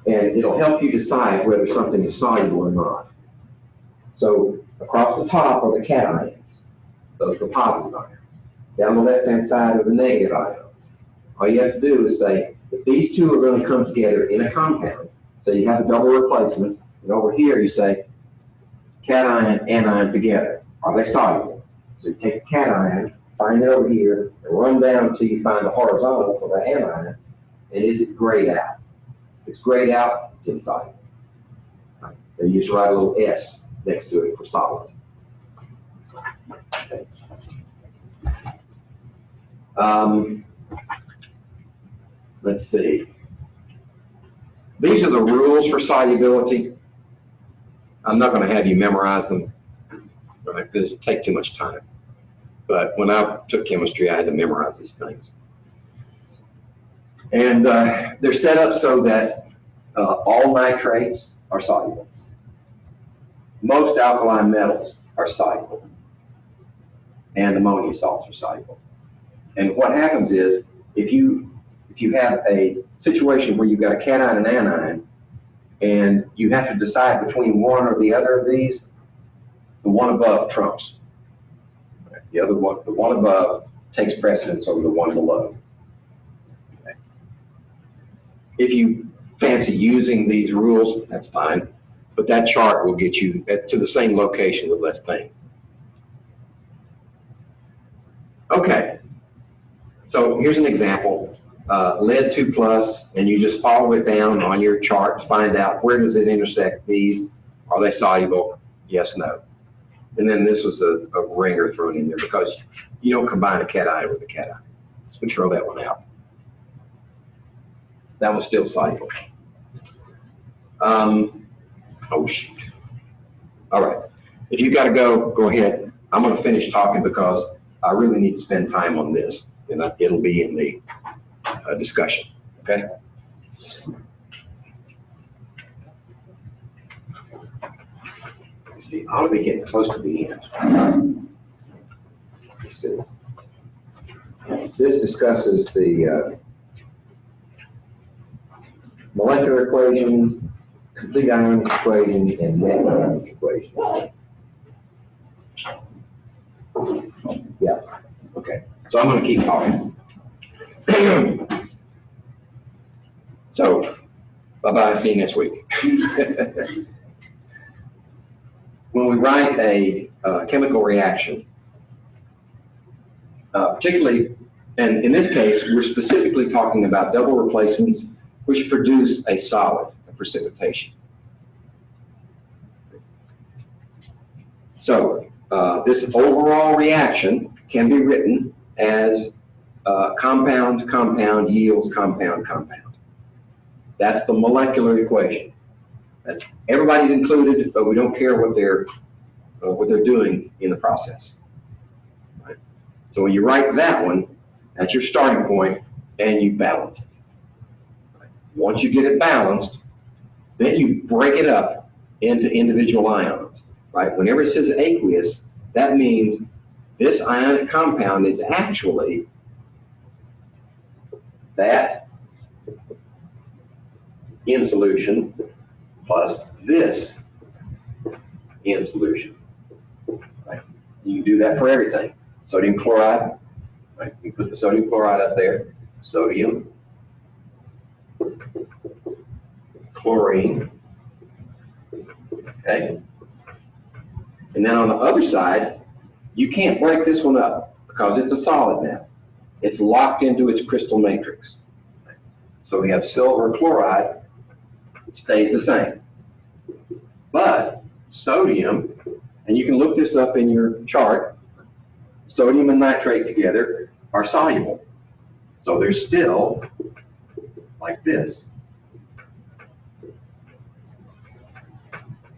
And it'll help you decide whether something is soluble or not. So across the top are the cations. Those are the positive ions. Down the left-hand side are the negative ions. All you have to do is say, if these two are going to come together in a compound, so you have a double replacement, and over here you say, cation, anion together. Are they soluble? So you take the cation, find it over here, and run down until you find the horizontal for the anion, and is it grayed out? If it's grayed out, it's insoluble. Right. Then you just write a little S next to it for solid. Okay. Let's see. These are the rules for solubility. I'm not going to have you memorize them, right? Because it takes too much time. But when I took chemistry, I had to memorize these things. And they're set up so that all nitrates are soluble. Most alkaline metals are soluble. And ammonia salts are soluble. And what happens is, if you have a situation where you've got a cation and anion, and you have to decide between one or the other of these, the one above trumps. The other one, the one above, takes precedence over the one below. Okay. If you fancy using these rules, that's fine, but that chart will get you to the same location with less pain. Okay, so here's an example. Lead 2+, and you just follow it down on your chart to find out where does it intersect these. Are they soluble? Yes, no. And then this was a ringer thrown in there because you don't combine a cation with a cation. So we throw that one out. That was still soluble. Oh, shoot. All right. If you've got to go, go ahead. I'm going to finish talking because I really need to spend time on this, and it'll be in the discussion, okay? Let's see, I ought to be getting close to the end. Let's see. This discusses the molecular equation, complete ionic equation, and net ionic equation. Yeah, okay. So I'm going to keep talking. So, bye-bye, see you next week. When we write a chemical reaction, particularly, and in this case, we're specifically talking about double replacements which produce a solid, a precipitation. So, this overall reaction can be written as compound, compound yields compound, compound. That's the molecular equation. That's everybody's included, but we don't care what they're doing in the process. Right? So when you write that one, that's your starting point, and you balance it. Right? Once you get it balanced, then you break it up into individual ions. Right? Whenever it says aqueous, that means this ionic compound is actually that in solution plus this in solution. Right? You can do that for everything. Sodium chloride, right? You put the sodium chloride up there, sodium, chlorine, okay? And then on the other side, you can't break this one up because it's a solid now. It's locked into its crystal matrix. So we have silver chloride, stays the same. But sodium, and you can look this up in your chart, sodium and nitrate together are soluble. So they're still like this.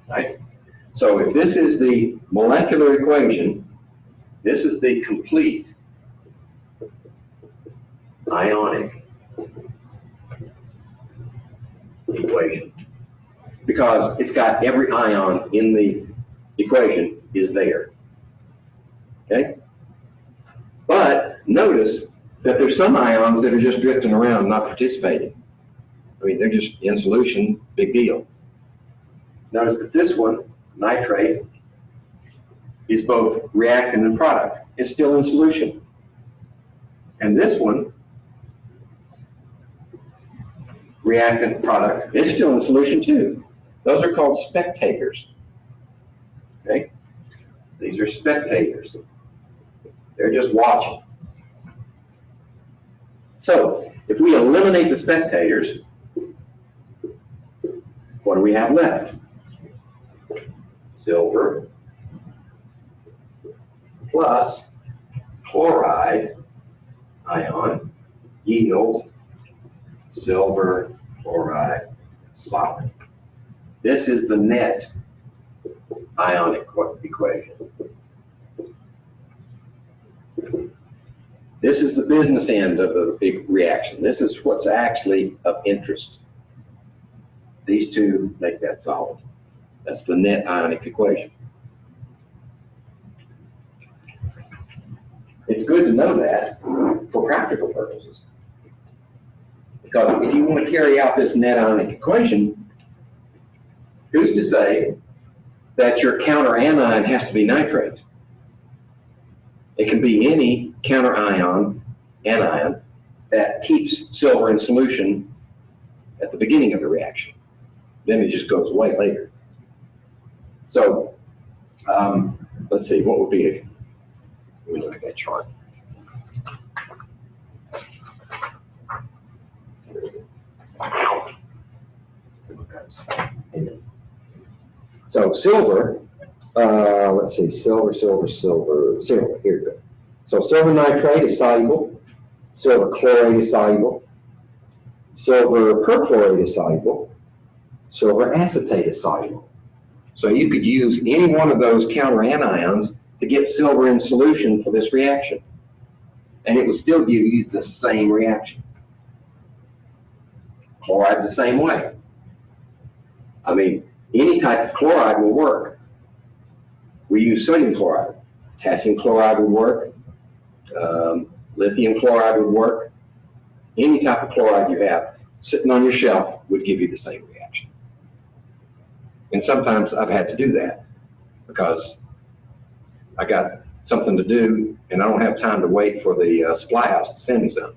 Right? So if this is the molecular equation, this is the complete ionic equation. Because it's got every ion in the equation is there. Okay? But notice that there's some ions that are just drifting around, not participating. I mean, they're just in solution, big deal. Notice that this one, nitrate, is both reactant and product. It's still in solution. And this one, reactant product, is still in solution too. Those are called spectators. Okay? These are spectators. They're just watching. So, if we eliminate the spectators, what do we have left? Silver plus chloride ion yields silver chloride solid. This is the net ionic equation. This is the business end of the big reaction. This is what's actually of interest. These two make that solid. That's the net ionic equation. It's good to know that for practical purposes. Because if you want to carry out this net ionic equation, who's to say that your counter anion has to be nitrate? It can be any counter anion that keeps silver in solution at the beginning of the reaction. Then it just goes away later. So let's see, what would be let me look at that chart. So silver, let's see, silver, here we go. So silver nitrate is soluble, silver chloride is soluble, silver perchlorate is soluble, silver acetate is soluble. So you could use any one of those counter anions to get silver in solution for this reaction. And it would still give you the same reaction. Chloride's the same way. I mean, any type of chloride will work. We use sodium chloride. Potassium chloride would work. Lithium chloride would work. Any type of chloride you have sitting on your shelf would give you the same reaction. And sometimes I've had to do that because I got something to do and I don't have time to wait for the supply house to send me some.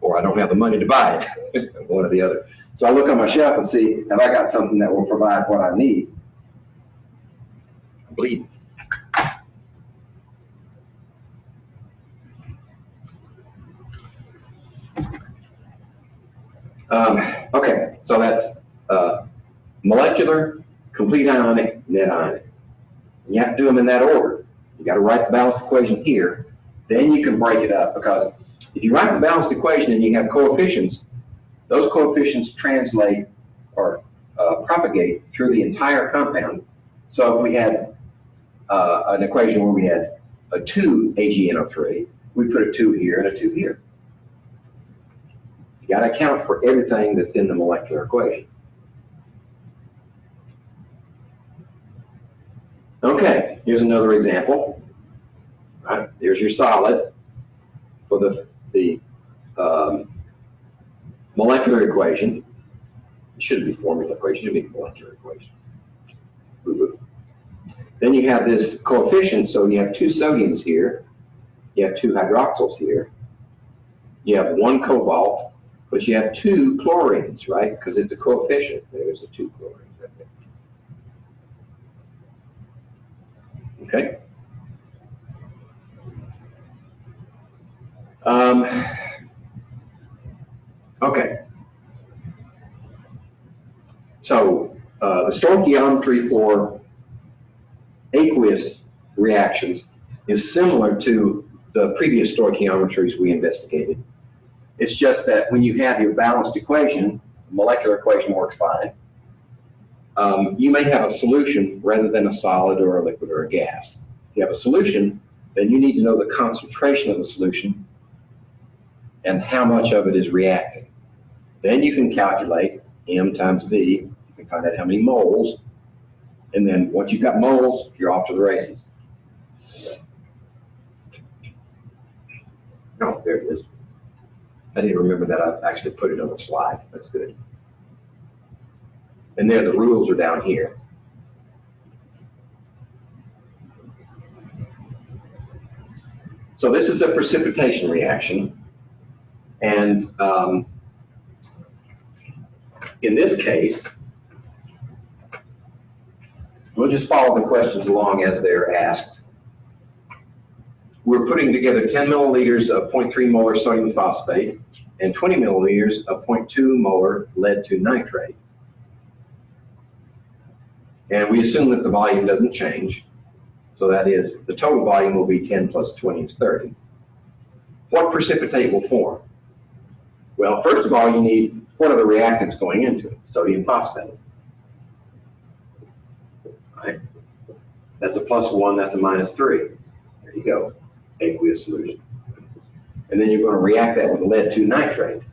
Or I don't have the money to buy it, one or the other. So I look on my shelf and see, have I got something that will provide what I need? I'm bleeding. Okay, so that's molecular, complete ionic, net ionic. You have to do them in that order. You got to write the balanced equation here. Then you can break it up, because if you write the balanced equation and you have coefficients, those coefficients translate or propagate through the entire compound. So if we had an equation where we had a 2 AgNO3, we put a 2 here and a 2 here. You got to account for everything that's in the molecular equation. Okay, here's another example. All right, there's your solid for the molecular equation. It shouldn't be formula equation, it should be molecular equation. Boo-boo. Then you have this coefficient, so you have 2 sodiums here, you have 2 hydroxyls here, you have 1 cobalt, but you have 2 chlorines, right? Because it's a coefficient. There's the 2 chlorines right there. Okay. Okay. So the stoichiometry for aqueous reactions is similar to the previous stoichiometries we investigated. It's just that when you have your balanced equation, the molecular equation works fine. You may have a solution rather than a solid or a liquid or a gas. If you have a solution, then you need to know the concentration of the solution and how much of it is reacting. Then you can calculate M times V. You can find out how many moles. And then once you've got moles, you're off to the races. Oh, there it is. I didn't remember that. I actually put it on the slide. That's good. And there, the rules are down here. So this is a precipitation reaction. And in this case, we'll just follow the questions along as they're asked. We're putting together 10 milliliters of 0.3 molar sodium phosphate and 20 milliliters of 0.2 molar lead-2 nitrate. And we assume that the volume doesn't change. So that is, the total volume will be 10 plus 20 is 30. What precipitate will form? Well, first of all, you need, what are the reactants going into it? Sodium phosphate. Right? That's a +1, that's a -3. There you go, aqueous solution. And then you're going to react that with lead-2 nitrate.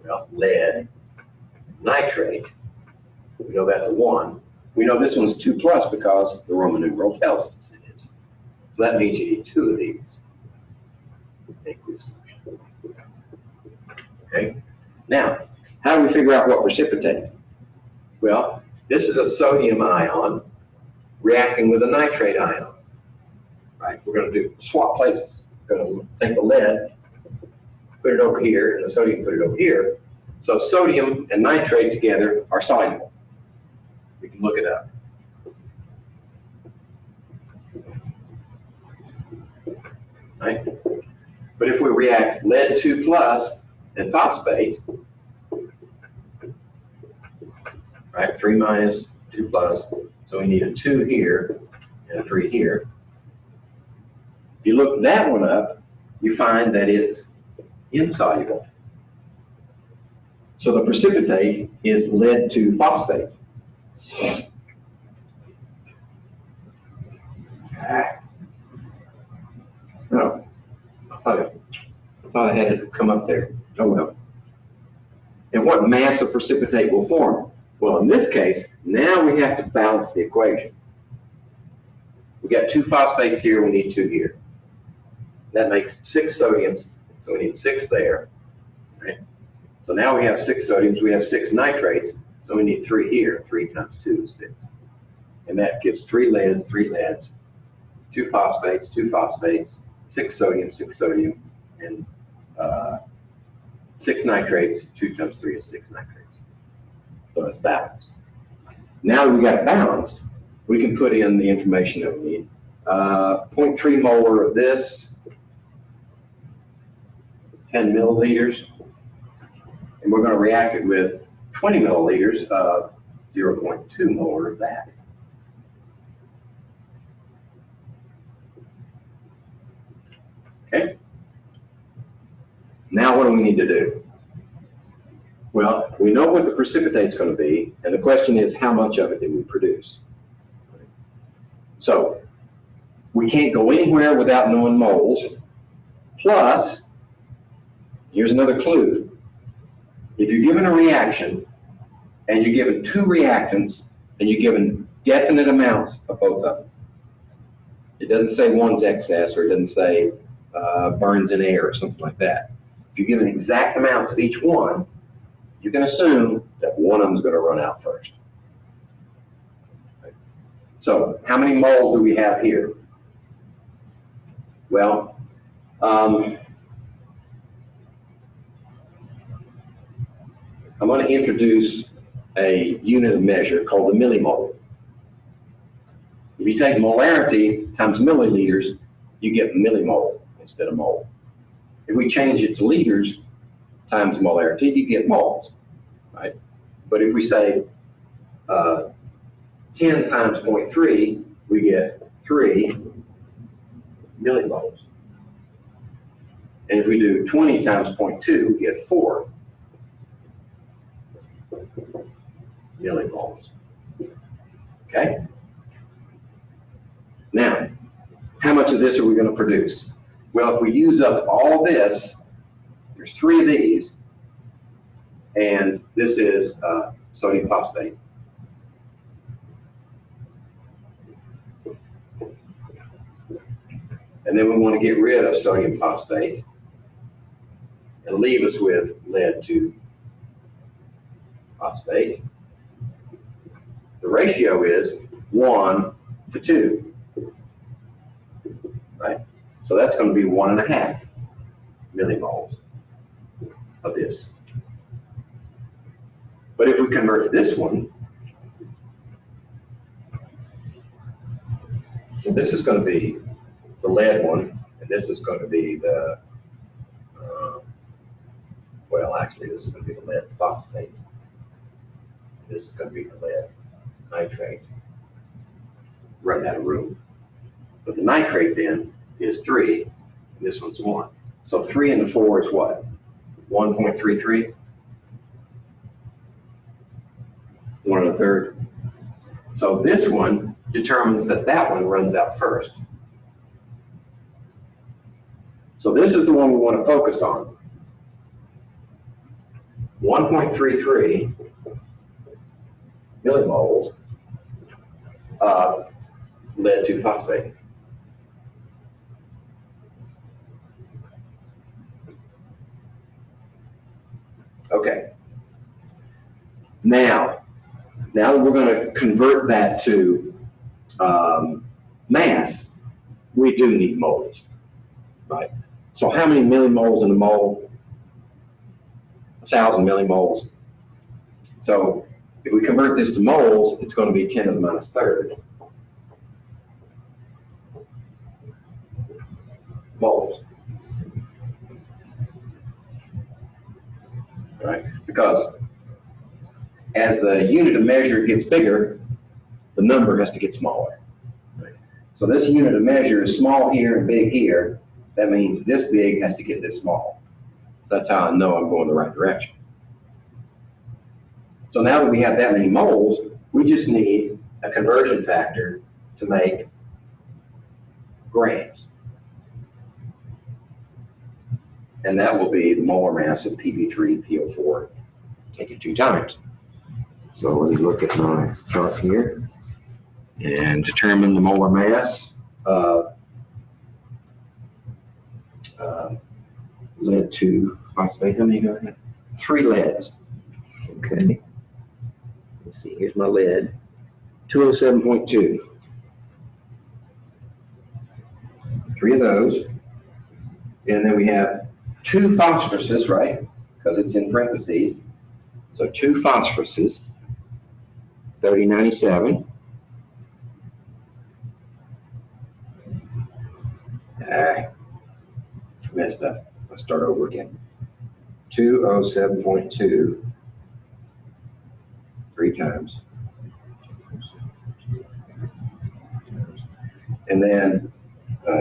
Well, lead, nitrate, we know that's a 1. We know this one's 2+ because the Roman numeral tells us it is. So that means you need 2 of these. Aqueous solution. Okay? Now, how do we figure out what precipitate? Well, this is a sodium ion reacting with a nitrate ion. Right? We're going to do swap places. We're going to take the lead, put it over here, and the sodium put it over here. So sodium and nitrate together are soluble. We can look it up. Right? But if we react lead-2+ and phosphate, right, 3- 2+, so we need a 2 here and a 3 here. If you look that one up, you find that it's insoluble. So the precipitate is lead-2 phosphate. Oh, I thought I had it come up there. Oh well. And what mass of precipitate will form? Well, in this case, now we have to balance the equation. We got 2 phosphates here, we need 2 here. That makes 6 sodiums, so we need 6 there. Right? So now we have 6 sodiums, we have 6 nitrates, so we need 3 here. 3 times 2 is 6. And that gives 3 leads, 2 phosphates, 6 sodium, and 6 nitrates. 2 times 3 is 6 nitrates. So it's balanced. Now that we got it balanced, we can put in the information that we need. 0.3 molar of this, 10 milliliters, and we're going to react it with 20 milliliters of 0.2 molar of that. Okay? Now what do we need to do? Well, we know what the precipitate's going to be, and the question is, how much of it do we produce? So, we can't go anywhere without knowing moles. Plus, here's another clue. If you're given a reaction, and you're given 2 reactants, and you're given definite amounts of both of them, it doesn't say one's excess, or it doesn't say burns in air, or something like that. If you're given exact amounts of each one, you can assume that one of them is going to run out first. So, how many moles do we have here? Well, I'm going to introduce a unit of measure called the millimole. If you take molarity times milliliters, you get millimole instead of mole. If we change it to liters times molarity, you get moles, right? But if we say 10 times 0.3, we get 3 millimoles. And if we do 20 times 0.2, we get 4 millimoles. Okay? Now, how much of this are we going to produce? Well, if we use up all this, there's 3 of these, and this is sodium phosphate. And then we want to get rid of sodium phosphate and leave us with lead to phosphate. The ratio is 1 to 2, right? So that's going to be 1.5 millimoles of this. But if we convert this one, so this is going to be the lead one, and this is going to be the, well, actually, this is going to be the lead phosphate. This is going to be the lead nitrate. Run out of room. But the nitrate then is 3, and this one's 1. So 3 and the 4 is what? 1.33? 1 1/3. So this one determines that that one runs out first. So this is the one we want to focus on. 1.33 millimoles of lead 2 phosphate. Okay. Now we're going to convert that to mass. We do need moles, right? So how many millimoles in a mole? 1,000 millimoles. So if we convert this to moles, it's going to be 10 to the minus third moles. Right? Because as the unit of measure gets bigger, the number has to get smaller. Right? So this unit of measure is small here and big here. That means this big has to get this small. That's how I know I'm going the right direction. So now that we have that many moles, we just need a conversion factor to make grams. And that will be the molar mass of Pb3PO4 taken 2 times. So let me look at my chart here and determine the molar mass of lead 2 phosphate. How many do I have? 3 leads. Okay. Let's see, here's my lead. 207.2. 3 of those. And then we have 2 phosphoruses, right? Because it's in parentheses. So 2 phosphoruses, 3097. Messed up. Let's start over again. 207.2 3 times. And then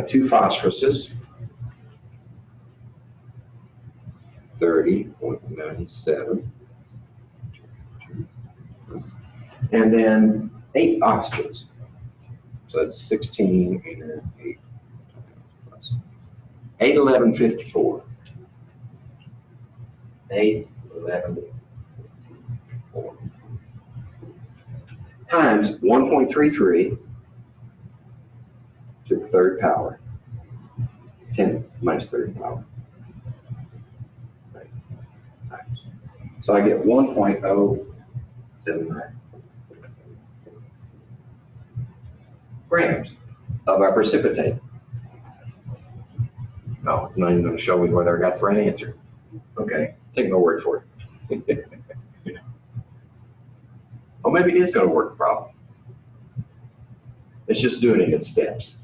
2 phosphoruses, 30.97. And then 8 oxygens. So that's 16 and 8 plus 81154. 81154 times 1.33 to the 3rd power, 10 minus 3rd power. Right. Times. So I get 1.079 grams of our precipitate. No, it's not even going to show me whether I got the right answer. Okay, take my word for it. Or maybe it is going to work the problem. It's just doing it in steps.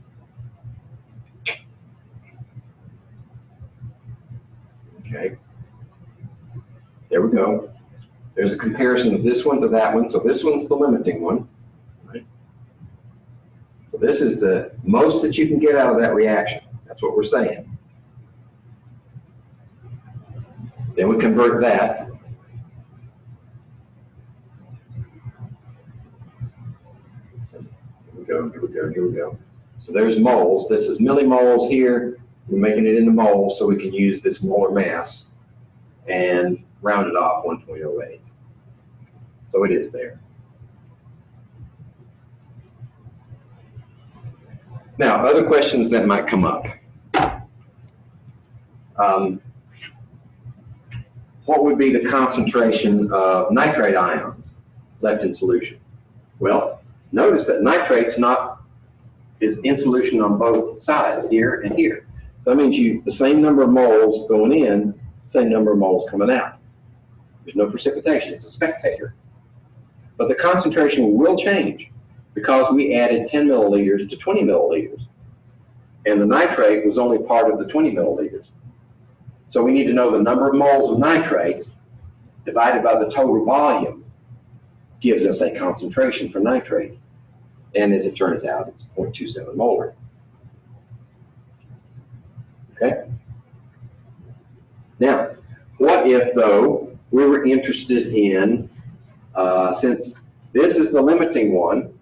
Okay. There we go. There's a comparison of this one to that one. So this one's the limiting one. Right? So this is the most that you can get out of that reaction. That's what we're saying. Then we convert that. Here we go. So there's moles. This is millimoles here. We're making it into moles so we can use this molar mass and round it off 1.08. So it is there. Now, other questions that might come up. What would be the concentration of nitrate ions left in solution? Well, notice that nitrate's is in solution on both sides, here and here. So that means the same number of moles going in, same number of moles coming out. There's no precipitation, it's a spectator. But the concentration will change because we added 10 milliliters to 20 milliliters. And the nitrate was only part of the 20 milliliters. So we need to know the number of moles of nitrate divided by the total volume gives us a concentration for nitrate. And as it turns out, it's 0.27 molar. Okay? Now, what if, though, we were interested in, since this is the limiting one,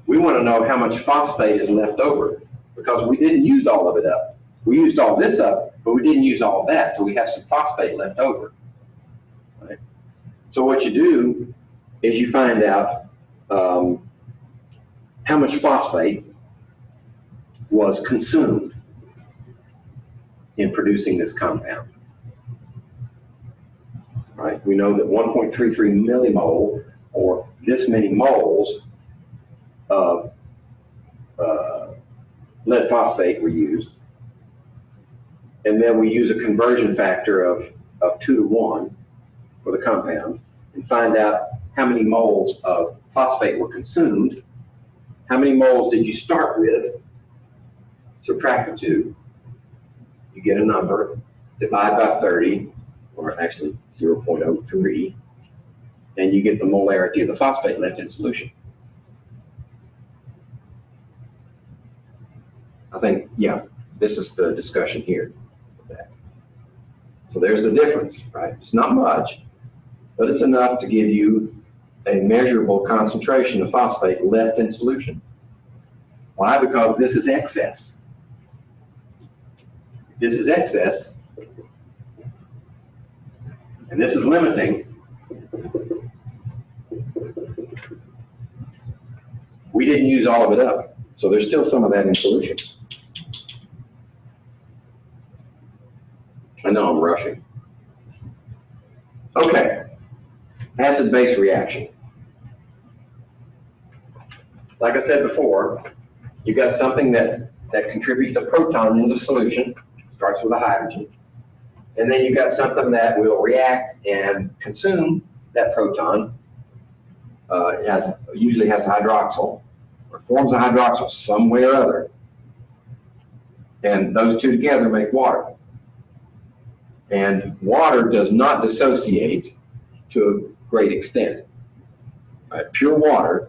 we want to know how much phosphate is left over, because we didn't use all of it up. We used all this up, but we didn't use all of that, so we have some phosphate left over. Right? So what you do is you find out how much phosphate was consumed in producing this compound. Right? We know that 1.33 millimole, or this many moles of lead phosphate were used. And then we use a conversion factor of 2 to 1 for the compound and find out how many moles of phosphate were consumed. How many moles did you start with? Subtract the 2. You get a number, divide by 30, or actually 0.03, and you get the molarity of the phosphate left in solution. I think, yeah, this is the discussion here. So there's the difference, right? It's not much, but it's enough to give you a measurable concentration of phosphate left in solution. Why? Because this is excess. This is excess, and this is limiting. We didn't use all of it up, so there's still some of that in solution. I know I'm rushing. Okay, acid-base reaction. Like I said before, you've got something that contributes a proton into solution, starts with a hydrogen, and then you've got something that will react and consume that proton. It usually has a hydroxyl, or forms a hydroxyl some way or other, and those two together make water. And water does not dissociate to a great extent. Pure water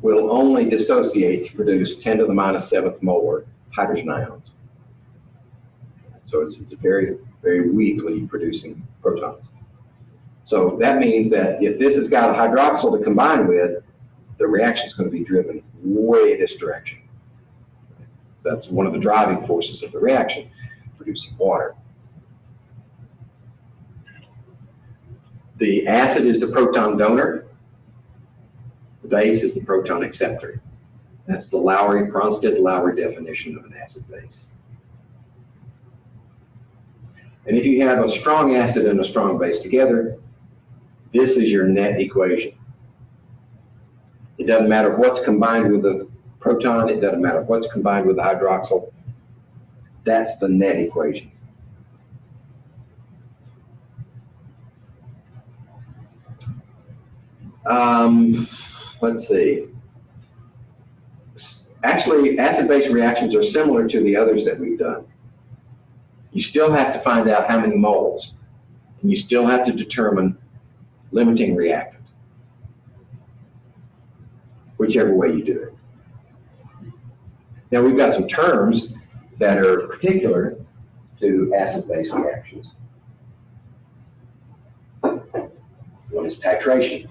will only dissociate to produce 10 to the minus 7th molar hydrogen ions. So it's very, very weakly producing protons. So that means that if this has got a hydroxyl to combine with, the reaction is going to be driven way this direction. So that's one of the driving forces of the reaction, producing water. The acid is the proton donor. The base is the proton acceptor. That's the Bronsted-Lowry definition of an acid base. And if you have a strong acid and a strong base together, this is your net equation. It doesn't matter what's combined with the proton, it doesn't matter what's combined with the hydroxyl. That's the net equation. Let's see. Actually, acid-base reactions are similar to the others that we've done. You still have to find out how many moles, and you still have to determine limiting reactant, whichever way you do it. Now we've got some terms that are particular to acid-base reactions. One is titration.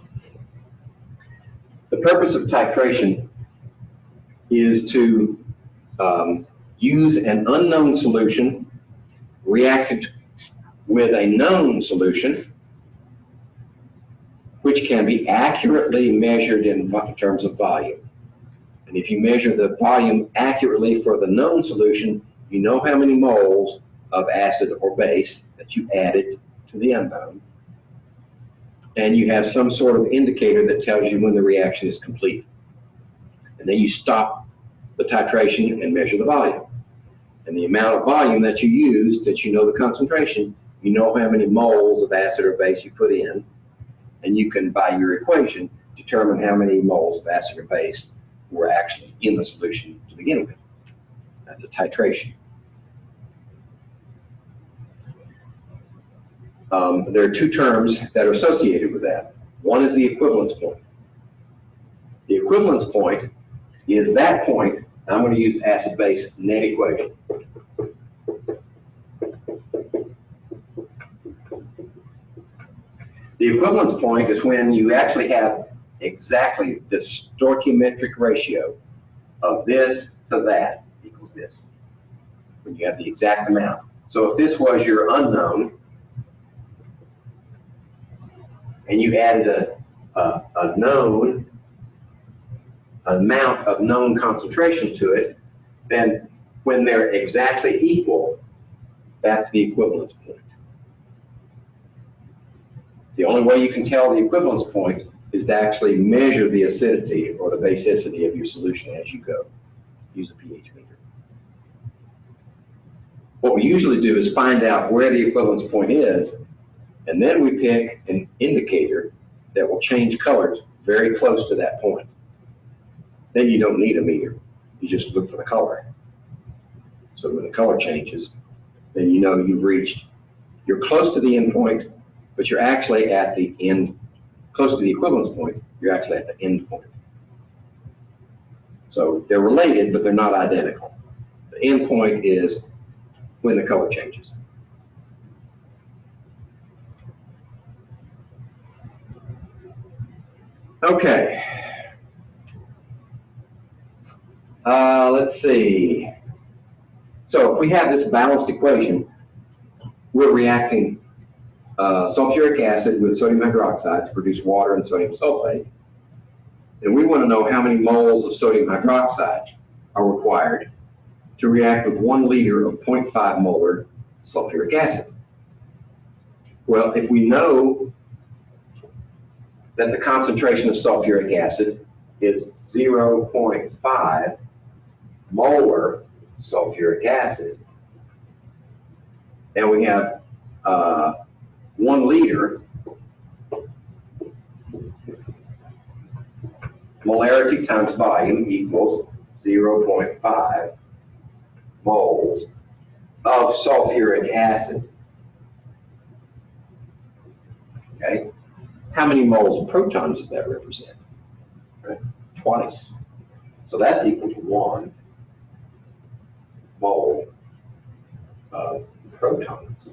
The purpose of titration is to use an unknown solution reacted with a known solution, which can be accurately measured in terms of volume. And if you measure the volume accurately for the known solution, you know how many moles of acid or base that you added to the unknown. And you have some sort of indicator that tells you when the reaction is complete. And then you stop the titration and measure the volume. And the amount of volume that you use, since you know the concentration, you know how many moles of acid or base you put in, and you can, by your equation, determine how many moles of acid or base were actually in the solution to begin with. That's a titration. There are two terms that are associated with that. One is the equivalence point. The equivalence point is that point. I'm going to use acid-base net equation. The equivalence point is when you actually have exactly the stoichiometric ratio of this to that equals this. When you have the exact amount. So if this was your unknown, and you added a known amount of known concentration to it, then when they're exactly equal, that's the equivalence point. The only way you can tell the equivalence point is to actually measure the acidity or the basicity of your solution as you go. Use a pH meter. What we usually do is find out where the equivalence point is, and then we pick an indicator that will change colors very close to that point. Then you don't need a meter. You just look for the color. So when the color changes, then you know you're close to the end point, but you're actually at the end, close to the equivalence point, you're actually at the end point. So they're related, but they're not identical. The end point is when the color changes. Okay. Let's see. So if we have this balanced equation, we're reacting sulfuric acid with sodium hydroxide to produce water and sodium sulfate. And we want to know how many moles of sodium hydroxide are required to react with 1 liter of 0.5 molar sulfuric acid. Well, if we know that the concentration of sulfuric acid is 0.5 molar sulfuric acid, and we have 1 liter, molarity times volume equals 0.5 moles of sulfuric acid. Okay, how many moles of protons does that represent? Right? Twice. So that's equal to 1 mole of protons,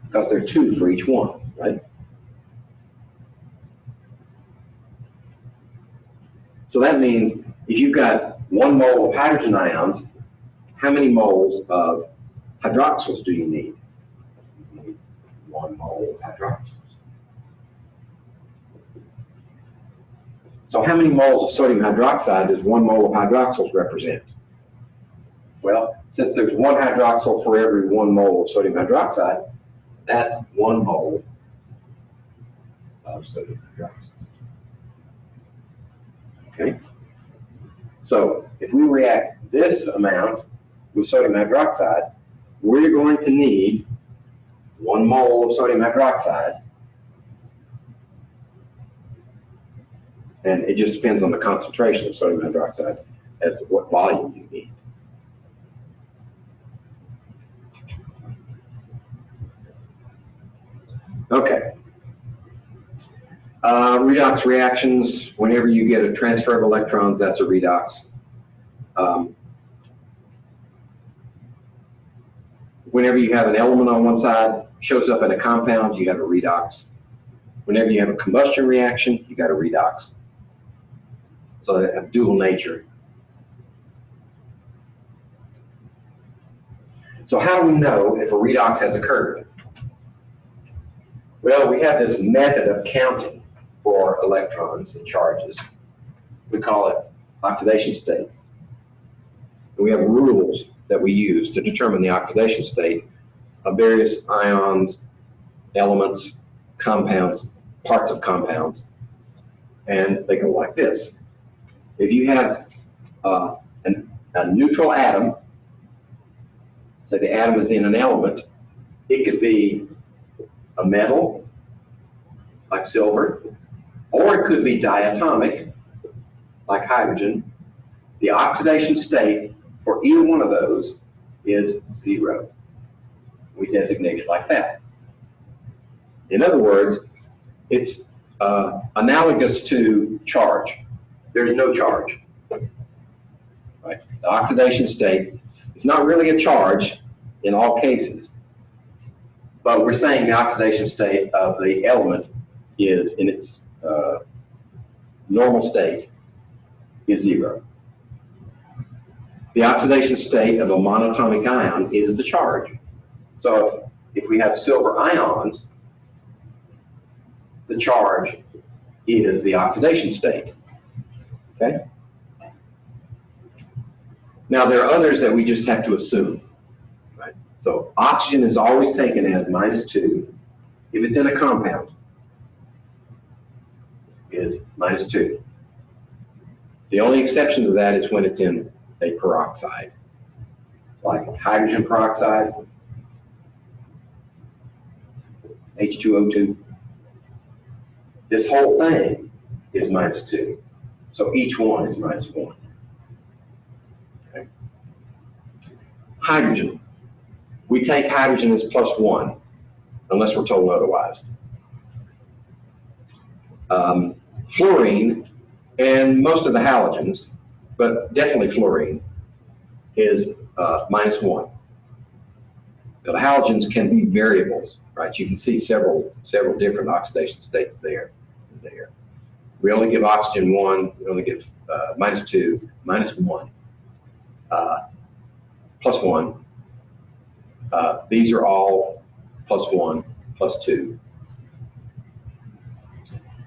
because there are 2 for each one, right? So that means if you've got 1 mole of hydrogen ions, how many moles of hydroxyls do you need? You need 1 mole of hydroxyls. So how many moles of sodium hydroxide does 1 mole of hydroxyls represent? Well, since there's 1 hydroxyl for every 1 mole of sodium hydroxide, that's 1 mole of sodium hydroxide. Okay? So if we react this amount with sodium hydroxide, we're going to need 1 mole of sodium hydroxide. And it just depends on the concentration of sodium hydroxide as to what volume you need. Okay. Redox reactions, whenever you get a transfer of electrons, that's a redox. whenever you have an element on one side, shows up in a compound, you have a redox. Whenever you have a combustion reaction, you got a redox. So they have dual nature. So how do we know if a redox has occurred? Well, we have this method of counting for electrons and charges. We call it oxidation state. And we have rules that we use to determine the oxidation state of various ions, elements, compounds, parts of compounds. And they go like this. If you have a neutral atom, say the atom is in an element, it could be a metal, like silver, or it could be diatomic, like hydrogen. The oxidation state for either one of those is 0. We designate it like that. In other words, it's analogous to charge. There's no charge. Right? The oxidation state is not really a charge in all cases, but we're saying the oxidation state of the element is in its normal state is 0. The oxidation state of a monatomic ion is the charge. So if we have silver ions, the charge is the oxidation state. Okay? Now there are others that we just have to assume. Right? So oxygen is always taken as -2 if it's in a compound. Is -2. The only exception to that is when it's in a peroxide, like hydrogen peroxide, H2O2. This whole thing is -2. So each one is -1. Okay. Hydrogen. We take hydrogen as +1, unless we're told otherwise. Fluorine and most of the halogens, but definitely fluorine, is -1. Now, the halogens can be variables, right? You can see several different oxidation states there. We only give oxygen 1, we only give -2, -1, +1. These are all +1, +2.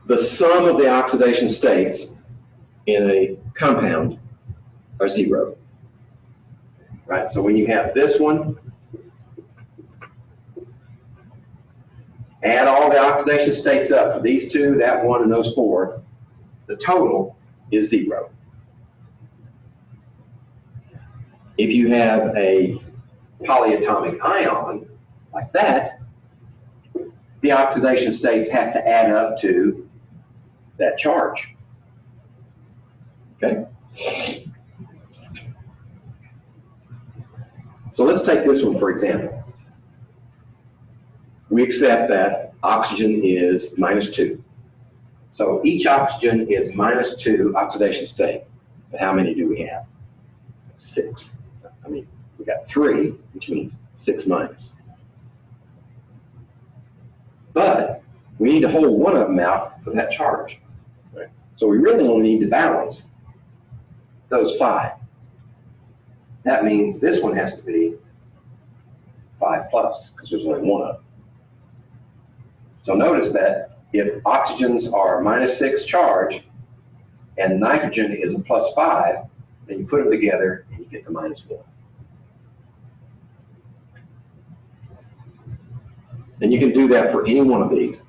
The sum of the oxidation states in a compound are 0. Right? So when you have this one, add all the oxidation states up for these two, that one, and those 4, the total is 0. If you have a polyatomic ion like that, the oxidation states have to add up to that charge. Okay? So let's take this one for example. We accept that oxygen is -2. So each oxygen is -2 oxidation state. But how many do we have? 6. I mean, we got 3, which means 6 minus. But we need to hold one of them out for that charge. Right? So we really only need to balance those 5. That means this one has to be 5 plus, because there's only one of them. So notice that if oxygens are -6 charge and nitrogen is a +5, then you put them together and you get the -1. And you can do that for any one of these.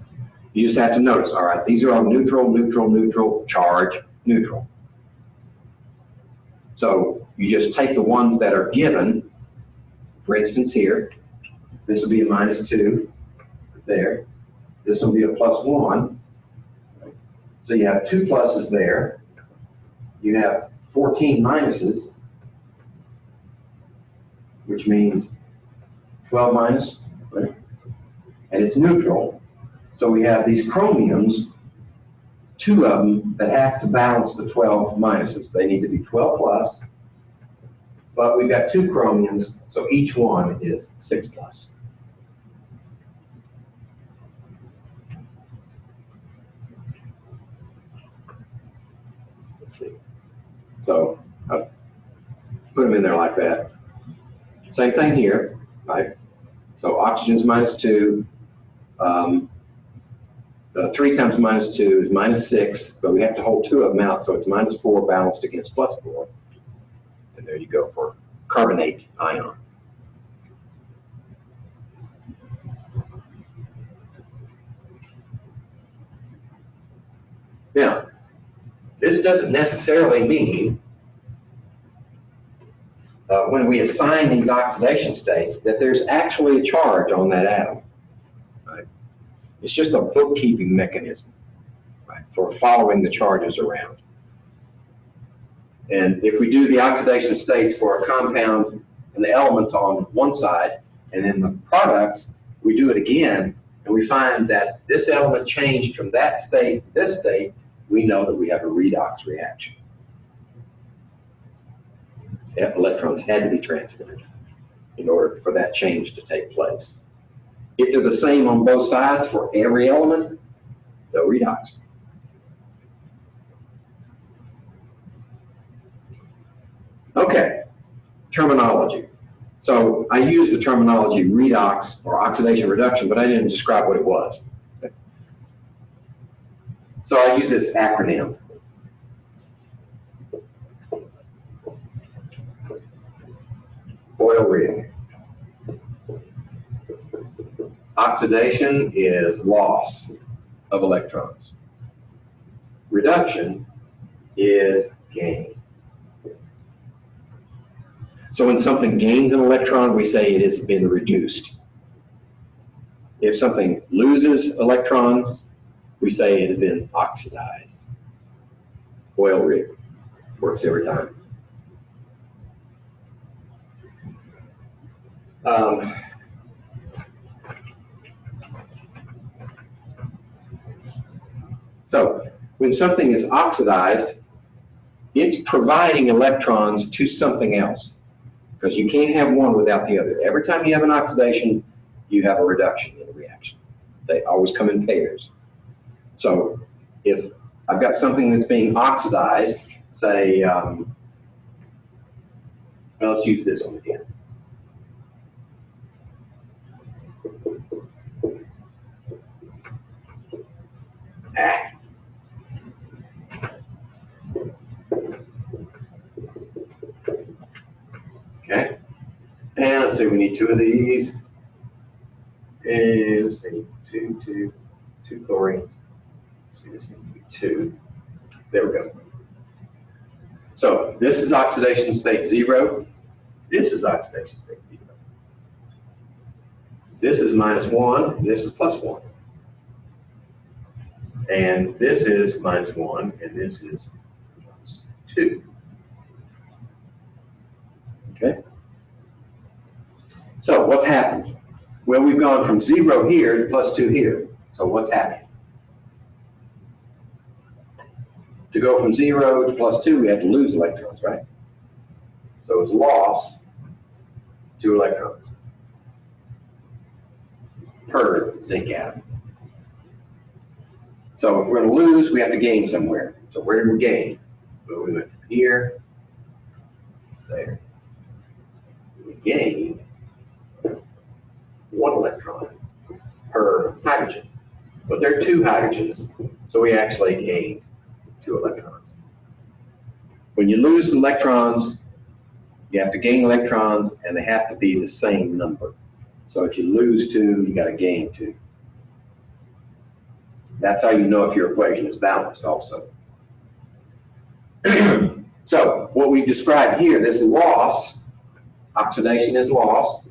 You just have to notice, all right, these are all neutral, neutral, neutral, charge, neutral. So you just take the ones that are given. For instance here, this will be a -2 there. This will be a +1. So you have 2 pluses there. You have 14 minuses, which means 12 minus, right? And it's neutral. So we have these chromiums, 2 of them that have to balance the 12 minuses. They need to be 12 plus but we've got 2 chromiums, so each one is 6+. Let's see. So I'll put them in there like that. Same thing here, right? So oxygen's -2. 3 times -2 is -6, but we have to hold 2 of them out, so it's -4 balanced against +4. And there you go for carbonate ion. Now, this doesn't necessarily mean when we assign these oxidation states that there's actually a charge on that atom. Right? It's just a bookkeeping mechanism, right, for following the charges around. And if we do the oxidation states for a compound and the elements on one side, and then the products, we do it again, and we find that this element changed from that state to this state, we know that we have a redox reaction. Electrons had to be transferred in order for that change to take place. If they're the same on both sides for every element, they'll redox. Okay, terminology. So I use the terminology redox or oxidation reduction, but I didn't describe what it was. So I use this acronym. Oil rig. Oxidation is loss of electrons. Reduction is gain. So when something gains an electron, we say it has been reduced. If something loses electrons, we say it has been oxidized. Oil rig works every time. So when something is oxidized, it's providing electrons to something else, because you can't have one without the other. Every time you have an oxidation, you have a reduction in the reaction. They always come in pairs. So if I've got something that's being oxidized, say, well, let's use this one again. Okay, and let's say we need 2 of these, and let's say two chlorine. Let's see, this needs to be 2. There we go. So this is oxidation state 0. This is oxidation state 0. This is -1. This is +1. And this is -1, and this is +2. Okay? So what's happened? Well, we've gone from 0 here to +2 here. So what's happening? To go from 0 to +2, we have to lose electrons, right? So it's loss 2 electrons per zinc atom. So if we're going to lose, we have to gain somewhere. So where did we gain? Well, we went from here, there. We gained 1 electron per hydrogen. But there are 2 hydrogens, so we actually gained 2 electrons. When you lose electrons, you have to gain electrons, and they have to be the same number. So if you lose 2, you got to gain 2. That's how you know if your equation is balanced also. So what we described here, this loss, oxidation is loss,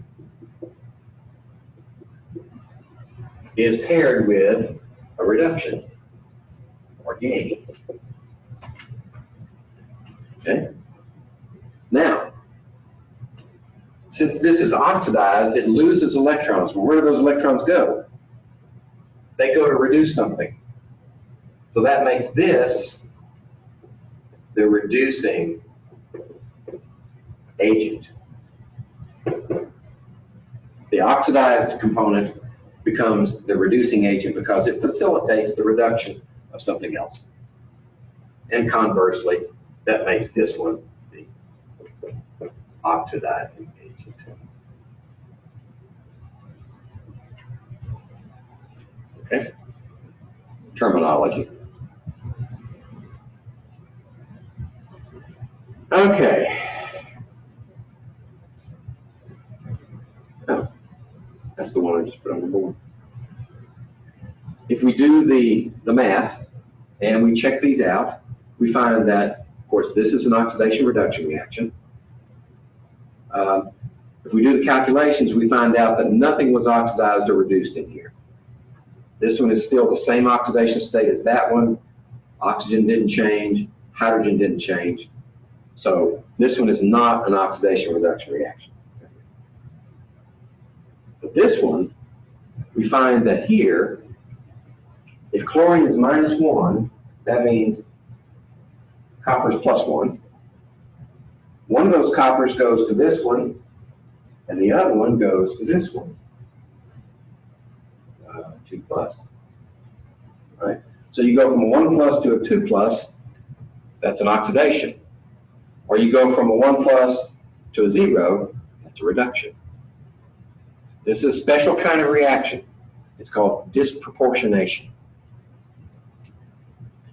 is paired with a reduction or gain. Okay? Now, since this is oxidized, it loses electrons. Well, where do those electrons go? They go to reduce something. So that makes this the reducing agent. The oxidized component becomes the reducing agent because it facilitates the reduction of something else. And conversely, that makes this one the oxidizing agent. Okay? Terminology. Okay. Oh, that's the one I just put on the board. If we do the math and we check these out, we find that, of course, this is an oxidation reduction reaction. If we do the calculations, we find out that nothing was oxidized or reduced in here. This one is still the same oxidation state as that one. Oxygen didn't change, hydrogen didn't change. So this one is not an oxidation reduction reaction. But this one, we find that here, if chlorine is -1, that means copper is +1. One of those coppers goes to this one, and the other one goes to this one. 2+. Right? So you go from a 1+ to a 2+, that's an oxidation. Or you go from a 1+ to a 0, that's a reduction. This is a special kind of reaction. It's called disproportionation.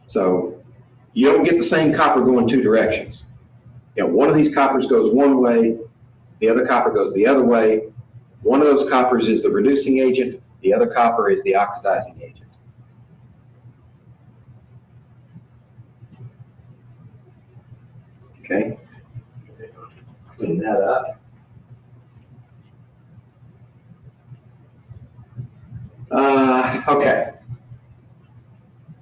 So you don't get the same copper going two directions. You know, one of these coppers goes one way, the other copper goes the other way. One of those coppers is the reducing agent, the other copper is the oxidizing agent. Okay, clean that up. Okay,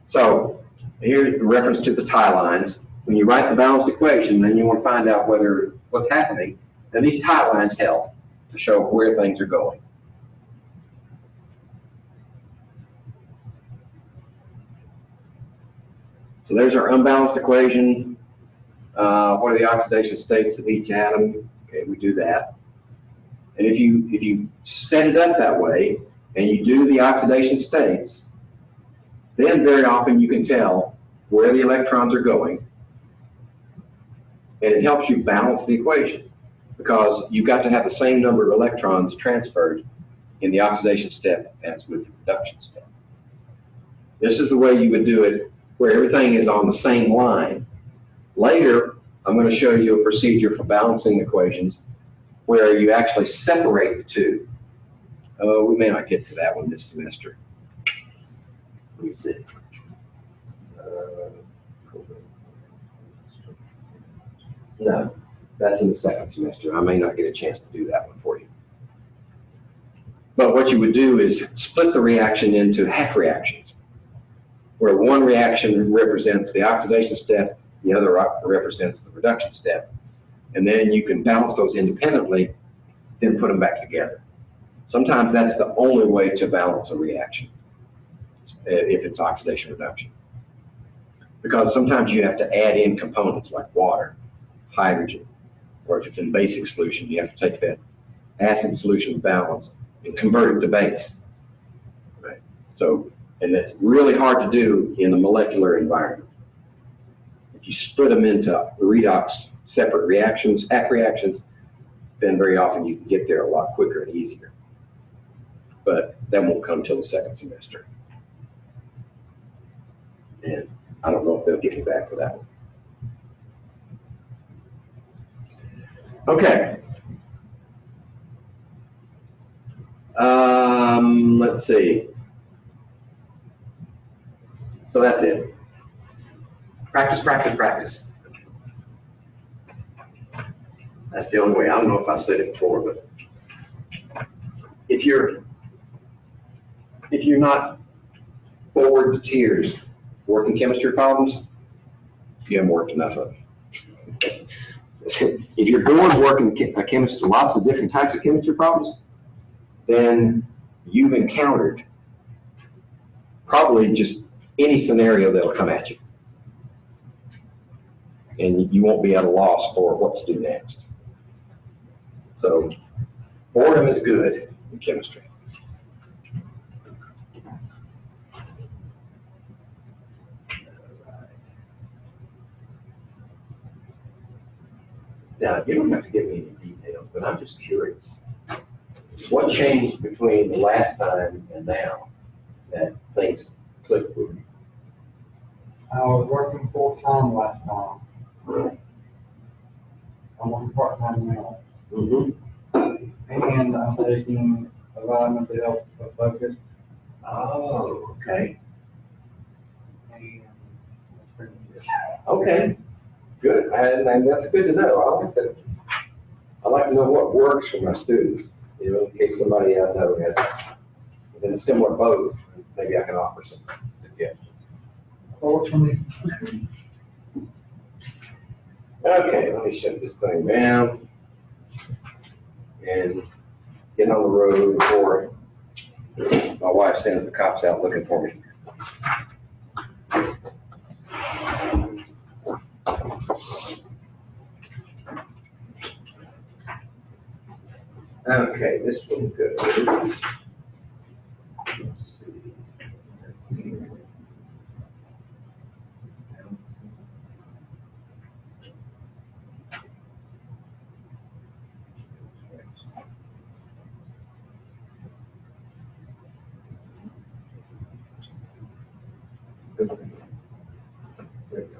so here's the reference to the tie lines. When you write the balanced equation, then you want to find out whether what's happening. And these tie lines help to show where things are going. So there's our unbalanced equation. What are the oxidation states of each atom? Okay, we do that. And if you set it up that way and you do the oxidation states, then very often you can tell where the electrons are going. And it helps you balance the equation because you've got to have the same number of electrons transferred in the oxidation step as with the reduction step. This is the way you would do it where everything is on the same line. Later, I'm going to show you a procedure for balancing equations where you actually separate the two. Oh, we may not get to that one this semester. Let me see. No, that's in the second semester. I may not get a chance to do that one for you. But what you would do is split the reaction into half reactions, where one reaction represents the oxidation step, the other represents the reduction step. And then you can balance those independently, then put them back together. Sometimes that's the only way to balance a reaction, if it's oxidation reduction. Because sometimes you have to add in components like water, hydrogen, or if it's in basic solution, you have to take that acid solution balance and convert it to base. Right? So, and that's really hard to do in a molecular environment. If you split them into redox separate reactions, half reactions, then very often you can get there a lot quicker and easier. But that won't come till the second semester. And I don't know if they'll get me back for that one. Okay. Let's see. So that's it. Practice, practice, practice. That's the only way. I don't know if I've said it before, but if you're not bored to tears working chemistry problems, you haven't worked enough of them. If you're bored working lots of different types of chemistry problems, then you've encountered probably just any scenario that'll come at you. And you won't be at a loss for what to do next. So boredom is good in chemistry. Now, you don't have to give me any details, but I'm just curious. What changed between the last time and now that things clicked with you? I was working full-time last time. I'm working part-time now. And I'm taking a vitamin to help with focus. Oh, okay. And that's pretty good. Okay, good. And that's good to know. I like to know what works for my students, you know, in case somebody I know is in a similar boat. Maybe I can offer some suggestions. Fortunately, Okay, let me shut this thing down and get on the road before my wife sends the cops out looking for me. Okay, this will go. Let's see. There we go.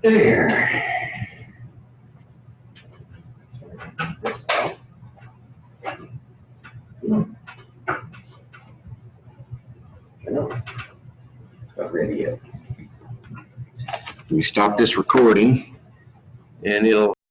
There. No, not ready yet. Let me stop this recording and it'll